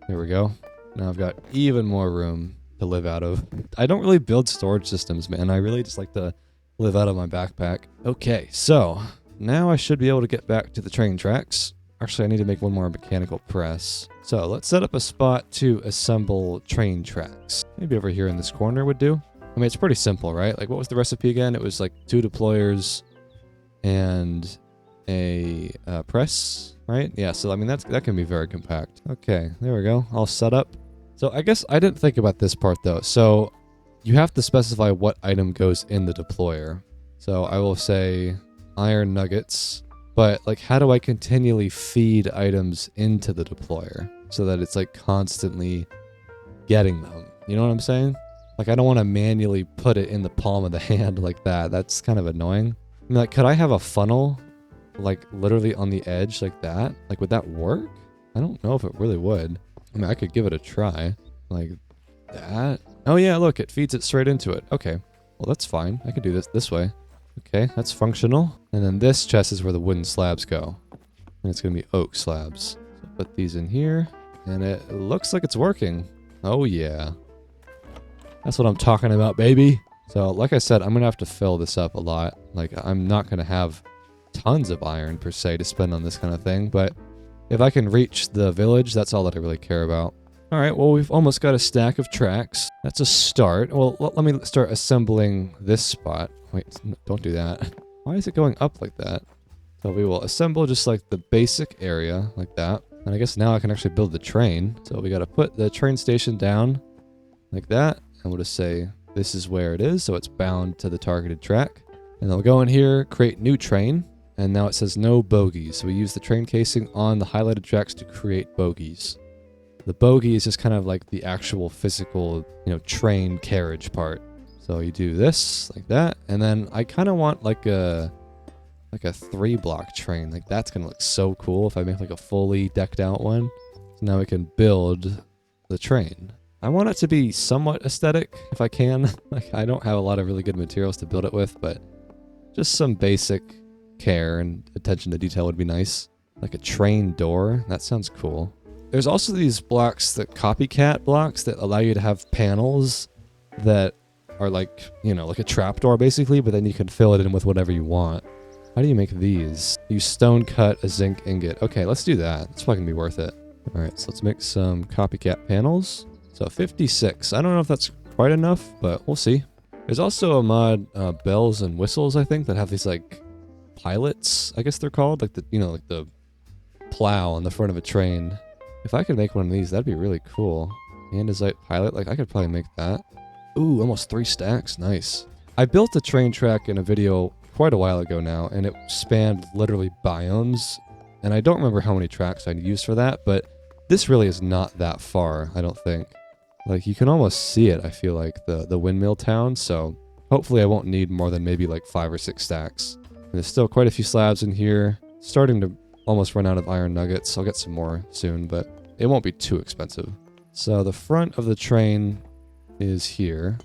A: There we go. Now I've got even more room to live out of. I don't really build storage systems, man. I really just like to live out of my backpack. Okay, so now I should be able to get back to the train tracks. Actually, I need to make one more mechanical press. So let's set up a spot to assemble train tracks. Maybe over here in this corner would do. I mean, it's pretty simple, right? Like, what was the recipe again? It was like 2 deployers and a press, right? Yeah, so I mean, that can be very compact. Okay, there we go. All set up. So I guess I didn't think about this part though. So you have to specify what item goes in the deployer. So I will say iron nuggets, but like, how do I continually feed items into the deployer so that it's like constantly getting them? You know what I'm saying? Like, I don't want to manually put it in the palm of the hand like that. That's kind of annoying. I mean, like, could I have a funnel like literally on the edge like that? Like, would that work? I don't know if it really would. I mean, I could give it a try. Like that. Oh yeah, look, it feeds it straight into it. Okay. Well, that's fine. I can do this way. Okay, that's functional. And then this chest is where the wooden slabs go. And it's going to be oak slabs. So put these in here. And it looks like it's working. Oh yeah. That's what I'm talking about, baby. So, like I said, I'm going to have to fill this up a lot. Like, I'm not going to have tons of iron, per se, to spend on this kind of thing. But if I can reach the village, that's all that I really care about. All right, well, we've almost got a stack of tracks. That's a start. Well, let me start assembling this spot. Wait, don't do that. Why is it going up like that? So we will assemble just like the basic area like that. And I guess now I can actually build the train. So we got to put the train station down like that. And we'll just say this is where it is. So it's bound to the targeted track. And then we'll go in here, create new train. And now it says no bogies. So we use the train casing on the highlighted tracks to create bogies. The bogie is just kind of like the actual physical, train carriage part. So you do this like that. And then I kind of want like a 3-block train. Like, that's going to look so cool if I make like a fully decked out one. So now we can build the train. I want it to be somewhat aesthetic if I can. Like, I don't have a lot of really good materials to build it with, but just some basic care and attention to detail would be nice. Like a train door. That sounds cool. There's also these blocks, the copycat blocks, that allow you to have panels that are like, like a trapdoor basically, but then you can fill it in with whatever you want. How do you make these? You stone cut a zinc ingot. Okay, let's do that. That's probably gonna be worth it. All right, so let's make some copycat panels. So 56. I don't know if that's quite enough, but we'll see. There's also a mod, bells and whistles, I think, that have these like pilots, I guess they're called, like the, like the plow on the front of a train. If I could make one of these, that'd be really cool. Andesite pilot, like I could probably make that. Ooh, almost 3 stacks. Nice. I built a train track in a video quite a while ago now, and it spanned literally biomes. And I don't remember how many tracks I used for that, but this really is not that far, I don't think. Like, you can almost see it, I feel like, the windmill town, so hopefully I won't need more than maybe like 5 or 6 stacks. And there's still quite a few slabs in here. Starting to almost run out of iron nuggets. I'll get some more soon, but it won't be too expensive. So the front of the train is here,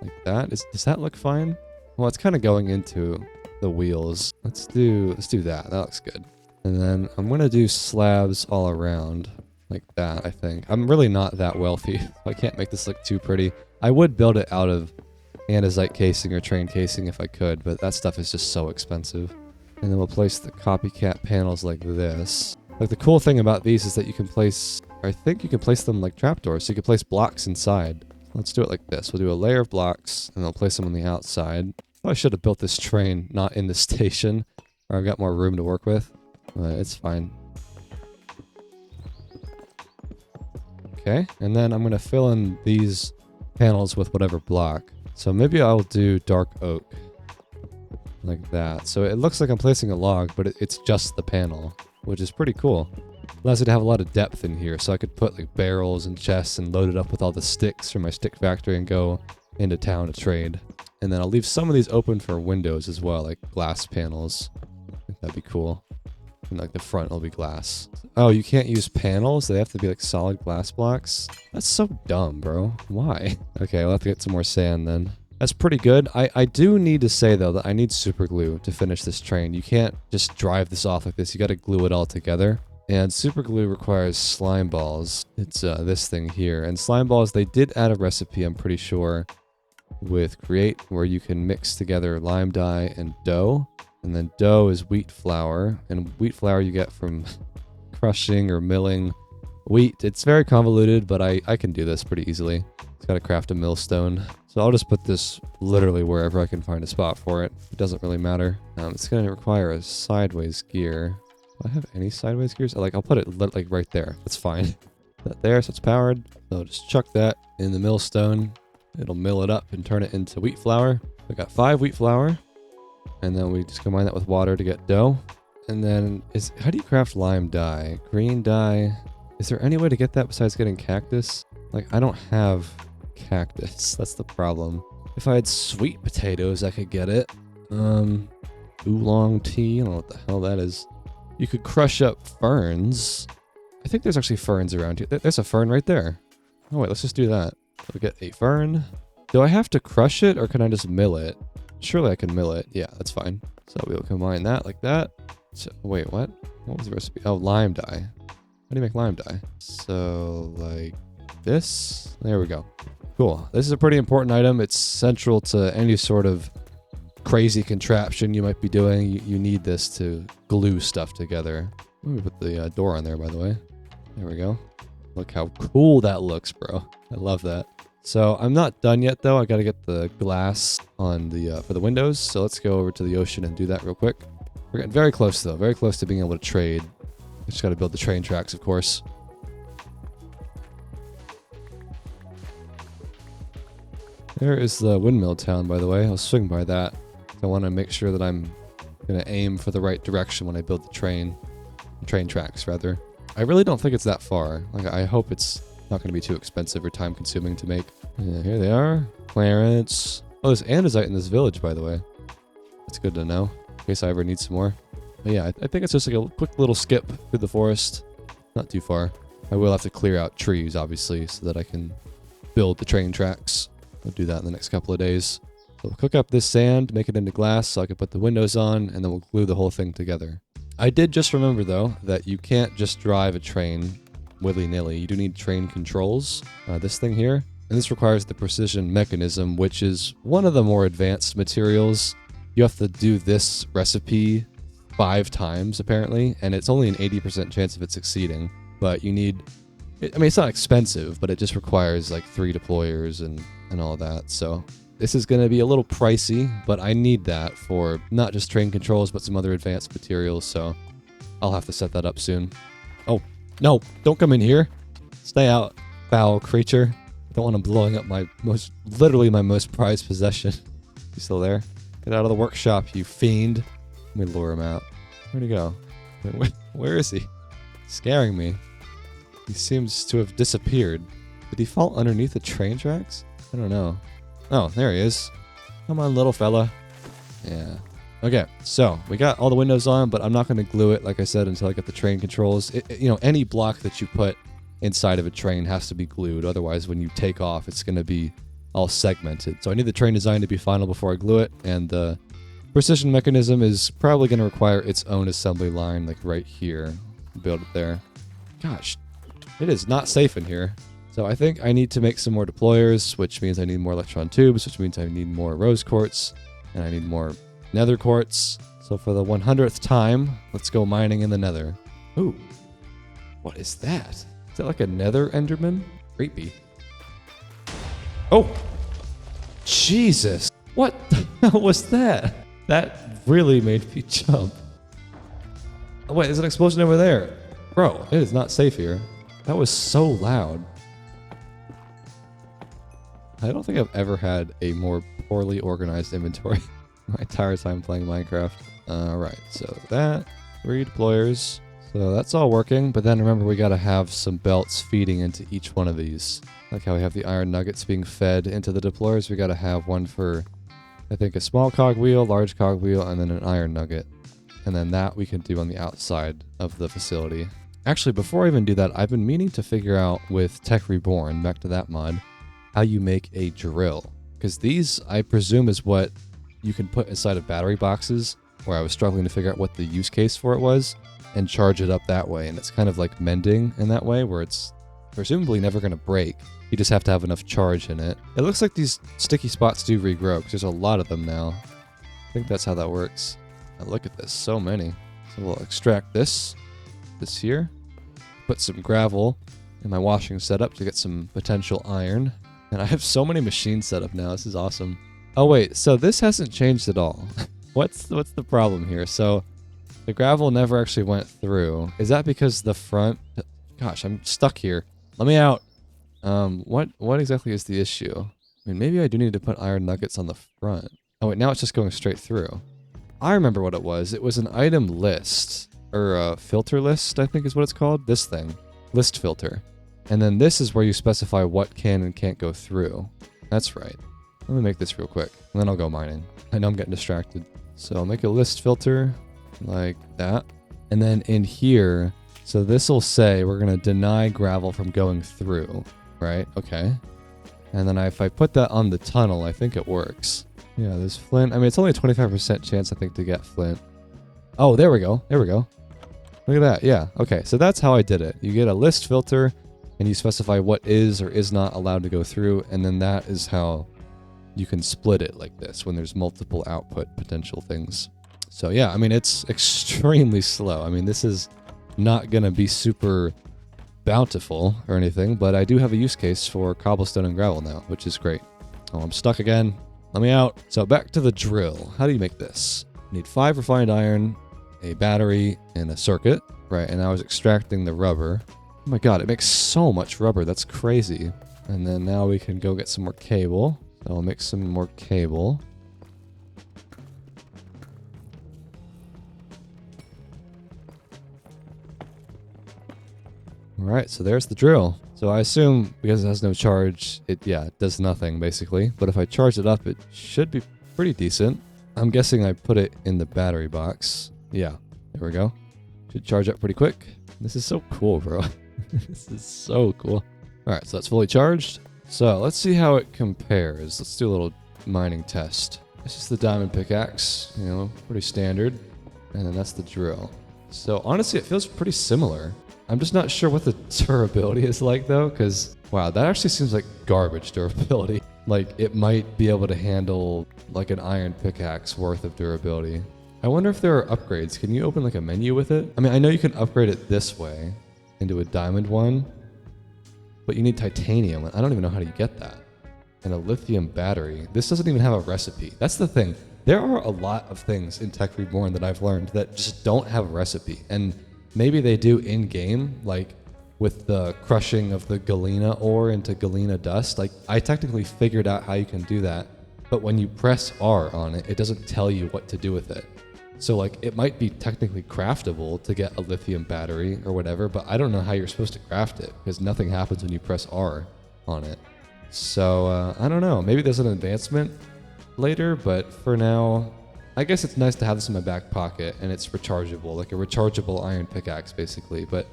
A: like that. Does that look fine? Well, it's kind of going into the wheels. Let's do that. That looks good. And then I'm gonna do slabs all around, like that. I think I'm really not that wealthy. I can't make this look too pretty. I would build it out of andesite casing or train casing if I could, but that stuff is just so expensive. And then we'll place the copycat panels like this. Like the cool thing about these is that you can place, I think you can place them like trapdoors, so you can place blocks inside. Let's do it like this. We'll do a layer of blocks and I'll place them on the outside. I should have built this train not in the station, where I've got more room to work with, but it's fine. Okay, and then I'm going to fill in these panels with whatever block. So maybe I'll do dark oak, like that. So it looks like I'm placing a log, but it's just the panel, which is pretty cool. Allows it to have a lot of depth in here, so I could put like barrels and chests and load it up with all the sticks from my stick factory and go into town to trade. And then I'll leave some of these open for windows as well, like glass panels. I think that'd be cool. And like the front will be glass. Oh, you can't use panels? They have to be like solid glass blocks? That's so dumb, bro. Why? Okay, I'll have to get some more sand then. That's pretty good. I do need to say though that I need super glue to finish this train. You can't just drive this off like this. You gotta glue it all together. And super glue requires slime balls. It's this thing here. And slime balls, they did add a recipe, I'm pretty sure, with Create, where you can mix together lime dye and dough. And then dough is wheat flour. And wheat flour you get from crushing or milling wheat. It's very convoluted, but I can do this pretty easily. It's gotta craft a millstone. So I'll just put this literally wherever I can find a spot for it. It doesn't really matter. It's gonna require a sideways gear. Do I have any sideways gears? I'll put it like right there. That's fine. That there, so it's powered. So I'll just chuck that in the millstone. It'll mill it up and turn it into wheat flour. We got 5 wheat flour. And then we just combine that with water to get dough. And then how do you craft lime dye? Green dye. Is there any way to get that besides getting cactus? Like, I don't have cactus. That's the problem. If I had sweet potatoes, I could get it. Oolong tea. I don't know what the hell that is. You could crush up ferns. I think there's actually ferns around here. There's a fern right there. Oh wait, let's just do that. We'll get a fern. Do I have to crush it or can I just mill it? Surely I can mill it. Yeah, that's fine. So we'll combine that like that. So, wait, what? What was the recipe? Oh, lime dye. How do you make lime dye? So like this. There we go. Cool. This is a pretty important item. It's central to any sort of crazy contraption you might be doing. You need this to glue stuff together. Let me put the door on there, by the way. There we go. Look how cool that looks, bro. I love that. So I'm not done yet, though. I got to get the glass on the for the windows. So let's go over to the ocean and do that real quick. We're getting very close, though. Very close to being able to trade. Just got to build the train tracks, of course. There is the windmill town, by the way. I'll swing by that. I want to make sure that I'm going to aim for the right direction when I build the train tracks, rather. I really don't think it's that far. Like, I hope it's not going to be too expensive or time consuming to make. Yeah, here they are. Clarence. Oh, there's andesite in this village, by the way. That's good to know, in case I ever need some more. But yeah, I think it's just like a quick little skip through the forest. Not too far. I will have to clear out trees, obviously, so that I can build the train tracks. I'll do that in the next couple of days. So we'll cook up this sand, make it into glass so I can put the windows on, and then we'll glue the whole thing together. I did just remember, though, that you can't just drive a train willy-nilly. You do need train controls, this thing here. And this requires the precision mechanism, which is one of the more advanced materials. You have to do this recipe 5 times, apparently, and it's only an 80% chance of it succeeding. But you need... I mean, it's not expensive, but it just requires, like, 3 deployers and all that, so... This is going to be a little pricey, but I need that for not just train controls, but some other advanced materials, so I'll have to set that up soon. Oh, no, don't come in here. Stay out, foul creature. I don't want him blowing up literally my most prized possession. You still there? Get out of the workshop, you fiend. Let me lure him out. Where'd he go? Where is he? He's scaring me. He seems to have disappeared. Did he fall underneath the train tracks? I don't know. Oh, there he is. Come on, little fella. Yeah. Okay, so we got all the windows on, but I'm not going to glue it, like I said, until I get the train controls. You know, any block that you put inside of a train has to be glued. Otherwise, when you take off, it's going to be all segmented. So I need the train design to be final before I glue it, and the precision mechanism is probably going to require its own assembly line, like right here. Build it there. Gosh, it is not safe in here. So I think I need to make some more deployers, which means I need more electron tubes, which means I need more rose quartz, and I need more nether quartz. So for the 100th time, let's go mining in the nether. Ooh, what is that? Is that like a nether enderman? Creepy. Oh, Jesus. What the hell was that? That really made me jump. Oh, wait, there's an explosion over there. Bro, it is not safe here. That was so loud. I don't think I've ever had a more poorly organized inventory my entire time playing Minecraft. Alright, so that, 3 deployers. So that's all working, but then remember we gotta have some belts feeding into each one of these. Like how we have the iron nuggets being fed into the deployers, we gotta have one for, I think, a small cogwheel, large cogwheel, and then an iron nugget. And then that we can do on the outside of the facility. Actually, before I even do that, I've been meaning to figure out with Tech Reborn, back to that mod, how you make a drill. Because these, I presume, is what you can put inside of battery boxes, where I was struggling to figure out what the use case for it was, and charge it up that way. And it's kind of like mending in that way, where it's presumably never going to break. You just have to have enough charge in it. It looks like these sticky spots do regrow, because there's a lot of them now. I think that's how that works. Now look at this, so many. So we'll extract this here, put some gravel in my washing setup to get some potential iron. And I have so many machines set up now, this is awesome. Oh wait, so this hasn't changed at all. What's the problem here? So the gravel never actually went through. Is that because the front... Gosh, I'm stuck here. Let me out. What exactly is the issue? I mean, maybe I do need to put iron nuggets on the front. Oh wait, now it's just going straight through. I remember what it was. It was an item list, or a filter list, I think is what it's called. This thing, list filter. And then this is where you specify what can and can't go through. That's right. Let me make this real quick, and then I'll go mining. I know I'm getting distracted. So I'll make a list filter like that. And then in here, so this will say we're going to deny gravel from going through, right? Okay. And then if I put that on the tunnel, I think it works. Yeah, there's flint. I mean, it's only a 25% chance, I think, to get flint. Oh, there we go. There we go. Look at that. Yeah. Okay. So that's how I did it. You get a list filter and you specify what is or is not allowed to go through. And then that is how you can split it like this when there's multiple output potential things. So yeah, I mean, it's extremely slow. I mean, this is not going to be super bountiful or anything, but I do have a use case for cobblestone and gravel now, which is great. Oh, I'm stuck again. Let me out. So back to the drill. How do you make this? You need 5 refined iron, a battery, and a circuit, right? And I was extracting the rubber. Oh my god, it makes so much rubber. That's crazy. And then now we can go get some more cable. So I'll make some more cable. Alright, so there's the drill. So I assume because it has no charge, it does nothing basically. But if I charge it up, it should be pretty decent. I'm guessing I put it in the battery box. Yeah, there we go. Should charge up pretty quick. This is so cool, bro. This is so cool. Alright, so that's fully charged. So let's see how it compares. Let's do a little mining test. This is the diamond pickaxe, you know, pretty standard. And then that's the drill. So honestly, it feels pretty similar. I'm just not sure what the durability is like though, because wow, that actually seems like garbage durability. Like it might be able to handle like an iron pickaxe worth of durability. I wonder if there are upgrades. Can you open like a menu with it? I mean, I know you can upgrade it this way into a diamond one, but you need titanium. I don't even know how you get that. And a lithium battery. This doesn't even have a recipe. That's the thing. There are a lot of things in Tech Reborn that I've learned that just don't have a recipe. And maybe they do in-game, like with the crushing of the galena ore into galena dust. Like, I technically figured out how you can do that, but when you press R on it, it doesn't tell you what to do with it. So, like, it might be technically craftable to get a lithium battery or whatever, but I don't know how you're supposed to craft it, because nothing happens when you press R on it. So, I don't know. Maybe there's an advancement later, but for now, I guess it's nice to have this in my back pocket, and it's rechargeable, like a rechargeable iron pickaxe, basically. But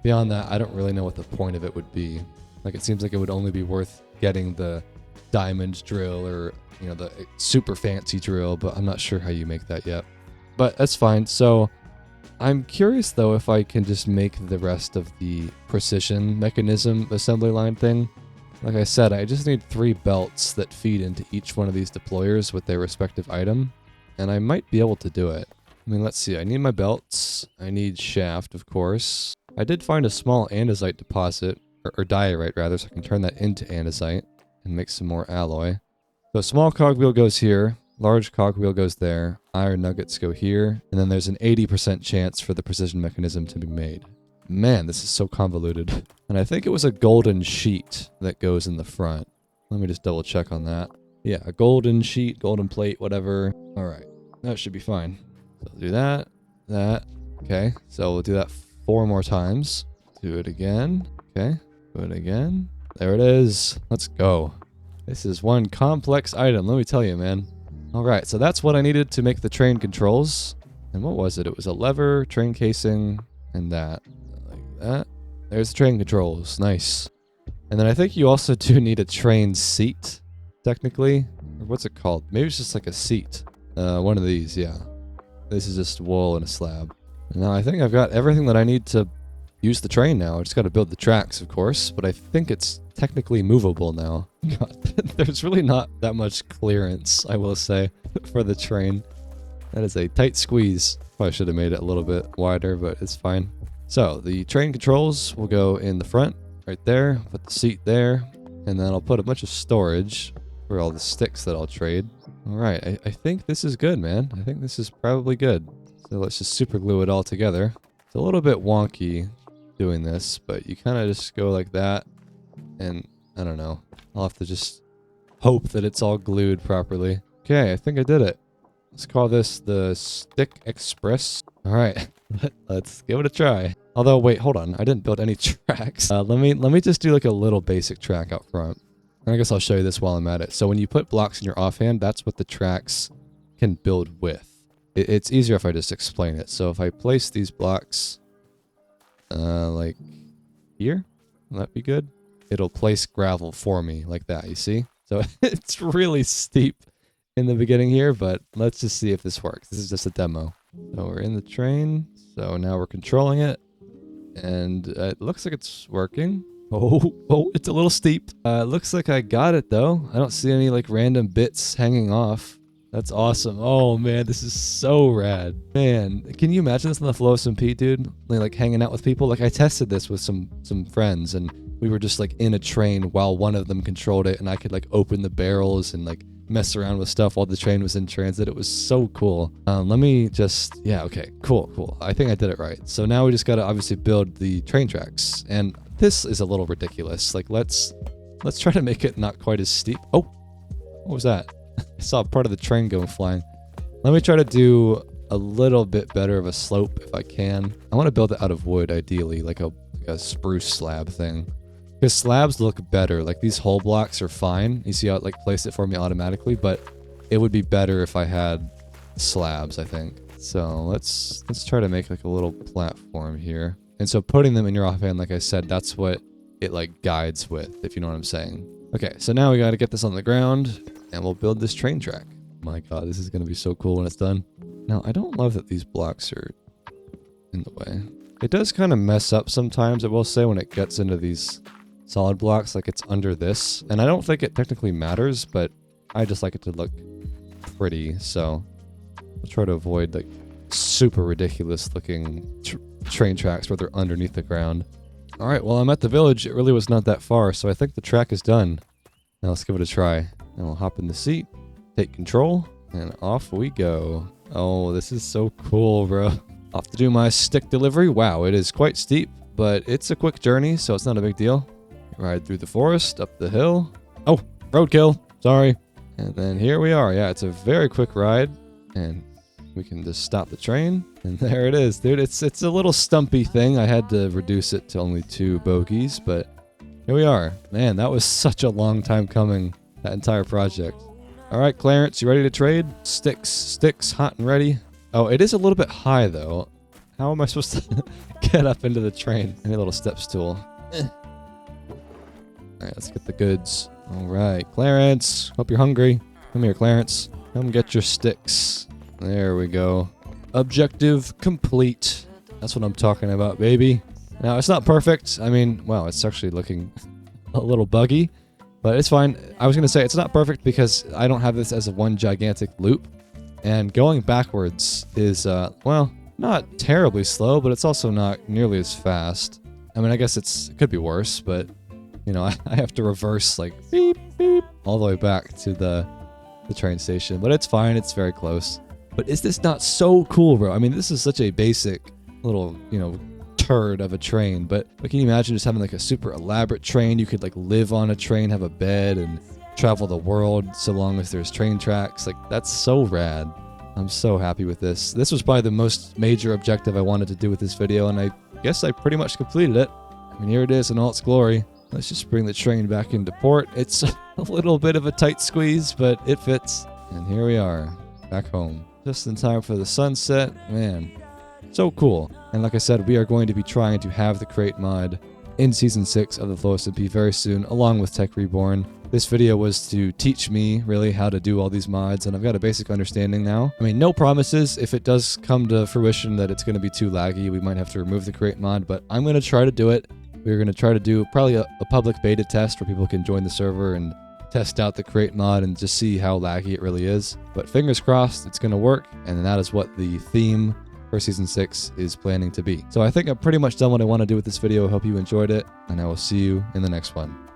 A: beyond that, I don't really know what the point of it would be. Like, it seems like it would only be worth getting the diamond drill or, you know, the super fancy drill, but I'm not sure how you make that yet. But that's fine. So I'm curious though if I can just make the rest of the precision mechanism assembly line thing. Like I said, I just need 3 belts that feed into each one of these deployers with their respective item, and I might be able to do it. I mean, let's see, I need my belts, I need shaft, of course. I did find a small andesite deposit, or diorite rather, so I can turn that into andesite and make some more alloy. So small cogwheel goes here, large cogwheel goes there, iron nuggets go here, and then there's an 80% chance for the precision mechanism to be made. Man, this is so convoluted. And I think it was a golden sheet that goes in the front. Let me just double check on that. Yeah, a golden sheet, golden plate, whatever. All right, that should be fine. So I'll do that, that. Okay, so we'll do that 4 more times. Do it again. Okay, do it again. There it is. Let's go. This is one complex item, let me tell you, man. All right, so that's what I needed to make the train controls. And what was it? It was a lever, train casing, and that. That. There's the train controls. Nice. And then I think you also do need a train seat, technically. Or what's it called? Maybe it's just like a seat. One of these, yeah. This is just wool and a slab. And now I think I've got everything that I need to use the train now. I just got to build the tracks, of course, but I think it's technically movable now. God, there's really not that much clearance, I will say, for the train. That is a tight squeeze. Probably should have made it a little bit wider, but it's fine. So the train controls will go in the front, right there. Put the seat there, and then I'll put a bunch of storage for all the sticks that I'll trade. All right, I think this is good, man. I think this is probably good. So let's just super glue it all together. It's a little bit wonky doing this, but you kind of just go like that, and I don't know. I'll have to just hope that it's all glued properly. Okay, I think I did it. Let's call this the Stick Express. All right, let's give it a try. Although, wait, hold on. I didn't build any tracks. Let me just do like a little basic track out front. And I guess I'll show you this while I'm at it. So when you put blocks in your offhand, that's what the tracks can build with. It's easier if I just explain it. So if I place these blocks, like here, will that be good? It'll place gravel for me like that, you see? So it's really steep in the beginning here, but let's just see if this works. This is just a demo. So we're in the train. So now we're controlling it, and it looks like it's working. Oh, it's a little steep. It looks like I got it though. I don't see any like random bits hanging off. That's awesome. Oh man, this is so rad. Man, can you imagine this on the Flow SMP, dude? Like hanging out with people. Like I tested this with some friends, and we were just like in a train while one of them controlled it, and I could like open the barrels and like mess around with stuff while the train was in transit. It was so cool. Let me just, yeah, okay, cool. I think I did it right. So now we just gotta obviously build the train tracks, and this is a little ridiculous. Like let's try to make it not quite as steep. Oh, what was that? I saw part of the train go flying. Let me try to do a little bit better of a slope if I can. I want to build it out of wood, ideally, like a spruce slab thing. Because slabs look better. Like these whole blocks are fine. You see how it like placed it for me automatically, but it would be better if I had slabs, I think. So let's try to make like a little platform here. And so putting them in your offhand, like I said, that's what it like guides with, if you know what I'm saying. Okay, so now we got to get this on the ground, and we'll build this train track. My god, this is going to be so cool when it's done. Now, I don't love that these blocks are in the way. It does kind of mess up sometimes, I will say, when it gets into these solid blocks, like it's under this. And I don't think it technically matters, but I just like it to look pretty, so I'll try to avoid like super ridiculous looking train tracks where they're underneath the ground. All right, well, I'm at the village. It really was not that far, so I think the track is done. Now let's give it a try. And we'll hop in the seat, take control, and off we go. Oh, this is so cool, bro. Off to do my stick delivery. Wow, it is quite steep, but it's a quick journey, so it's not a big deal. Ride through the forest, up the hill. Oh, roadkill. Sorry. And then here we are. Yeah, it's a very quick ride, and we can just stop the train, and there it is, dude. It's a little stumpy thing. I had to reduce it to only 2 bogies, but here we are. Man, that was such a long time coming, that entire project. All right, Clarence, you ready to trade? Sticks, hot and ready. Oh, it is a little bit high, though. How am I supposed to get up into the train? I need a little step stool. All right, let's get the goods. All right, Clarence, hope you're hungry. Come here, Clarence. Come get your sticks. There we go. Objective complete. That's what I'm talking about, baby. Now, it's not perfect. I mean, well, it's actually looking a little buggy, but it's fine. I was going to say it's not perfect because I don't have this as a one gigantic loop, and going backwards is, well, not terribly slow, but it's also not nearly as fast. I mean, I guess it could be worse, but, you know, I have to reverse, like, beep, beep, all the way back to the train station, but it's fine. It's very close. But is this not so cool, bro? I mean, this is such a basic little, you know, turd of a train, but can you imagine just having like a super elaborate train? You could like live on a train, have a bed, and travel the world so long as there's train tracks. Like, that's so rad. I'm so happy with this. This was probably the most major objective I wanted to do with this video, and I guess I pretty much completed it. I mean, here it is in all its glory. Let's just bring the train back into port. It's a little bit of a tight squeeze, but it fits. And here we are, back home. Just in time for the sunset. Man, so cool. And like I said, we are going to be trying to have the crate mod in Season 6 of the flowstate very soon, along with Tech Reborn. This video was to teach me, really, how to do all these mods, and I've got a basic understanding now. I mean, no promises. If it does come to fruition that it's going to be too laggy, we might have to remove the crate mod, but I'm going to try to do it. We're going to try to do probably a public beta test where people can join the server and test out the crate mod and just see how laggy it really is. But fingers crossed it's going to work, and that is what the theme for Season 6 is planning to be. So I think I'm pretty much done what I want to do with this video. I hope you enjoyed it, and I will see you in the next one.